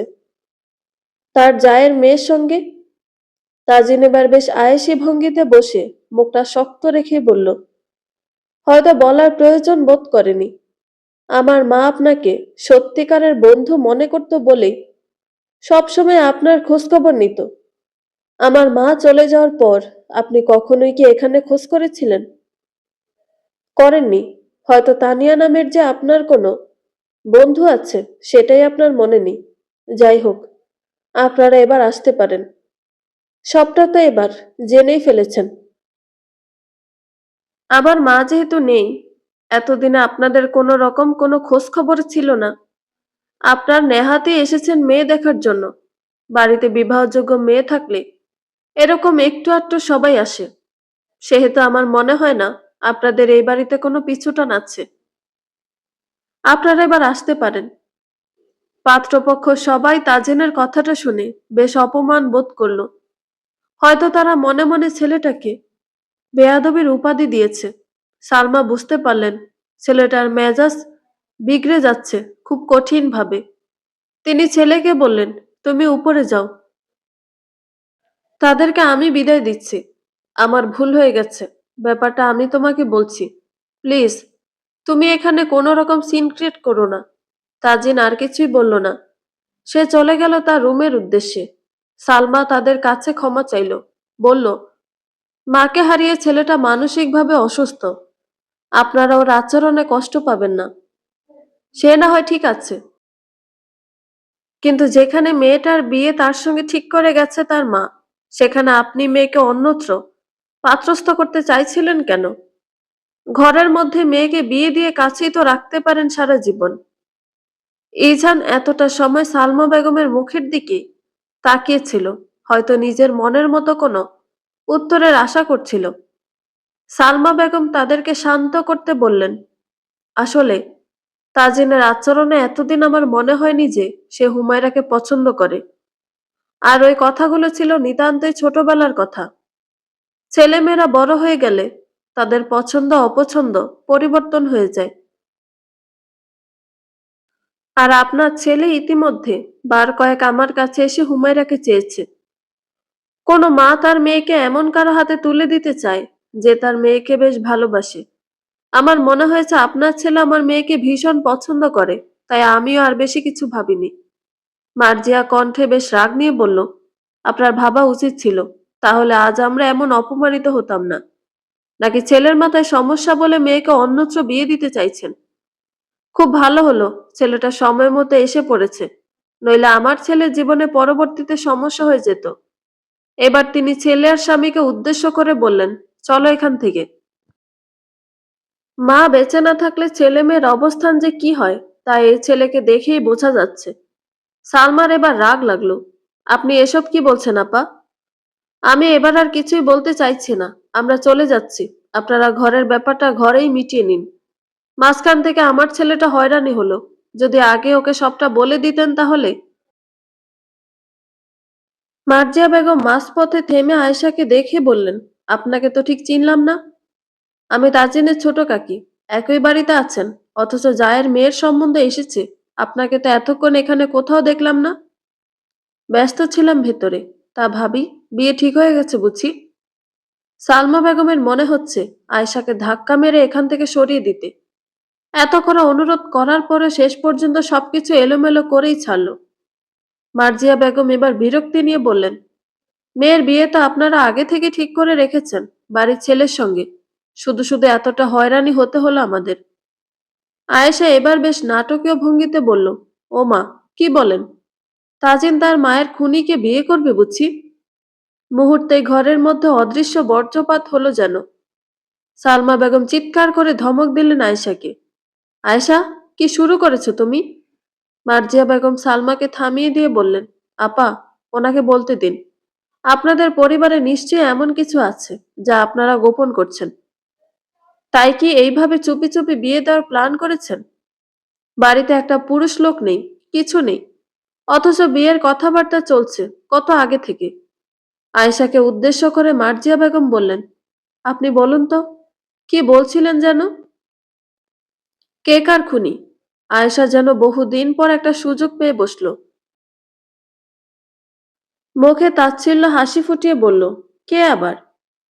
তার জায়ের মেয়ের সঙ্গে। তাজিন এবার বেশ আয়েশি ভঙ্গিতে বসে মুখটা শক্ত রেখে বলল, হয়তো বলার প্রয়োজন বোধ করেনি। আমার মা আপনাকে সত্যিকারের বন্ধু মনে করতো বলেই সবসময় আপনার খোঁজখবর নিত। আমার মা চলে যাওয়ার পর আপনি কখনোই কি এখানে খোঁজ করেছিলেন? করেননি। হয়তো তানিয়া নামের যে আপনার কোনো বন্ধু আছে সেটাই আপনার মনে নেই। যাই হোক, আপনারা এবার আসতে পারেন। সবটা তো এবার জেনেই ফেলেছেন। আমার মা যেহেতু নেই, এতদিনে আপনাদের কোনো রকম কোনো খোঁজ খবর ছিল না। আপনার নেহাতি এসেছেন মেয়ে দেখার জন্য। বাড়িতে বিবাহযোগ্য মেয়ে থাকলে এরকম একটু আধটু সবাই আসে। সেহেতু আমার মনে হয় না আপনাদের এই বাড়িতে কোনো পিছুটান আছে। আপনারা এবার আসতে পারেন। পাত্রপক্ষ সবাই তাজিনের কথাটা শুনে বেশ অপমান বোধ করল। হয়তো তারা মনে মনে ছেলেটাকে বেয়াদবির উপাধি দিয়েছে। সালমা বুঝতে পারলেন ছেলেটার মেজাজ বিগড়ে যাচ্ছে খুব কঠিন ভাবে। তিনি ছেলেকে বললেন, তুমি উপরে যাও। তাদেরকে আমি বিদায় দিচ্ছি। আমার ভুল হয়ে গেছে। ব্যাপারটা আমি তোমাকে বলছি। প্লিজ, তুমি এখানে কোনো রকম সিন ক্রিয়েট করো না। তাজিন আর কিছুই বলল না। সে চলে গেল তার রুমের উদ্দেশ্যে। সালমা তাদের কাছে ক্ষমা চাইল। বলল, মাকে হারিয়ে ছেলেটা মানসিকভাবে অসুস্থ। আপনারা ওর আচরণে কষ্ট পাবেন না। সে না হয় ঠিক আছে, কিন্তু যেখানে মেয়েটার বিয়ে তার সঙ্গে ঠিক করে গেছে তার মা, সেখানে আপনি মেয়েকে অন্যত্র পাত্রস্থ করতে চাইছিলেন কেন? ঘরের মধ্যে মেয়েকে বিয়ে দিয়ে কাছেই তো রাখতে পারেন সারা জীবন। ইজান এতটা সময় সালমা বেগমের মুখের দিকে তাকিয়েছিল, হয়তো নিজের মনের মতো কোনো উত্তরের আশা করছিল। সালমা বেগম তাদেরকে শান্ত করতে বললেন, আসলে তাজিনের আচরণে এতদিন আমার মনে হয়নি যে সে হুমায়রাকে পছন্দ করে। আর ওই কথাগুলো ছিল নিতান্তই ছোটবেলার কথা। ছেলেমেয়েরা বড় হয়ে গেলে তাদের পছন্দ অপছন্দ পরিবর্তন হয়ে যায়। আর আপনার ছেলে ইতিমধ্যে বার কয়েক আমার কাছে এসে হুমায়রাকে চেয়েছে। কোনো মা তার মেয়েকে এমন কারো হাতে তুলে দিতে চায় যে তার মেয়েকে বেশ ভালোবাসে। আমার মনে হয়েছে আপনার ছেলে আমার মেয়েকে ভীষণ পছন্দ করে, তাই আমিও আর বেশি কিছু ভাবিনি। মার্জিয়া কণ্ঠে বেশ রাগ নিয়ে বলল, আপনার ভাবা উচিত ছিল, তাহলে আজ আমরা এমন অপমানিত হতাম না। নাকি ছেলের মাথায় সমস্যা বলে মেয়েকে অন্যত্র বিয়ে দিতে চাইছেন? খুব ভালো হলো ছেলেটা সময় মতো এসে পড়েছে, নইলে আমার ছেলের জীবনে পরবর্তীতে সমস্যা হয়ে যেত। এবার তিনি ছেলে আর স্বামীকে উদ্দেশ্য করে বললেন, চলো এখান থেকে। মা বেঁচে না থাকলে ছেলে মেয়ের অবস্থান যে কি হয় তা এই ছেলেকে দেখেই বোঝা যাচ্ছে। সালমার এবার রাগ লাগলো। আপনি এসব কি বলছেন আপা? আমি এবার আর কিছুই বলতে চাইছি না। আমরা চলে যাচ্ছি। আপনারা ঘরের ব্যাপারটা ঘরেই মিটিয়ে নিন। মাঝখান থেকে আমার ছেলেটা হয়রানি হলো। যদি আগে ওকে সবটা বলে দিতেন তাহলে। মার্জিয়া বেগম মাঝপথে থেমে আয়েশাকে দেখে বললেন, আপনাকে তো ঠিক চিনলাম না। আমি তাজিনের ছোট কাকি। একই বাড়িতে আছেন, অথচ জায়ের মেয়ের সম্বন্ধে এসেছে। আপনাকে তো এতক্ষণ এখানে কোথাও দেখলাম না। ব্যস্ত ছিলাম ভেতরে। তা ভাবি, বিয়ে ঠিক হয়ে গেছে বুঝি? সালমা বেগমের মনে হচ্ছে আয়েশাকে ধাক্কা মেরে এখান থেকে সরিয়ে দিতে। এত করে অনুরোধ করার পরে শেষ পর্যন্ত সবকিছু এলোমেলো করেই ছাড়ল। মার্জিয়া বেগম এবার বিরক্তি নিয়ে বললেন, মেয়ের বিয়ে তো আপনারা আগে থেকে ঠিক করে রেখেছেন বাড়ির ছেলের সঙ্গে। শুধু শুধু এতটা হয়রানি হতে হলো আমাদের। আয়েশা এবার বেশ নাটকীয় ভঙ্গিতে বলল, ও মা, কি বলেন? তাজিন তার মায়ের খুনিকে বিয়ে করবে বুঝি? মুহূর্তেই ঘরের মধ্যে অদৃশ্য বজ্রপাত হলো যেন। সালমা বেগম চিৎকার করে ধমক দিলেন আয়েশাকে। আয়েশা, কি শুরু করেছো তুমি? মার্জিয়া বেগম সালমাকে থামিয়ে দিয়ে বললেন, আপা, ওনাকে বলতে দিন। আপনাদের পরিবারে নিশ্চয়ই এমন কিছু আছে যা আপনারা গোপন করছেন। তাই কি এইভাবে চুপি চুপি বিয়ে দেওয়ার প্ল্যান করেছেন? বাড়িতে একটা পুরুষ লোক নেই, কিছু নেই, অথচ বিয়ের কথাবার্তা চলছে কত আগে থেকে। আয়েশাকে উদ্দেশ্য করে মার্জিয়া বেগম বললেন, আপনি বলুন তো, কি বলছিলেন যেন? কে কার খুনি? আয়েশা যেন বহুদিন পর একটা সুযোগ পেয়ে বসল। মুখে তাচ্ছিল্য হাসি ফুটিয়ে বলল, কে আবার?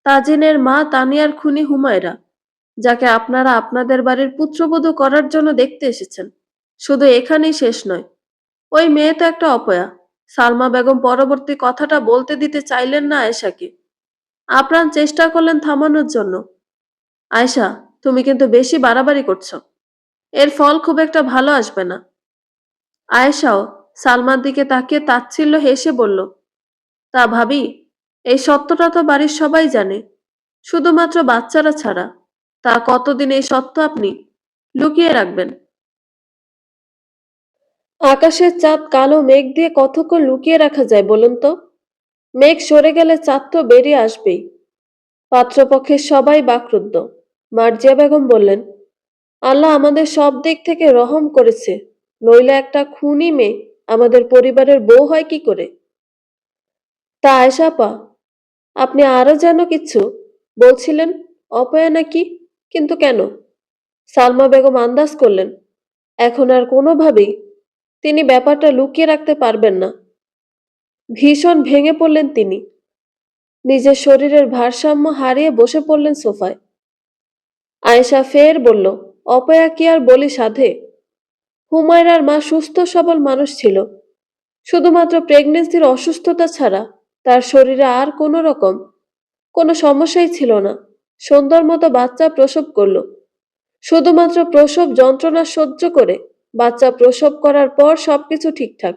তাজিনের মা তানিয়ার খুনি হুমায়রা, যাকে আপনারা আপনাদের বাড়ির পুত্রবধূ করার জন্য দেখতে এসেছেন। শুধু এখানেই শেষ নয়, ওই মেয়ে তো একটা অপয়া। সালমা বেগম পরবর্তী কথাটা বলতে দিতে চাইলেন না আয়েশাকে। আপ্রাণ চেষ্টা করলেন থামানোর জন্য। আয়েশা, তুমি কিন্তু বেশি বাড়াবাড়ি করছো। এর ফল খুব একটা ভালো আসবে না। আয়েশাও সালমার দিকে তাকিয়ে তাচ্ছিল্য হেসে বলল, তা ভাবি, এই সত্যটা তো বাড়ির সবাই জানে, শুধুমাত্র বাচ্চারা ছাড়া। তা কতদিন এই সত্য আপনি লুকিয়ে রাখবেন? আকাশের চাঁদ কালো মেঘ দিয়ে কতক্ষণ লুকিয়ে রাখা যায় বলুন তো? মেঘ সরে গেলে চাঁদ তো বেরিয়ে আসবেই। পাত্রপক্ষের সবাই বাকরুদ্ধ। মার্জিয়া বেগম বললেন, আল্লাহ আমাদের সব দিক থেকে রহম করেছে, নইলে একটা খুনি মেয়ে আমাদের পরিবারের বউ হয় কি করে? তা আয়েশা আপা, আপনি আরো যেন কিছু বলছিলেন, অপয়া নাকি? কিন্তু কেন? সালমা বেগম আন্দাজ করলেন এখন আর কোনোভাবেই তিনি ব্যাপারটা লুকিয়ে রাখতে পারবেন না। ভীষণ ভেঙে পড়লেন তিনি। নিজের শরীরের ভারসাম্য হারিয়ে বসে পড়লেন সোফায়। আয়েশা ফের বলল, অপয়া কি আর বলি সাধে? হুমায়রার মা সুস্থ সবল মানুষ ছিল। শুধুমাত্র প্রেগনেন্সির অসুস্থতা ছাড়া তার শরীরে আর কোনো রকম কোনো সমস্যাই ছিল না। সুন্দর মতো বাচ্চা প্রসব করলো। শুধুমাত্র প্রসব যন্ত্রণা সহ্য করে বাচ্চা প্রসব করার পর সবকিছু ঠিকঠাক।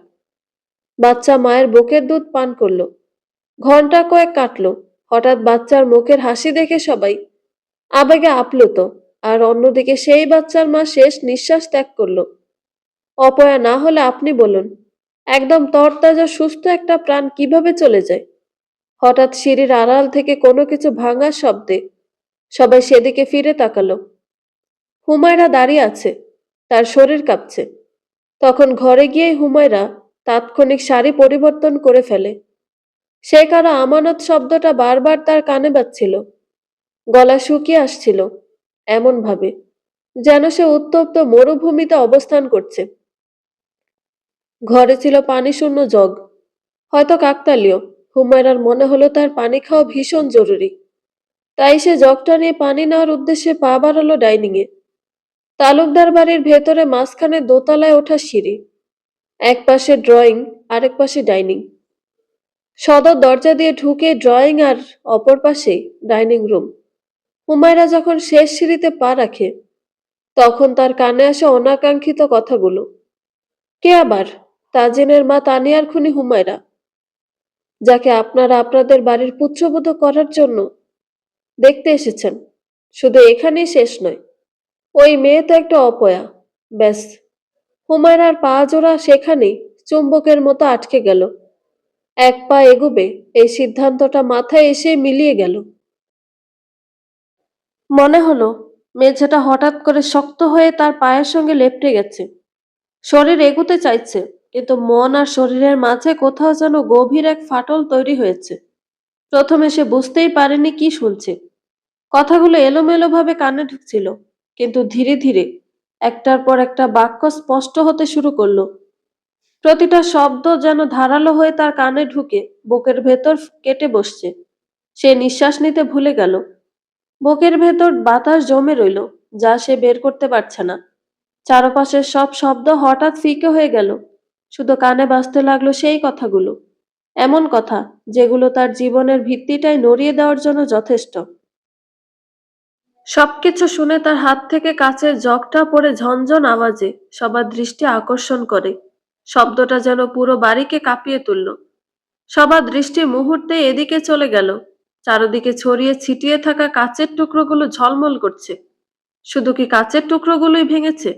বাচ্চা মায়ের বুকের দুধ পান করলো। ঘন্টা কয়েক কাটলো। হঠাৎ বাচ্চার মুখের হাসি দেখে সবাই আবেগে আপ্লুত। আর অন্যদিকে সেই বাচ্চার মা শেষ নিঃশ্বাস ত্যাগ করলো। অপয়া না হলে আপনি বলুন, একদম তরতাজা সুস্থ একটা প্রাণ কিভাবে চলে যায়? হঠাৎ সিঁড়ির আড়াল থেকে কোনো কিছু ভাঙার শব্দে সবাই সেদিকে ফিরে তাকালো। হুমায়রা দাঁড়িয়ে আছে, তার শরীর কাঁপছে। তখন ঘরে গিয়ে হুমায়রা তাৎক্ষণিক শাড়ি পরিবর্তন করে ফেলে। সে কারো আমানত শব্দটা বারবার তার কানে বাজছিল। গলা শুকিয়ে আসছিল এমন ভাবে যেন সে উত্তপ্ত মরুভূমিতে অবস্থান করছে। ঘরে ছিল পানি শূন্য জগ, হয়তো কাকতালীয়। হুমায়রার মনে হলো তার পানি খাওয়া ভীষণ জরুরি। তাই সে জগটা নিয়ে পানি নেওয়ার উদ্দেশ্যে পা বাড়ালো ডাইনিং এ। তালুকদার বাড়ির ভেতরে মাঝখানে দোতলায় ওঠা সিঁড়ি, এক পাশে ড্রয়িং, আরেক পাশে ডাইনিং। সদর দরজা দিয়ে ঢুকে ড্রয়িং আর অপর পাশে ডাইনিং রুম। হুমায়রা যখন শেষ সিঁড়িতে পা রাখে তখন তার কানে আসে অনাকাঙ্ক্ষিত কথাগুলো। কে আবার? তাজিনের মা তানিয়ার খুনি হুমায়রা, যাকে আপনারা আপনাদের বাড়ির পুত্রবধূ করার জন্য দেখতে এসেছেন। শুধু এখানেই শেষ নয়, ওই মেয়ে তো একটা অপয়া। ব্যাস, হুমায়রার পা জোড়া সেখানেই চুম্বকের মতো আটকে গেল। এক পা এগুবে, এই সিদ্ধান্তটা মাথায় এসে মিলিয়ে গেল। মনে হলো মেঝেটা হঠাৎ করে শক্ত হয়ে তার পায়ের সঙ্গে লেপ্টে গেছে। শরীর এগুতে চাইছে, কিন্তু মন আর শরীরের মাঝে কোথাও যেন গভীর এক ফাটল তৈরি হয়েছে। প্রথমে সে বুঝতেই পারেনি কি শুনছে। কথাগুলো এলোমেলোভাবে কানে ঢুকছিল, কিন্তু ধীরে ধীরে একটার পর একটা বাক্য স্পষ্ট হতে শুরু করলো। প্রতিটা শব্দ যেন ধারালো হয়ে তার কানে ঢুকে বুকের ভেতর কেটে বসছে। সে নিঃশ্বাস নিতে ভুলে গেল। বুকের ভেতর বাতাস জমে রইল, যা সে বের করতে পারছে না। চারপাশের সব শব্দ হঠাৎ ফিকে হয়ে গেল। শুধু কানে বাজতে লাগলো সেই কথাগুলো, এমন কথা যেগুলো তার জীবনের ভিত্তিটাই নড়িয়ে দেওয়ার জন্য যথেষ্ট। সবকিছু শুনে তার হাত থেকে কাচের জগটা পড়ে ঝনঝন আওয়াজে সবার দৃষ্টি আকর্ষণ করে। শব্দটা যেন পুরো বাড়িকে কাঁপিয়ে তুলল। সবার দৃষ্টি মুহূর্তে এদিকে চলে গেল। চারদিকে ছড়িয়ে ছিটিয়ে থাকা কাচের টুকরোগুলো ঝলমল করছে। শুধু কি কাচের টুকরোগুলোই ভেঙেছে,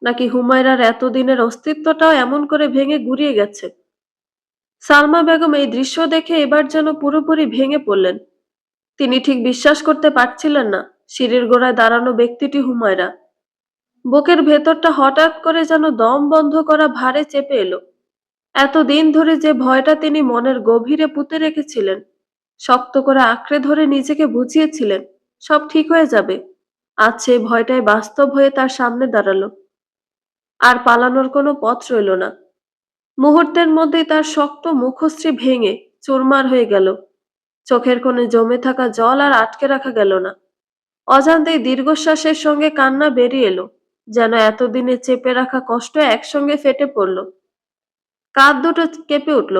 নাকি হুমায়রার এতদিনের অস্তিত্বটাও এমন করে ভেঙে গুড়িয়ে গেছে? সালমা বেগম এই দৃশ্য দেখে এবার যেন পুরোপুরি ভেঙে পড়লেন। তিনি ঠিক বিশ্বাস করতে পারছিলেন না সিঁড়ির গোড়ায় দাঁড়ানো ব্যক্তিটি হুমায়রা। বুকের ভেতরটা হঠাৎ করে যেন দম বন্ধ করা ভারে চেপে এলো। এতদিন ধরে যে ভয়টা তিনি মনের গভীরে পুঁতে রেখেছিলেন, শক্ত করে আঁকড়ে ধরে নিজেকে বুঝিয়েছিলেন সব ঠিক হয়ে যাবে, আজ সেই ভয়টাই বাস্তব হয়ে তার সামনে দাঁড়ালো। আর পালানোর কোনো পথ রইল না। মুহূর্তের মধ্যেই তার শক্ত মুখশ্রী ভেঙে চুরমার হয়ে গেল। চোখের কোণে জমে থাকা জল আর আটকে রাখা গেল না। অজান্তেই দীর্ঘশ্বাসের সঙ্গে কান্না বেরিয়ে এলো, যেন এতদিনে চেপে রাখা কষ্ট একসঙ্গে ফেটে পড়ল। কাঁধ দুটো কেঁপে উঠল,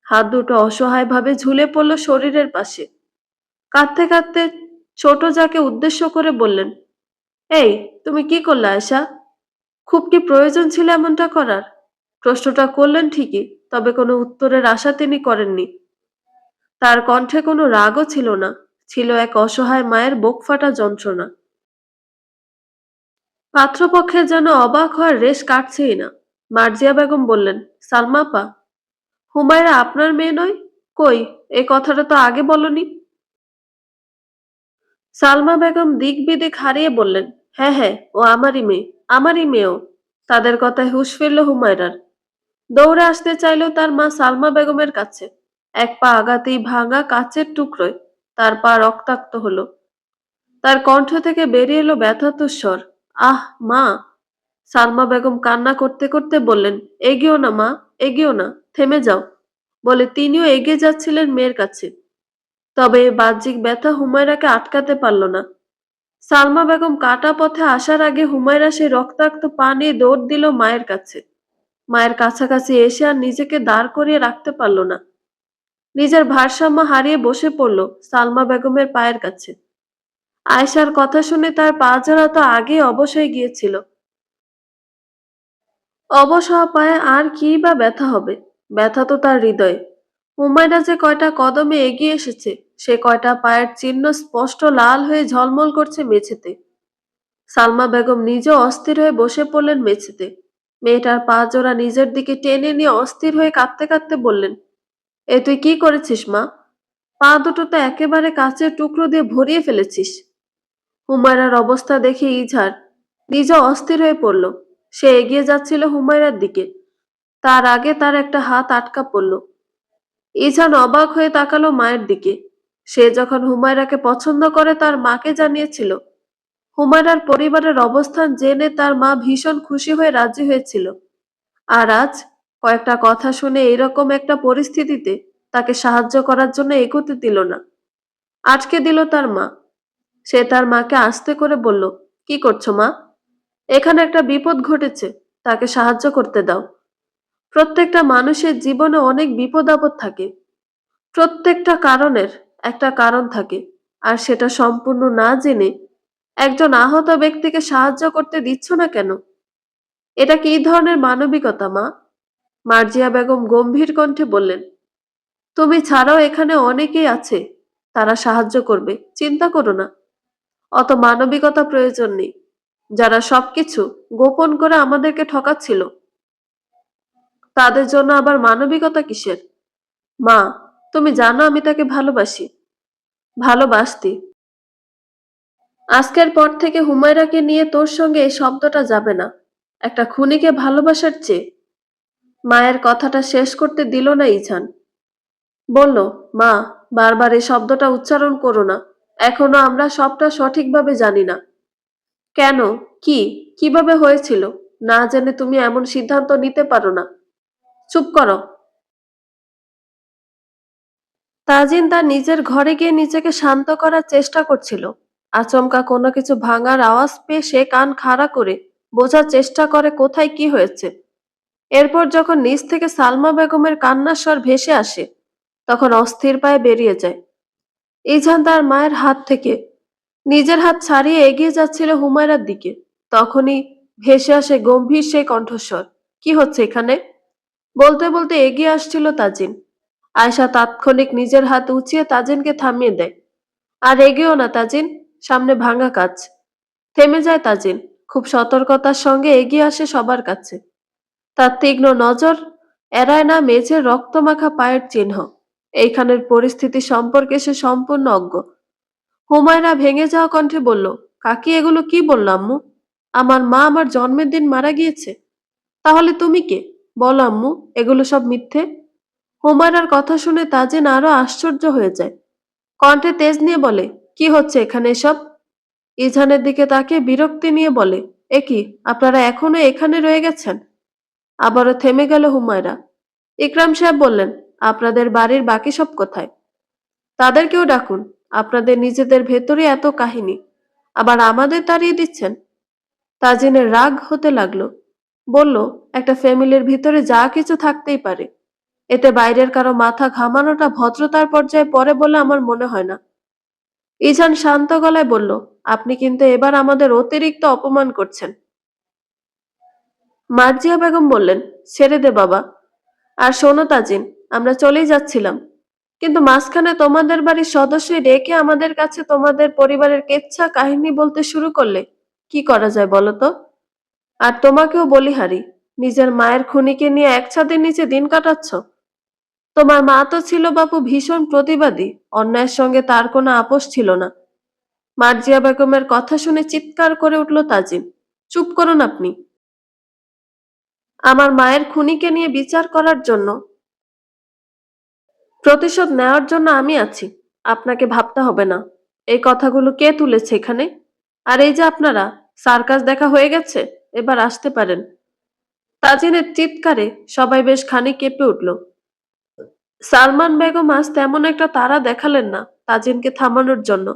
হাত দুটো অসহায়ভাবে ঝুলে পড়ল শরীরের পাশে। কাঁদতে কাঁদতে ছোট যাকে উদ্দেশ্য করে বললেন, এই, তুমি কি করলে আয়শা? খুব কি প্রয়োজন ছিল এমনটা করার? প্রশ্নটা করলেন ঠিকই, তবে কোনো উত্তরের আশা তিনি করেননি। তার কণ্ঠে কোনো রাগও ছিল না, ছিল এক অসহায় মায়ের বুক ফাটা যন্ত্রণা। পাত্রপক্ষের যেন অবাক হওয়ার রেশ কাটছেই না। মার্জিয়া বেগম বললেন, সালমা আপা, হুমায়রা আপনার মেয়ে নয়? কই, এই কথাটা তো আগে বলনি। সালমা বেগম দিক বিদিক হারিয়ে বললেন, হ্যাঁ হ্যাঁ, ও আমারই মেয়ে, আমারই মেয়েও। তাদের কথায় হুঁশ ফিরল হুমায়রার। দৌড়ে আসতে চাইল তার মা সালমা বেগমের কাছে। এক পা আগাতেই ভাঙা কাচের টুকরোয় তার পা রক্তাক্ত হলো। তার কণ্ঠ থেকে বেরিয়ে এলো ব্যথাতুর স্বর, আহ মা। সালমা বেগম কান্না করতে করতে বললেন, এগিয়েও না মা, এগিয়েও না, থেমে যাও, বলে তিনিও এগিয়ে যাচ্ছিলেন মেয়ের কাছে। তবে এই বাহ্যিক ব্যথা হুমায়রাকে আটকাতে পারল না। সালমা বেগম কাটা পথে আসার আগে হুমায়রা সে রক্তাক্ত পা নিয়ে দৌড় দিল মায়ের কাছে। মায়ের কাছাকাছি এসে আর নিজেকে দাঁড় করিয়ে রাখতে পারল না। নিজের ভারসাম্য হারিয়ে বসে পড়ল সালমা বেগমের পায়ের কাছে। আয়েশার কথা শুনে তার পা জোড়া তো আগেই অবশ হয়ে গিয়েছিল। অবশ হওয়া পায়ে আর কি বা ব্যথা হবে? ব্যথা তো তার হৃদয়ে। হুমায়রা যে কয়টা কদমে এগিয়ে এসেছে, সে কয়টা পায়ের চিহ্ন স্পষ্ট লাল হয়ে ঝলমল করছে মেঝেতে। সালমা বেগম নিজেও অস্থির হয়ে বসে পড়লেন মেঝেতে। মেয়েটার পা জোড়া নিজের দিকে টেনে নিয়ে অস্থির হয়ে কাঁদতে কাঁদতে বললেন, এ তুই কি করেছিস মা? পা দুটো তো একেবারে কাচের টুকরো দিয়ে ভরিয়ে ফেলেছিস। হুমায়রার অবস্থা দেখে ইজহার নিজেও অস্থির হয়ে পড়ল। সে এগিয়ে যাচ্ছিল হুমায়রার দিকে, তার আগে তার একটা হাত আটকা পড়ল। ইজহান অবাক হয়ে তাকালো মায়ের দিকে। সে যখন হুমায়রাকে পছন্দ করে তার মাকে জানিয়েছিল, হুমায়রার পরিবারের অবস্থান জেনে তার মা ভীষণ খুশি হয়ে রাজি হয়েছিল। আর আজ কয়েকটা কথা শুনে এরকম একটা পরিস্থিতিতে তাকে সাহায্য করার জন্য এগোতে দিল না, আটকে দিল তার মা। সে তার মাকে আস্তে করে বলল, কি করছো মা? এখানে একটা বিপদ ঘটেছে, তাকে সাহায্য করতে দাও। প্রত্যেকটা মানুষের জীবনে অনেক বিপদ আপদ থাকে। প্রত্যেকটা কারণের একটা কারণ থাকে, আর সেটা সম্পূর্ণ না জেনে একজন আহত ব্যক্তিকে সাহায্য করতে দিচ্ছ না কেন? এটা কি ধরনের মানবিকতা মা? মার্জিয়া বেগম গম্ভীর কণ্ঠে বললেন, তুমি ছাড়াও এখানে অনেকেই আছে, তারা সাহায্য করবে, চিন্তা করো না। অত মানবিকতা প্রয়োজন নেই। যারা সবকিছু গোপন করে আমাদেরকে ঠকাচ্ছিল, তাদের জন্য আবার মানবিকতা কিসের? মা, তুমি জানো আমি তাকে ভালোবাসি, ভালোবাসতি। আজকের পর থেকে হুমায়রাকে নিয়ে তোর সঙ্গে এই শব্দটা যাবে না। একটা খুনিকে ভালোবাসার চেয়ে। মায়ের কথাটা শেষ করতে দিল না ইছান। বলল, মা, বারবার এই শব্দটা উচ্চারণ করো না। এখনো আমরা সবটা সঠিকভাবে জানি না। কেন? কি? কিভাবে হয়েছিল? না জেনে তুমি এমন সিদ্ধান্ত নিতে পারো না। চুপ করো। তাজিন তার নিজের ঘরে গিয়ে নিজেকে শান্ত করার চেষ্টা করছিল। আচমকা কোনো কিছু ভাঙার আওয়াজ পেয়ে সে কান খাড়া করে বোঝার চেষ্টা করে কোথায় কি হয়েছে। এরপর যখন নিচ থেকে সালমা বেগমের কান্নার স্বর ভেসে আসে, তখন অস্থির পায়ে বেরিয়ে যায়। ইজান তার মায়ের হাত থেকে নিজের হাত ছাড়িয়ে এগিয়ে যাচ্ছিল হুমায়রার দিকে। তখনই ভেসে আসে গম্ভীর সেই কণ্ঠস্বর, কি হচ্ছে এখানে? বলতে বলতে এগিয়ে আসছিল তাজিন। আয়শা তাৎক্ষণিক নিজের হাত উঁচিয়ে তাজিনকে থামিয়ে দেয়। আর এগিয়েও না তাজিন, সামনে ভাঙা কাজ। থেমে যায় তাজিন, খুব সতর্কতার সঙ্গে এগিয়ে আসে সবার কাছে। তার তীক্ষ্ণ নজর এড়ায় না মেঝের রক্তমাখা পায়ের চিহ্ন। এইখানের পরিস্থিতি সম্পর্কে সে সম্পূর্ণ অজ্ঞ। হুমায়রা ভেঙে যাওয়া কণ্ঠে বলল, কাকি এগুলো কি বলল আম্মু? আমার মা আমার জন্মের দিন মারা গিয়েছে। তাহলে তুমি কে? বলো আম্মু, এগুলো সব মিথ্যে। হুমায়রার কথা শুনে তাজিন আরো আশ্চর্য হয়ে যায়। কণ্ঠে তেজ নিয়ে বলে, কি হচ্ছে এখানে এসব? ইজানের দিকে তাকিয়ে বিরক্তি নিয়ে বলে, এ কি, আপনারা এখনো এখানে রয়ে গেছেন? আবারও থেমে গেল হুমায়রা। ইকরাম সাহেব বললেন, আপনাদের বাড়ির বাকি সব কোথায়? তাদেরকেও ডাকুন। আপনাদের নিজেদের ভেতরে এত কাহিনী, আবার আমাদের তাড়িয়ে দিচ্ছেন। তাজিনের রাগ হতে লাগলো। বলল, একটা ফ্যামিলির ভিতরে যা কিছু থাকতেই পারে, এতে বাইরের কারো মাথা ঘামানোটা ভদ্রতার পর্যায়ে পড়ে বলে আমার মনে হয় না। ইজান শান্ত গলায় বলল, আপনি কিন্তু এবার আমাদের অতিরিক্ত অপমান করছেন। মার্জিয়া বেগম বললেন, ছেড়ে দে বাবা। আর শোনো তাজিন, আমরা চলেই যাচ্ছিলাম, কিন্তু মাঝখানে তোমাদের বাড়ির সদস্যই ডেকে আমাদের কাছে তোমাদের পরিবারের কেচ্ছা কাহিনী বলতে শুরু করলে কি করা যায় বলো তো? আর তোমাকেও বলিহারি, নিজের মায়ের খুনিকে নিয়ে এক ছাদের নিচে দিন কাটাচ্ছ। তোমার মা তো ছিল বাপু ভীষণ প্রতিবাদী, অন্যায়ের সঙ্গে তার কোনো আপোষ ছিল না। মার্জিয়া বেগমের কথা শুনে চিৎকার করে উঠল তাজিন, চুপ করুন আপনি। আমার মায়ের খুনিকে নিয়ে বিচার করার জন্য, প্রতিশোধ নেওয়ার জন্য আমি আছি। আপনাকে ভাবতে হবে না এই কথাগুলো কে তুলেছে এখানে। আর এই যে আপনারা, সার্কাস দেখা হয়ে গেছে, এবার আসতে পারেন। তাজিনের চিৎকারে সবাই বেশ খানিক কেঁপে উঠল। সালমান বেগম আজ তেমন একটা তাড়া দেখালেন না তাজিনকে থামানোর জন্য।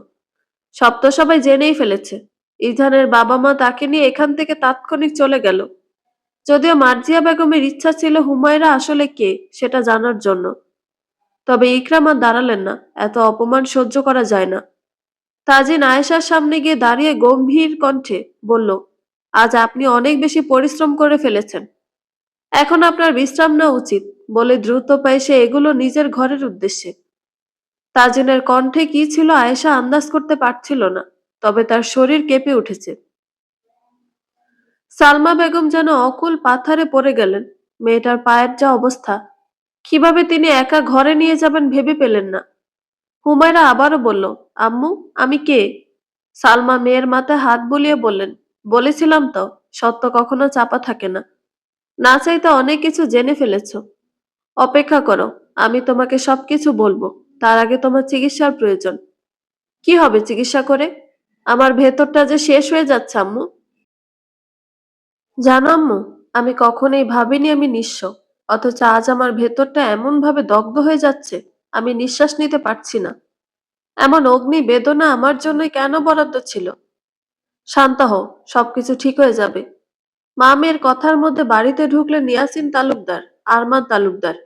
সব তো সবাই জেনেই ফেলেছে। ইজানের বাবা মা তাকে নিয়ে এখান থেকে তাৎক্ষণিক চলে গেল। যদিও মার্জিয়া বেগমের ইচ্ছা ছিল হুমায়রা আসলে কে সেটা জানার জন্য। তবে ইকরাম আর দাঁড়ালেন না, এত অপমান সহ্য করা যায় না। তাজিন আয়েশার সামনে গিয়ে দাঁড়িয়ে গম্ভীর কণ্ঠে বলল, আজ আপনি অনেক বেশি পরিশ্রম করে ফেলেছেন, এখন আপনার বিশ্রাম নেওয়া উচিত। বলে দ্রুত পায়ে সে এগুলো নিজের ঘরের উদ্দেশ্যে। তাজিনের কণ্ঠে কি ছিল আয়েশা আন্দাজ করতে পারছিল না, তবে তার শরীর কেঁপে উঠেছে। সালমা বেগম যেন অকুল পাথারে পড়ে গেলেন। মেয়েটার পায়ের যা অবস্থা, কিভাবে তিনি একা ঘরে নিয়ে যাবেন ভেবে পেলেন না। হুমায়রা আবারও বলল, আম্মু, আমি কে? সালমা মেয়ের মাথায় হাত বুলিয়ে বললেন, বলেছিলাম তো, সত্য কখনো চাপা থাকে না। না চাইতে অনেক কিছু জেনে ফেলেছো। অপেক্ষা করো, আমি তোমাকে সবকিছু বলবো। তার আগে তোমার চিকিৎসার প্রয়োজন। কি হবে চিকিৎসা করে? আমার ভেতরটা যে শেষ হয়ে যাচ্ছে আম্মু। জানো আম্মু, আমি কখনোই ভাবিনি আমি নিঃস্ব, অথচ আজ আমার ভেতরটা এমন ভাবে দগ্ধ হয়ে যাচ্ছে, আমি নিঃশ্বাস নিতে পারছি না। এমন অগ্নি বেদনা আমার জন্যই কেন বরাদ্দ ছিল? শান্ত হও, সবকিছু ঠিক হয়ে যাবে। মা মেয়ের কথার মধ্যে বাড়িতে ঢুকলেন ইয়াসিন তালুকদার, আরমান তালুকদার।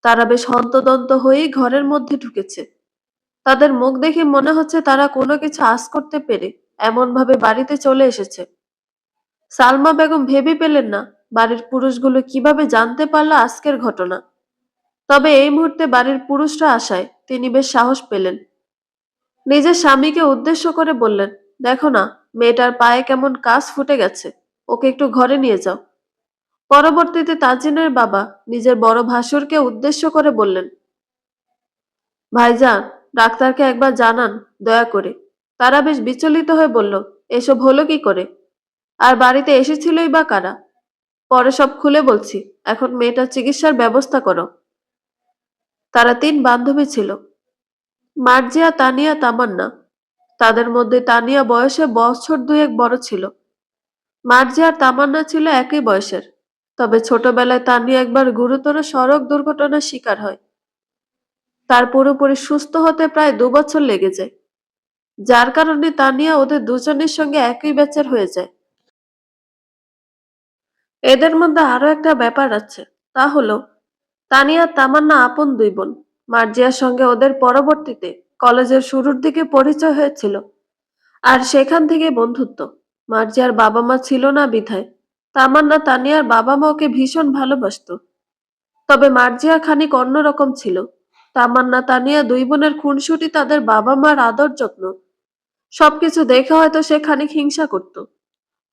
তারা বেশ হন্তদন্ত হয়েই ঘরের মধ্যে ঢুকেছে। তাদের মুখ দেখে মনে হচ্ছে তারা কোনো কিছু আঁচ করতে পেরে এমনভাবে বাড়িতে চলে এসেছে। সালমা বেগম ভেবে পেলেন না বাড়ির পুরুষগুলো কিভাবে জানতে পারল আজকের ঘটনা। তবে এই মুহূর্তে বাড়ির পুরুষরা আসায় তিনি বেশ সাহস পেলেন। নিজের স্বামীকে উদ্দেশ্য করে বললেন, দেখো না, মেয়েটার পায়ে কেমন কাজ ফুটে গেছে, ওকে একটু ঘরে নিয়ে যাও। পরবর্তীতে তাজিনের বাবা নিজের বড় ভাসুরকে উদ্দেশ্য করে বললেন, ভাইজান, ডাক্তারকে একবার জানান দয়া করে। তারা বেশ বিচলিত হয়ে বলল, এসব হলো কি করে, আর বাড়িতে এসেছিলই বা কারা? পরে সব খুলে বলছি, এখন মেয়েটার চিকিৎসার ব্যবস্থা করো। তারা তিন বান্ধবী ছিল, মার্জিয়া, তানিয়া, তামান্না। তাদের মধ্যে তানিয়া বয়সে বছর দুয়েক বড় ছিল। মার্জিয়া আর তামান্না ছিল একই বয়সের। তবে ছোটবেলায় তানিয়া একবার গুরুতর সড়ক দুর্ঘটনার শিকার হয়। তার পুরোপুরি সুস্থ হতে প্রায় 2 বছর লেগে যায়, যার কারণে তানিয়া ওদের দুজনের সঙ্গে একই ব্যাচের হয়ে যায়। এদের মধ্যে আরো একটা ব্যাপার আছে, তা হলো তানিয়া আর তামান্না আপন দুই বোন। মার্জিয়ার সঙ্গে ওদের পরবর্তীতে কলেজের শুরুর দিকে পরিচয় হয়েছিল, আর সেখান থেকে বন্ধুত্ব। মার্জিয়ার বাবা মা ছিল না বিধায় তামান্না তানিয়ার বাবা মা ওকে ভীষণ ভালোবাসতো। তবে মার্জিয়া খানিক অন্যরকম ছিল। তামান্না তানিয়া দুই বোনের খুনসুটি, তাদের বাবা মার আদর যত্ন, সবকিছু দেখে হয়তো সে খানিক হিংসা করত।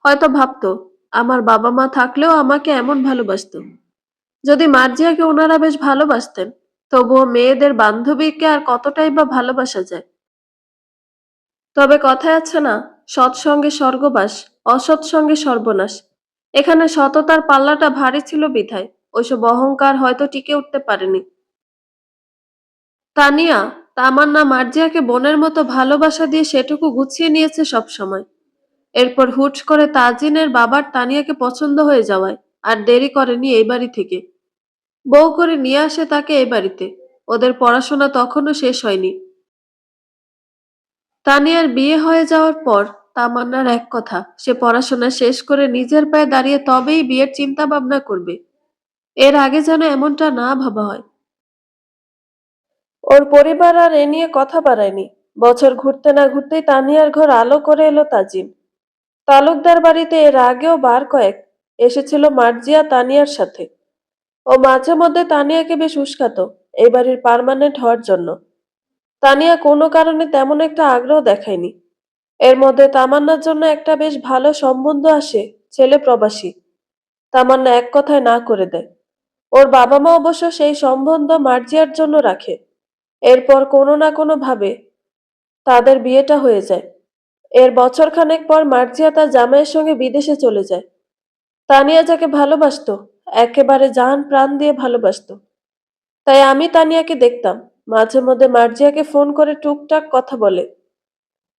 হয়তো ভাবতো, আমার বাবা মা থাকলেও আমাকে এমন ভালোবাসতো। যদি মার্জিয়াকে ওনারা বেশ ভালোবাসতেন, তবুও মেয়েদের বান্ধবীকে আর কতটাই বা ভালোবাসা যায়। তবে কথায় আছে না, সৎসঙ্গে স্বর্গবাস, অসৎ সঙ্গে সর্বনাশ। এখানে সততার পাল্লাটা ভারী ছিল বিধায় ওইসব অহংকার হয়তো টিকে উঠতে পারেনি। তানিয়া তামান্না মার্জিয়াকে বোনের মতো ভালোবাসা দিয়ে সেটুকু গুছিয়ে নিয়েছে সব সময়। এরপর হুট করে তাজিনের বাবার তানিয়াকে পছন্দ হয়ে যাওয়ায় আর দেরি করেনি এই বাড়ি থেকে বউ করে নিয়ে আসে তাকে এই বাড়িতে। ওদের পড়াশোনা তখনও শেষ হয়নি। তানিয়ার বিয়ে হয়ে যাওয়ার পর তামান্নার এক কথা, সে পড়াশোনা শেষ করে নিজের পায়ে দাঁড়িয়ে তবেই বিয়ের চিন্তা ভাবনা করবে। এর আগে যেন এমনটা না ভাবা হয়। ওর পরিবার আর এ নিয়ে কথা বাড়ায়নি। বছর ঘুরতে না ঘুরতেই তানিয়ার ঘর আলো করে এলো তাজিন। তালুকদার বাড়িতে এর আগেও বার কয়েক এসেছিল মার্জিয়া তানিয়ার সাথে। ও মাঝে মধ্যে তানিয়াকে বেশ উস্কাতো এই বাড়ির পার্মানেন্ট হওয়ার জন্য। তানিয়া কোনো কারণে তেমন একটা আগ্রহ দেখায়নি। এর মধ্যে তামান্নার জন্য একটা বেশ ভালো সম্বন্ধ আসে, ছেলে প্রবাসী। তামান্না এক কথায় না করে দেয়। ওর বাবা মা অবশ্য সেই সম্বন্ধ মার্জিয়ার জন্য রাখে। এরপর কোনো না কোনো ভাবে তাদের বিয়েটা হয়ে যায়। এর বছরখানেক পর মার্জিয়া তার জামাইয়ের সঙ্গে বিদেশে চলে যায়। তানিয়া যাকে ভালোবাসতো, একেবারে জান প্রাণ দিয়ে ভালোবাসতো, তাই আমি তানিয়াকে দেখতাম মাঝে মধ্যে মার্জিয়াকে ফোন করে টুকটাক কথা বলে।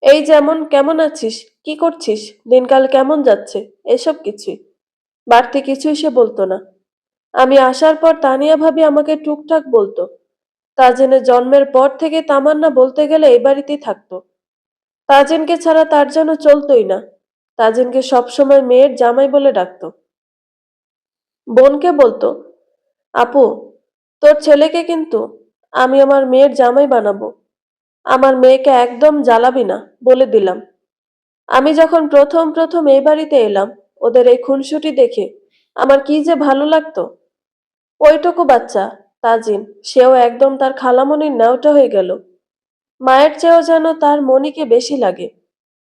এই যেমন, কেমন আছিস, কি করছিস, দিনকাল কেমন যাচ্ছে, এসব কিছুই। বাড়তি কিছুই সে বলতো না। আমি আসার পর তানিয়া ভাবি আমাকে টুকটাক বলতো। তাজিনের জন্মের পর থেকে তামান্না বলতে গেলে এই বাড়িতেই থাকতো। তাজিনকে ছাড়া তার যেন চলতই না। তাজিনকে সবসময় মেয়ের জামাই বলে ডাকতো। বোনকে বলতো, আপু, তোর ছেলেকে কিন্তু আমি আমার মেয়ের জামাই বানাবো। আমার মেয়েকে একদম জ্বালাবি না, বলে দিলাম। আমি যখন প্রথম প্রথম এই বাড়িতে এলাম, ওদের এই খুনসুটি দেখে আমার কি যে ভালো লাগতো। ওইটুকু বাচ্চা তাজিন, সেও একদম তার খালামণির ন্যাওটা হয়ে গেল। মায়ের চেয়েও যেন তার মনিকে বেশি লাগে।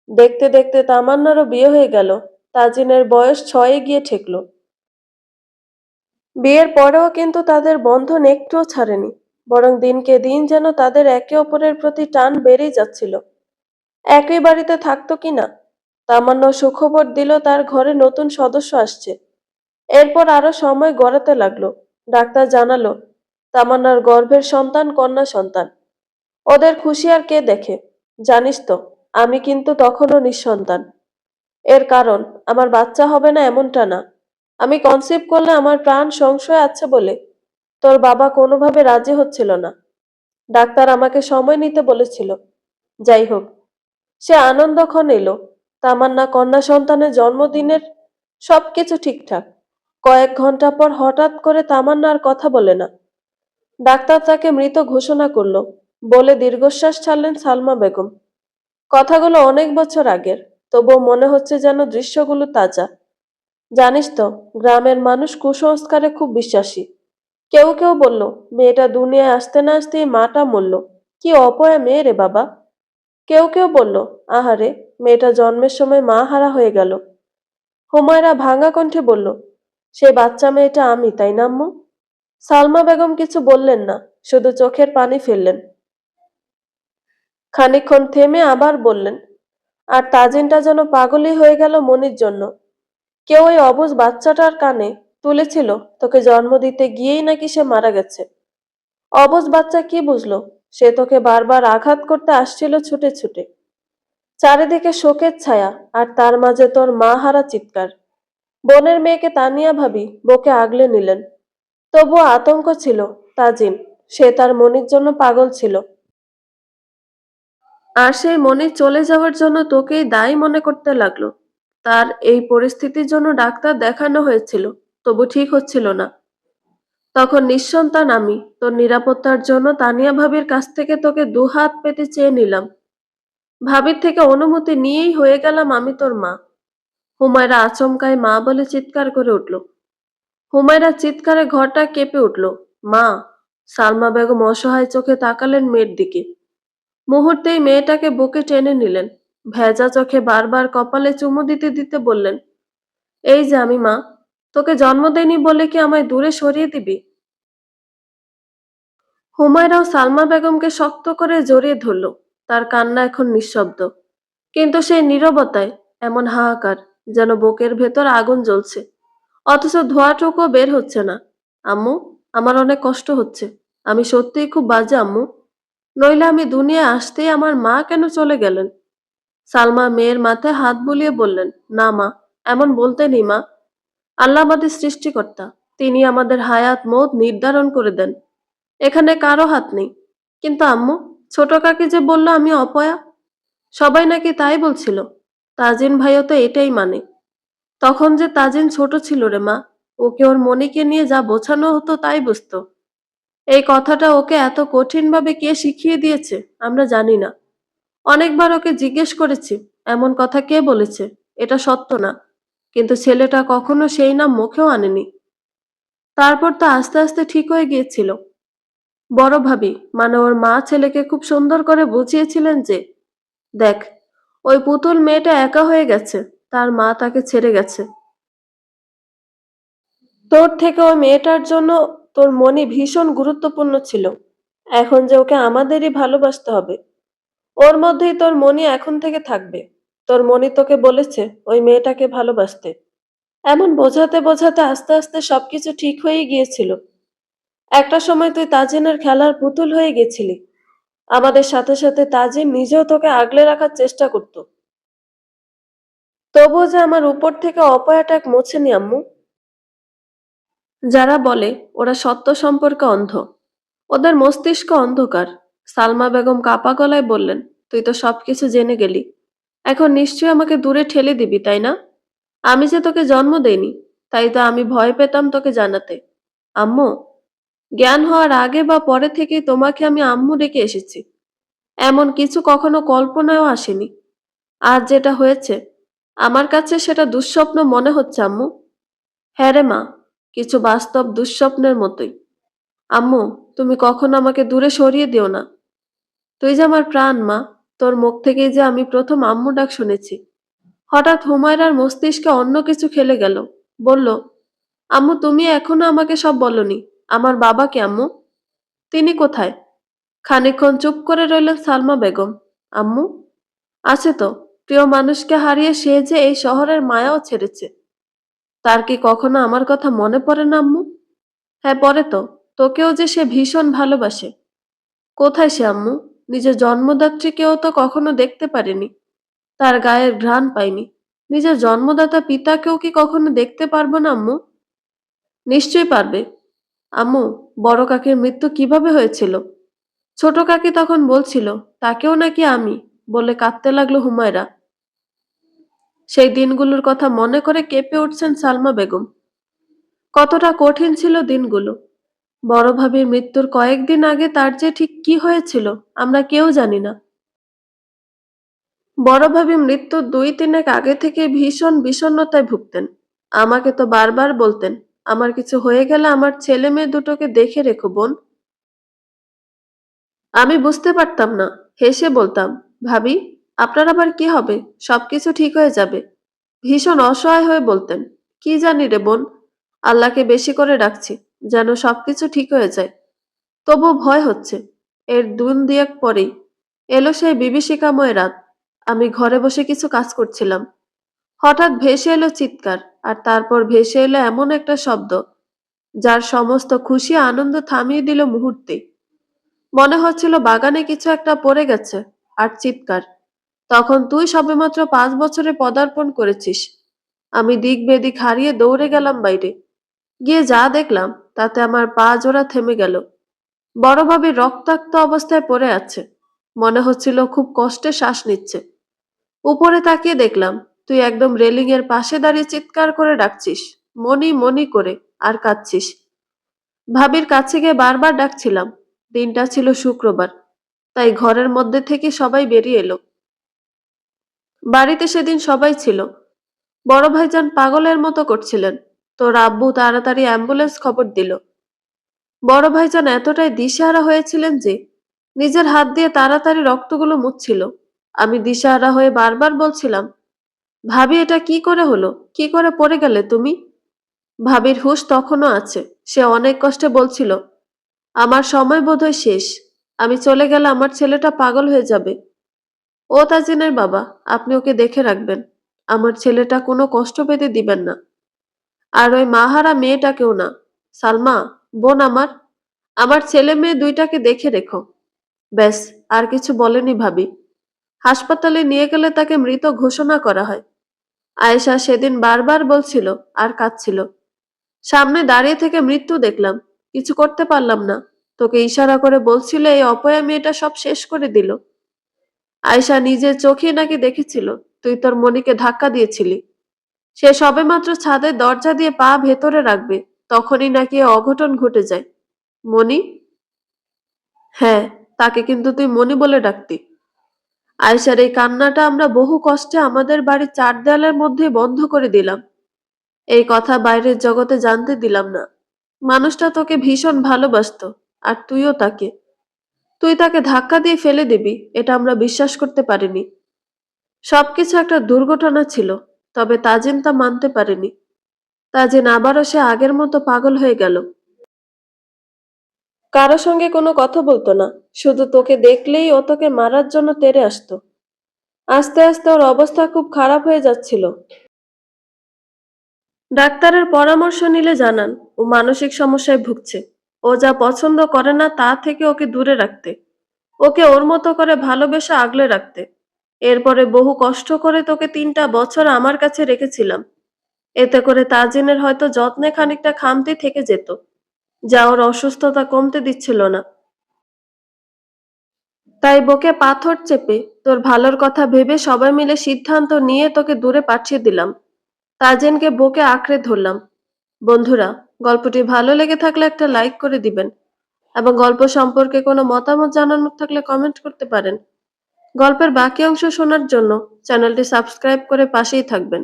দেখতে দেখতে তামান্নারও বিয়ে হয়ে গেল। তাজিনের বয়স 6-এ গিয়ে ঠেকল। বিয়ের পরেও কিন্তু তাদের বন্ধন একটুও ছাড়েনি, বরং দিনকে দিন যেন তাদের একে অপরের প্রতি টান বেড়েই যাচ্ছিল। একই বাড়িতে থাকতো কিনা, তামান্না সুখবর দিল তার ঘরে নতুন সদস্য আসছে। এরপর আরো সময় গড়াতে লাগলো। ডাক্তার জানালো তামান্নার গর্ভের সন্তান কন্যা সন্তান। ওদের খুশি আর কে দেখে? জানিস তো, আমি কিন্তু তখনও নিঃসন্তান। এর কারণ আমার বাচ্চা হবে না এমনটা না, আমি কনসিভ করলে আমার প্রাণ সংশয় আছে বলে তোর বাবা কোনোভাবে রাজি হচ্ছিল না। ডাক্তার আমাকে সময় নিতে বলেছিল। যাই হোক, সে আনন্দক্ষণ এলো। তামান্না কন্যা সন্তানের জন্মদিনের সবকিছু ঠিকঠাক। কয়েক ঘন্টা পর হঠাৎ করে তামান্না আর কথা বলে না। ডাক্তার তাকে মৃত ঘোষণা করলো বলে দীর্ঘশ্বাস ছাড়লেন সালমা বেগম। কথাগুলো অনেক বছর আগের। তবুও মনে হচ্ছে যেন দৃশ্যগুলো তাজা। জানিস তো, গ্রামের মানুষ কুসংস্কারে খুব বিশ্বাসী। কেউ কেউ বলল, মেয়েটা দুনিয়ায় আসতে না আসতেই মাটা মরল, কি অপয়া মেয়ে রে বাবা। কেউ কেউ বলল, আহারে, মেয়েটা জন্মের সময় মা হারা হয়ে গেল। হুমায়রা ভাঙা কণ্ঠে বলল, সেই বাচ্চা মেয়েটা আমি, তাই না আম্মু? সালমা বেগম কিছু বললেন না, শুধু চোখের পানি ফেললেন। খানিকক্ষণ থেমে আবার বললেন, আর তাজিনটা যেন পাগলই হয়ে গেল মনির জন্য। কেউ ওই অবুঝ বাচ্চাটার কানে তুলেছিল তোকে জন্ম দিতে গিয়েই নাকি সে মারা গেছে। অবুঝ বাচ্চা কি বুঝলো, সে তোকে বারবার আঘাত করতে আসছিল ছুটে ছুটে। চারিদিকে শোকের ছায়া, আর তার মাঝে তোর মা হারা চিৎকার। বোনের মেয়েকে তানিয়া ভাবি বুকে আগলে নিলেন। তবুও আতঙ্ক ছিল। তাজিন, সে তার মনির জন্য পাগল ছিল। আর সেই মনির চলে যাওয়ার জন্য তোকেই দায়ী মনে করতে লাগলো। তার এই পরিস্থিতির জন্য ডাক্তার দেখানো হয়েছিল, তবু ঠিক হচ্ছিল না। তখন নিঃসন্তান আমি তোর নিরাপত্তার জন্য তানিয়া ভাবির কাছ থেকে তোকে দুহাত পেতে চেয়ে নিলাম। ভাবির থেকে অনুমতি নিয়েই হয়ে গেলাম আমি তোর মা। হুমায়রা আচমকায় মা বলে চিৎকার করে উঠল। হুমায়রা চিৎকারে ঘরটা কেঁপে উঠল। মা! সালমা বেগম অসহায় চোখে তাকালেন মেয়ের দিকে। মুহূর্তেই মেয়েটাকে বুকে টেনে নিলেন। ভেজা চোখে বারবার কপালে চুমু দিতে দিতে বললেন, এই যে আমি মা, তোকে জন্ম দেয়নি বলে কি আমায় দূরে সরিয়ে দিবি? হুমায়রাও সালমা বেগমকে শক্ত করে জড়িয়ে ধরল। তার কান্না এখন নিঃশব্দ, কিন্তু সেই নীরবতায় এমন হাহাকার, যেন বুকের ভেতর আগুন জ্বলছে, অথচ ধোঁয়াটুকু বের হচ্ছে না। আম্মু, আমার অনেক কষ্ট হচ্ছে। আমি সত্যিই খুব বাজে আম্মু। নইলে আমি দুনিয়ায় আসতেই আমার মা কেন চলে গেলেন? সালমা মেয়ের মাথায় হাত বুলিয়ে বললেন, না মা, এমন বলতে নেই মা। আল্লাহ আমাদের সৃষ্টিকর্তা, তিনি আমাদের হায়াত মৌত নির্ধারণ করে দেন। এখানে কারো হাত নেই। কিন্তু আম্মু, ছোট কাকি যে বলল আমি অপয়া, সবাই নাকি তাই বলছিল। তাজিন ভাইও তো এটাই মানে। তখন যে তাজিন ছোট ছিল রে মা, ওকে ওর মনিকে নিয়ে যা বোঝানো হতো তাই বুঝতো। এই কথাটা ওকে এত কঠিনভাবে কে শিখিয়ে দিয়েছে আমরা জানি না। অনেকবার ওকে জিজ্ঞেস করেছি, এমন কথা কে বলেছে, এটা সত্য না। কিন্তু ছেলেটা কখনো সেই নাম মুখেও আনেনি। তারপর তো আস্তে আস্তে ঠিক হয়ে গিয়েছিল। বড় ভাবি, মানে ওর মা, ছেলেকে খুব সুন্দর করে বুঝিয়েছিলেন যে, দেখ, ওই পুতুল মেয়েটা একা হয়ে গেছে, তার মা তাকে ছেড়ে গেছে। তোর থেকে ওই মেয়েটার জন্য তোর মনি ভীষণ গুরুত্বপূর্ণ ছিল। এখন যে ওকে আমাদেরই ভালোবাসতে হবে। ওর মধ্যেই তোর মনি এখন থেকে থাকবে। তোর মনি তোকে বলেছে ওই মেয়েটাকে ভালোবাসতে। এমন বোঝাতে বোঝাতে আস্তে আস্তে সবকিছু ঠিক হয়ে গিয়েছিল। একটা সময় তুই তাজিনের খেলার পুতুল হয়ে গেছিলি। আমাদের সাথে সাথে তাজিন নিজেও তোকে আগলে রাখার চেষ্টা করত। তবুও যে আমার উপর থেকে অপয়াটাক মোছেনি আম্মু। যারা বলে ওরা সত্য সম্পর্কে অন্ধ, ওদের মস্তিষ্ক অন্ধকার। সালমা বেগম কাপা গলায় বললেন, তুই তো সবকিছু জেনে গেলি। এখন নিশ্চয়ই আমাকে দূরে ঠেলে দিবি, তাই না? আমি যে তোকে জন্ম দেইনি, তাই তো আমি ভয় পেতাম তোকে জানাতে। আম্মু, জ্ঞান হওয়ার আগে বা পরে থেকেই তোমাকে আমি আম্মু ডেকে এসেছি। এমন কিছু কখনো কল্পনায়ও আসেনি। আর যেটা হয়েছে, আমার কাছে সেটা দুঃস্বপ্ন মনে হচ্ছে আম্মু। হ্যাঁ রে মা, কিছু বাস্তব দুঃস্বপ্নের মতোই। আম্মু, তুমি কখনো আমাকে দূরে সরিয়ে দিও না। তুই যে আমার প্রাণ মা, তোর মুখ থেকেই যে আমি প্রথম আম্মু ডাক শুনেছি। হঠাৎ হুমায়রার মস্তিষ্কে অন্য কিছু খেলে গেল। বলল, আম্মু, তুমি এখনো আমাকে সব বলনি। আমার বাবাকে আম্মু, তিনি কোথায়? খানিকক্ষণ চুপ করে রইলেন সালমা বেগম। আম্মু, আছে তো। প্রিয় মানুষকে হারিয়ে সে যে এই শহরের মায়াও ছেড়েছে। তার কি কখনো আমার কথা মনে পড়ে না আম্মু? হ্যাঁ, পড়ে তো। তোকেও যে সে ভীষণ ভালোবাসে। কোথায় সে আম্মু? নিজের জন্মদাত্রীকেও তো কখনো দেখতে পারেনি, তার গায়ের ঘ্রাণ পাইনি। নিজের জন্মদাতা পিতাকেও কি কখনো দেখতে পারবো না আম্মু? নিশ্চয়ই পারবে। আম্মু, বড় কাকির মৃত্যু কিভাবে হয়েছিল? ছোট কাকি তখন বলছিল, তাকেও নাকি আমি, বলে কাঁদতে লাগলো হুমায়রা। সেই দিনগুলোর কথা মনে করে কেঁপে উঠছেন সালমা বেগম। কতটা কঠিন ছিল দিনগুলো। বড় ভাবির মৃত্যুর কয়েকদিন আগে তার যে ঠিক কি হয়েছিল আমরা কেউ জানি না। বড় ভাবি মৃত্যুর ২-৩ আগে থেকে ভীষণ বিষণ্ণতায় ভুগতেন। আমাকে তো বারবার বলতেন, আমার কিছু হয়ে গেলে আমার ছেলে মেয়ে দুটোকে দেখে রেখো বোন। আমি বুঝতে পারতাম না। হেসে বলতাম, ভাবি, আপনার আবার কি হবে? সবকিছু ঠিক হয়ে যাবে। ভীষণ অসহায় হয়ে বলতেন, কি জানি রে বোন, আল্লাহকে বেশি করে ডাকছি যেন সবকিছু ঠিক হয়ে যায়। তবু ভয় হচ্ছে। এর ২ দিন পরেই এলো সেই বিভীষিকাময় রাত। আমি ঘরে বসে কিছু কাজ করছিলাম। হঠাৎ ভেসে এলো চিৎকার, আর তারপর ভেসে এলো এমন একটা শব্দ যার সমস্ত খুশি আনন্দ থামিয়ে দিল মুহূর্তে। মনে হচ্ছিল বাগানে কিছু একটা পড়ে গেছে। আর চিৎকার, তখন তুই সবেমাত্র ৫ বছরে পদার্পণ করেছিস। আমি দিক বেদিক হারিয়ে দৌড়ে গেলাম বাইরে। গিয়ে যা দেখলাম তাতে আমার পা জোড়া থেমে গেল। বড় ভাবি রক্তাক্ত অবস্থায় পড়ে আছে। মনে হচ্ছিল খুব কষ্টে শ্বাস নিচ্ছে। উপরে তাকিয়ে দেখলাম তুই একদম রেলিং এর পাশে দাঁড়িয়ে চিৎকার করে ডাকছিস, মনি মনি করে, আর কাঁদছিস। ভাবির কাছে গিয়ে বারবার ডাকছিলাম। দিনটা ছিল শুক্রবার, তাই ঘরের মধ্যে থেকে সবাই বেরিয়ে এলো। বাড়িতে সেদিন সবাই ছিল। বড় ভাইজান পাগলের মতো করছিলেন। তোর আব্বু তাড়াতাড়ি অ্যাম্বুলেন্স খবর দিল। বড় ভাইজান এতটাই দিশেহারা হয়েছিলেন যে নিজের হাত দিয়ে তাড়াতাড়ি রক্তগুলো মুছছিল। আমি দিশেহারা হয়ে বারবার বলছিলাম, ভাবি, এটা কি করে হলো? কি করে পড়ে গেলে তুমি? ভাবির হুঁশ তখনও আছে। সে অনেক কষ্টে বলছিল, আমার সময় বোধহয় শেষ। আমি চলে গেলে আমার ছেলেটা পাগল হয়ে যাবে। ও তাজিনের বাবা, আপনি ওকে দেখে রাখবেন। আমার ছেলেটা কোনো কষ্ট পেতে দিবেন না। আর ওই মাহারা মেয়েটাকেও না। সালমা, বোন আমার, আমার ছেলে মেয়ে দুইটাকে দেখে রেখো। ব্যাস, আর কিছু বলেনি ভাবি। হাসপাতালে নিয়ে গেলে তাকে মৃত ঘোষণা করা হয়। আয়েশা সেদিন বারবার বলছিল আর কাঁদছিল। সামনে দাঁড়িয়ে থেকে মৃত্যু দেখলাম, কিছু করতে পারলাম না। তোকে ইশারা করে বলছিল এই অপয়া মেয়েটা সব শেষ করে দিল। আয়েশা নিজের চোখে নাকি দেখেছিল তুই তোর মনিকে ধাক্কা দিয়েছিলি। সে সবেমাত্র ছাদের দরজা দিয়ে পা ভেতরে রাখবে, তখনই নাকি এ অঘটন ঘটে যায়। মনি? হ্যাঁ, তাকে কিন্তু তুই মনি বলে ডাকতি। আয়েশার এই কান্নাটা আমরা বহু কষ্টে আমাদের বাড়ির ৪ দেয়ালের মধ্যে বন্ধ করে দিলাম। এই কথা বাইরের জগতে জানতে দিলাম না। মানুষটা তোকে ভীষণ ভালোবাসতো, আর তুইও তাকে। তুই তাকে ধাক্কা দিয়ে ফেলে দিবি, এটা আমরা বিশ্বাস করতে পারিনি। সবকিছু একটা দুর্ঘটনা ছিল, তবে তাজিন তা মানতে পারেনি। তাজিন আবারও সে আগের মতো পাগল হয়ে গেল। কারো সঙ্গে কোনো কথা বলতো না। শুধু তোকে দেখলেই ও তোকে মারার জন্য তেড়ে আসতো। আস্তে আস্তে ওর অবস্থা খুব খারাপ হয়ে যাচ্ছিল। ডাক্তারের পরামর্শ নিলে জানান ও মানসিক সমস্যায় ভুগছে। ও যা পছন্দ করে না তা থেকে ওকে দূরে রাখতে, ওকে ওর মতো করে ভালোবেসে আগলে রাখতে। এরপরে বহু কষ্ট করে তোকে ৩টা বছর আমার কাছে রেখেছিলাম। এতে করে তাজিনের হয়তো যত্নে খানিকটা খামতি থেকে যেত, যা ওর অসুস্থতা কমতে দিচ্ছিল না। তাই বুকে পাথর চেপে তোর ভালোর কথা ভেবে সবাই মিলে সিদ্ধান্ত নিয়ে তোকে দূরে পাঠিয়ে দিলাম। তাজিনকে বুকে আঁকড়ে ধরলাম। বন্ধুরা, গল্পটি ভালো লেগে থাকলে একটা লাইক করে দিবেন, এবং গল্প সম্পর্কে কোনো মতামত জানানোর থাকলে কমেন্ট করতে পারেন। গল্পের বাকি অংশ শোনার জন্য চ্যানেলটি সাবস্ক্রাইব করে পাশেই থাকবেন।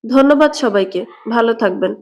ধন্যবাদ সবাইকে। ভালো থাকবেন।